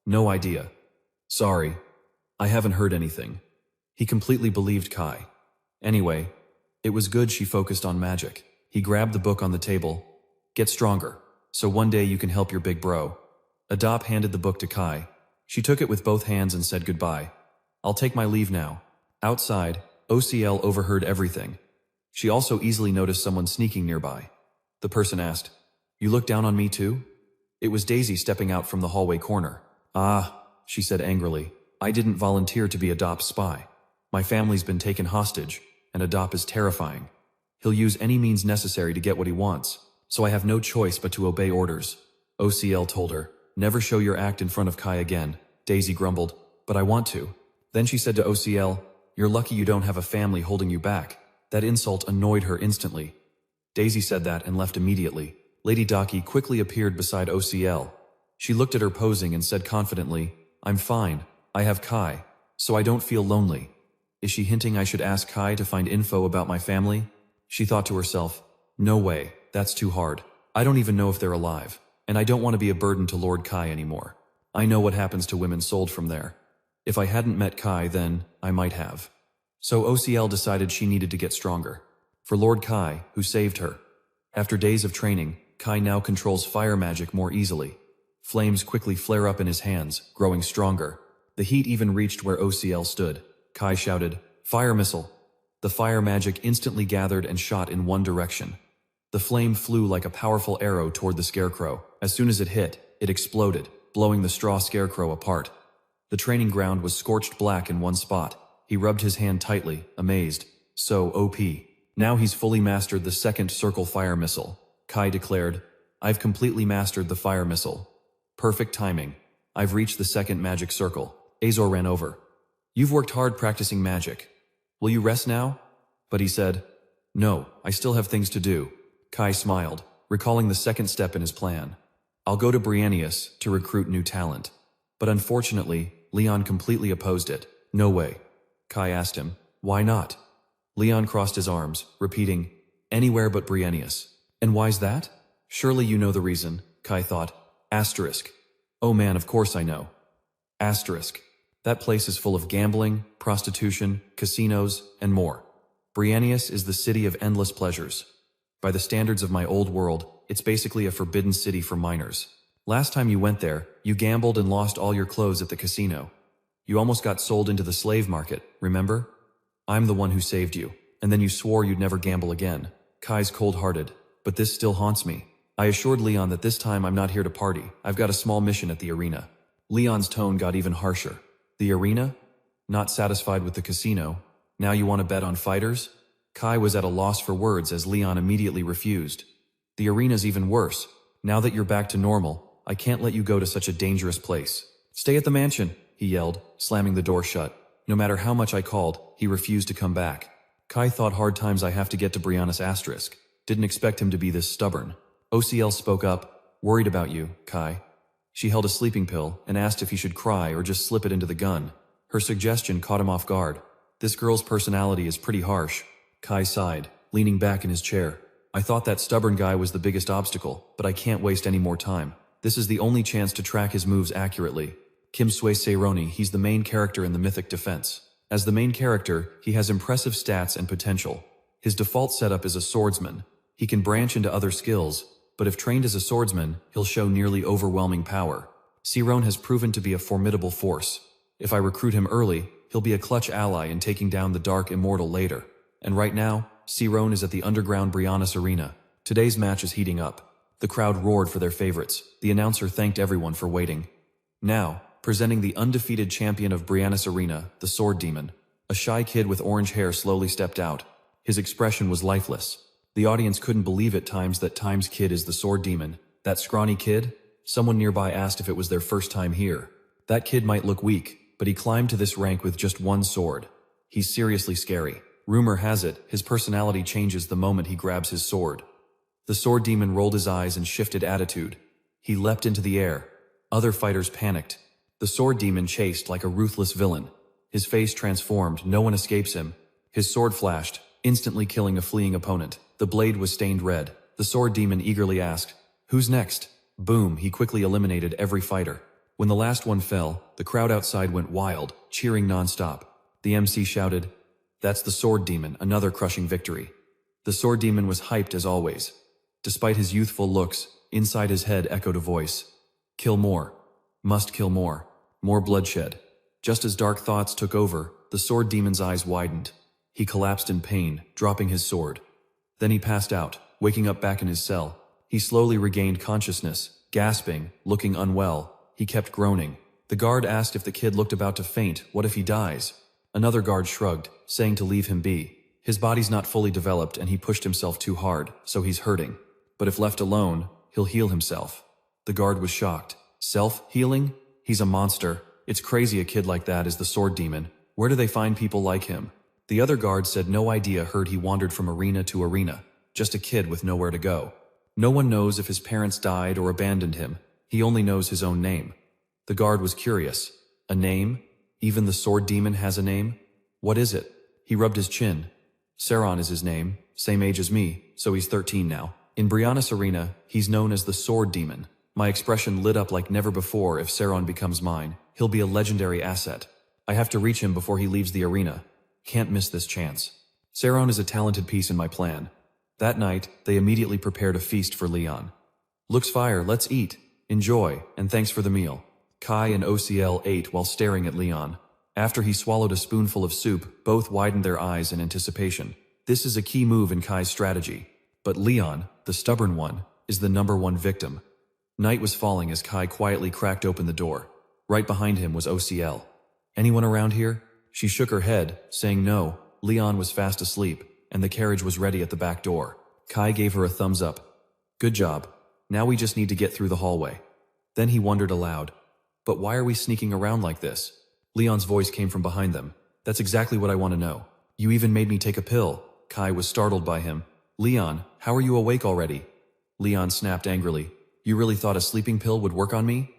no idea. Sorry. I haven't heard anything. He completely believed Kai. Anyway, it was good she focused on magic. He grabbed the book on the table. Get stronger, so one day you can help your big bro. Adop handed the book to Kai. She took it with both hands and said goodbye. I'll take my leave now. Outside, OCL overheard everything. She also easily noticed someone sneaking nearby. The person asked, you look down on me too? It was Daisy stepping out from the hallway corner. "Ah," she said angrily. "I didn't volunteer to be Adop's spy. My family's been taken hostage, and Adop is terrifying. He'll use any means necessary to get what he wants, so I have no choice but to obey orders." OCL told her. "Never show your act in front of Kai again," Daisy grumbled. "But I want to." Then she said to OCL, "You're lucky you don't have a family holding you back." That insult annoyed her instantly. Daisy said that and left immediately. Lady Daki quickly appeared beside OCL. She looked at her posing and said confidently, "I'm fine. I have Kai, so I don't feel lonely." Is she hinting I should ask Kai to find info about my family? She thought to herself, "No way, that's too hard. I don't even know if they're alive, and I don't want to be a burden to Lord Kai anymore. I know what happens to women sold from there. If I hadn't met Kai, then I might have." So OCL decided she needed to get stronger. For Lord Kai, who saved her. After days of training, Kai now controls fire magic more easily. Flames quickly flare up in his hands, growing stronger. The heat even reached where OCL stood. Kai shouted, "Fire missile!" The fire magic instantly gathered and shot in one direction. The flame flew like a powerful arrow toward the scarecrow. As soon as it hit, it exploded, blowing the straw scarecrow apart. The training ground was scorched black in one spot. He rubbed his hand tightly, amazed. So OP. Now he's fully mastered the second circle fire missile. Kai declared, "I've completely mastered the fire missile. Perfect timing. I've reached the second magic circle." Azor ran over. "You've worked hard practicing magic. Will you rest now?" But he said, "No, I still have things to do." Kai smiled, recalling the second step in his plan. "I'll go to Rebellious to recruit new talent." But unfortunately, Leon completely opposed it. "No way." Kai asked him, "Why not?" Leon crossed his arms, repeating, "Anywhere but Rebellious." "And why's that?" "Surely you know the reason," Kai thought. Asterisk. "Oh man, of course I know." Asterisk. "That place is full of gambling, prostitution, casinos, and more. Rebellious is the city of endless pleasures. By the standards of my old world, it's basically a forbidden city for minors. Last time you went there, you gambled and lost all your clothes at the casino. You almost got sold into the slave market, remember? I'm the one who saved you, and then you swore you'd never gamble again." Kai's cold-hearted, "But this still haunts me. I assured Leon that this time I'm not here to party. I've got a small mission at the arena." Leon's tone got even harsher. "The arena? Not satisfied with the casino? Now you want to bet on fighters?" Kai was at a loss for words as Leon immediately refused. "The arena's even worse. Now that you're back to normal, I can't let you go to such a dangerous place." "Stay at the mansion," he yelled, slamming the door shut. No matter how much I called, he refused to come back. Kai thought hard times I have to get to Rebellious asterisk. Didn't expect him to be this stubborn. OCL spoke up, "Worried about you, Kai." She held a sleeping pill and asked if he should cry or just slip it into the gun. Her suggestion caught him off guard. "This girl's personality is pretty harsh." Kai sighed, leaning back in his chair. "I thought that stubborn guy was the biggest obstacle, but I can't waste any more time. This is the only chance to track his moves accurately." Kim Sui Seironi, he's the main character in the Mythic Defense. As the main character, he has impressive stats and potential. His default setup is a swordsman. He can branch into other skills, but if trained as a swordsman, he'll show nearly overwhelming power. Seirone has proven to be a formidable force. If I recruit him early, he'll be a clutch ally in taking down the Dark Immortal later. And right now, Seirone is at the underground Rebellious arena. Today's match is heating up. The crowd roared for their favorites. The announcer thanked everyone for waiting. Now, presenting the undefeated champion of Rebellious arena, the Sword Demon. A shy kid with orange hair slowly stepped out. His expression was lifeless. The audience couldn't believe at times that Time's kid is the Sword Demon. That scrawny kid? Someone nearby asked if it was their first time here. That kid might look weak, but he climbed to this rank with just one sword. He's seriously scary. Rumor has it, his personality changes the moment he grabs his sword. The Sword Demon rolled his eyes and shifted attitude. He leapt into the air. Other fighters panicked. The Sword Demon chased like a ruthless villain. His face transformed, no one escapes him. His sword flashed, instantly killing a fleeing opponent. The blade was stained red. The Sword Demon eagerly asked, "Who's next?" Boom, he quickly eliminated every fighter. When the last one fell, the crowd outside went wild, cheering non-stop. The MC shouted, "That's the Sword Demon, another crushing victory." The Sword Demon was hyped as always. Despite his youthful looks, inside his head echoed a voice. "Kill more. Must kill more. More bloodshed." Just as dark thoughts took over, the Sword Demon's eyes widened. He collapsed in pain, dropping his sword. Then he passed out, waking up back in his cell. He slowly regained consciousness, gasping, looking unwell. He kept groaning. The guard asked if the kid looked about to faint. What if he dies? Another guard shrugged, saying to leave him be. His body's not fully developed and he pushed himself too hard, so he's hurting. But if left alone, he'll heal himself. The guard was shocked. Self-healing? He's a monster. It's crazy a kid like that is the sword demon. Where do they find people like him? The other guard said no idea. Heard he wandered from arena to arena. Just a kid with nowhere to go. No one knows if his parents died or abandoned him. He only knows his own name. The guard was curious. A name? Even the sword demon has a name? What is it? He rubbed his chin. Saron is his name, same age as me, so he's 13 now. In Brianna's arena, he's known as the sword demon. My expression lit up like never before. If Saron becomes mine, he'll be a legendary asset. I have to reach him before he leaves the arena. Can't miss this chance. Saron is a talented piece in my plan. That night, they immediately prepared a feast for Leon. Looks fire, let's eat. Enjoy, and thanks for the meal. Kai and OCL ate while staring at Leon. After he swallowed a spoonful of soup, both widened their eyes in anticipation. This is a key move in Kai's strategy. But Leon, the stubborn one, is the #1 victim. Night was falling as Kai quietly cracked open the door. Right behind him was OCL. Anyone around here? She shook her head, saying no. Leon was fast asleep, and the carriage was ready at the back door. Kai gave her a thumbs up. Good job. Now we just need to get through the hallway. Then he wondered aloud. But why are we sneaking around like this? Leon's voice came from behind them. That's exactly what I want to know. You even made me take a pill. Kai was startled by him. Leon, how are you awake already? Leon snapped angrily. You really thought a sleeping pill would work on me?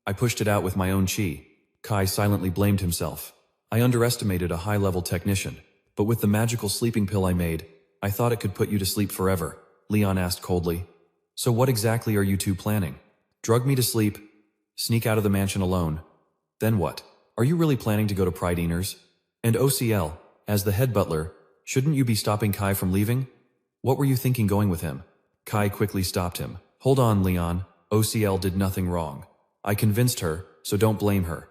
I pushed it out with my own chi. Kai silently blamed himself. I underestimated a high-level technician. But with the magical sleeping pill I made, I thought it could put you to sleep forever. Leon asked coldly. So what exactly are you two planning? Drug me to sleep? Sneak out of the mansion alone? Then what? Are you really planning to go to Pride Eaters? And OCL, as the head butler, shouldn't you be stopping Kai from leaving? What were you thinking going with him? Kai quickly stopped him. Hold on, Leon. OCL did nothing wrong. I convinced her, so don't blame her.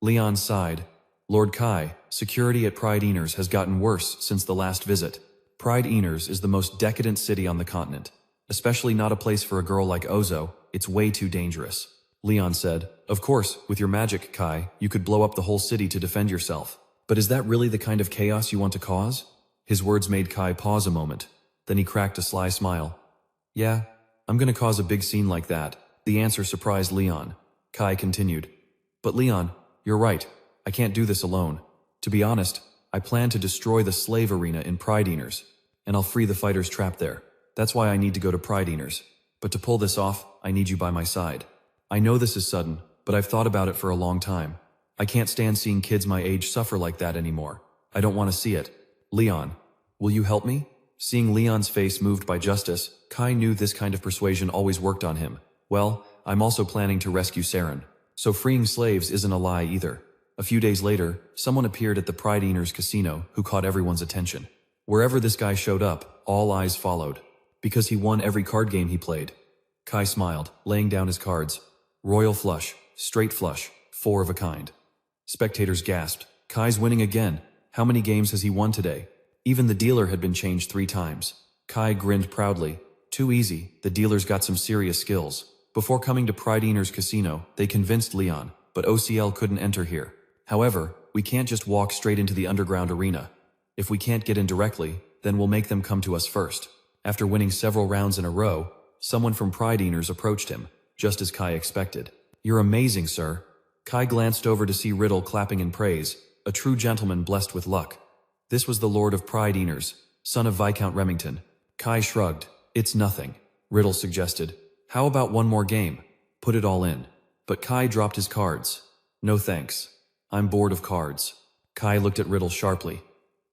Leon sighed. Lord Kai, security at Pride Eaters has gotten worse since the last visit. Pride Eaters is the most decadent city on the continent. Especially not a place for a girl like Ozo. It's way too dangerous. Leon said, Of course, with your magic, Kai, you could blow up the whole city to defend yourself. But is that really the kind of chaos you want to cause? His words made Kai pause a moment. Then he cracked a sly smile. Yeah, I'm gonna cause a big scene like that. The answer surprised Leon. Kai continued. But Leon, you're right. I can't do this alone. To be honest, I plan to destroy the slave arena in Pride Eaters, and I'll free the fighters trapped there. That's why I need to go to Pride Eaters. But to pull this off, I need you by my side. I know this is sudden, but I've thought about it for a long time. I can't stand seeing kids my age suffer like that anymore. I don't want to see it. Leon, will you help me? Seeing Leon's face moved by justice, Kai knew this kind of persuasion always worked on him. Well, I'm also planning to rescue Saren. So freeing slaves isn't a lie either. A few days later, someone appeared at the Pride Eaters casino who caught everyone's attention. Wherever this guy showed up, all eyes followed. Because he won every card game he played. Kai smiled, laying down his cards. Royal flush, straight flush, 4 of a kind. Spectators gasped. Kai's winning again. How many games has he won today? Even the dealer had been changed 3 times. Kai grinned proudly. Too easy, the dealer's got some serious skills. Before coming to Pride Eaters casino, they convinced Leon, but OCL couldn't enter here. However, we can't just walk straight into the underground arena. If we can't get in directly, then we'll make them come to us first. After winning several rounds in a row, someone from Pride Eaters approached him, just as Kai expected. You're amazing, sir. Kai glanced over to see Riddle clapping in praise, a true gentleman blessed with luck. This was the Lord of Pride Eaters, son of Viscount Remington. Kai shrugged. It's nothing. Riddle suggested. How about one more game? Put it all in. But Kai dropped his cards. No thanks. I'm bored of cards. Kai looked at Riddle sharply.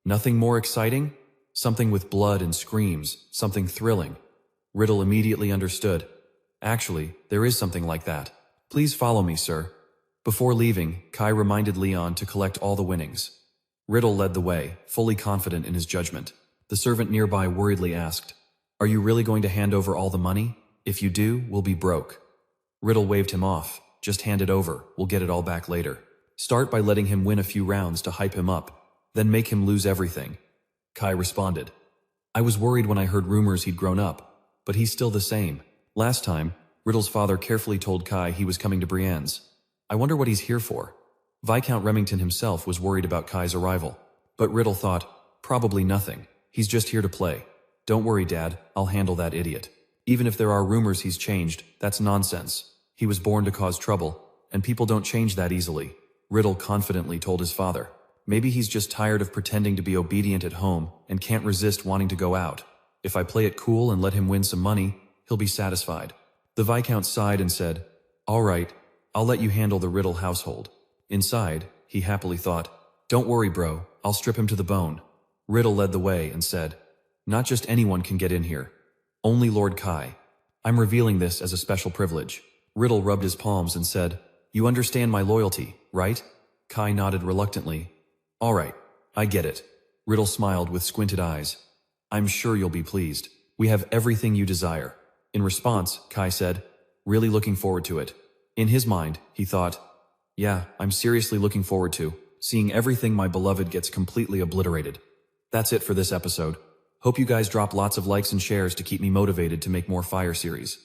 Nothing more exciting? Something with blood and screams, something thrilling. Riddle immediately understood. Actually, there is something like that. Please follow me, sir. Before leaving, Kai reminded Leon to collect all the winnings. Riddle led the way, fully confident in his judgment. The servant nearby worriedly asked, Are you really going to hand over all the money? If you do, we'll be broke. Riddle waved him off. Just hand it over, we'll get it all back later. Start by letting him win a few rounds to hype him up, then make him lose everything. Kai responded. I was worried when I heard rumors he'd grown up, but he's still the same. Last time, Riddle's father carefully told Kai he was coming to Brienne's. I wonder what he's here for. Viscount Remington himself was worried about Kai's arrival. But Riddle thought, probably nothing. He's just here to play. Don't worry, Dad, I'll handle that idiot. Even if there are rumors he's changed, that's nonsense. He was born to cause trouble, and people don't change that easily. Riddle confidently told his father. Maybe he's just tired of pretending to be obedient at home and can't resist wanting to go out. If I play it cool and let him win some money, he'll be satisfied. The Viscount sighed and said, All right, I'll let you handle the Riddle household. Inside, he happily thought, Don't worry, bro, I'll strip him to the bone. Riddle led the way and said, Not just anyone can get in here. Only Lord Kai. I'm revealing this as a special privilege. Riddle rubbed his palms and said, You understand my loyalty, right? Kai nodded reluctantly. All right, I get it. Riddle smiled with squinted eyes. I'm sure you'll be pleased. We have everything you desire. In response, Kai said, Really looking forward to it. In his mind, he thought, Yeah, I'm seriously looking forward to seeing everything my beloved gets completely obliterated. That's it for this episode. Hope you guys drop lots of likes and shares to keep me motivated to make more Fire series.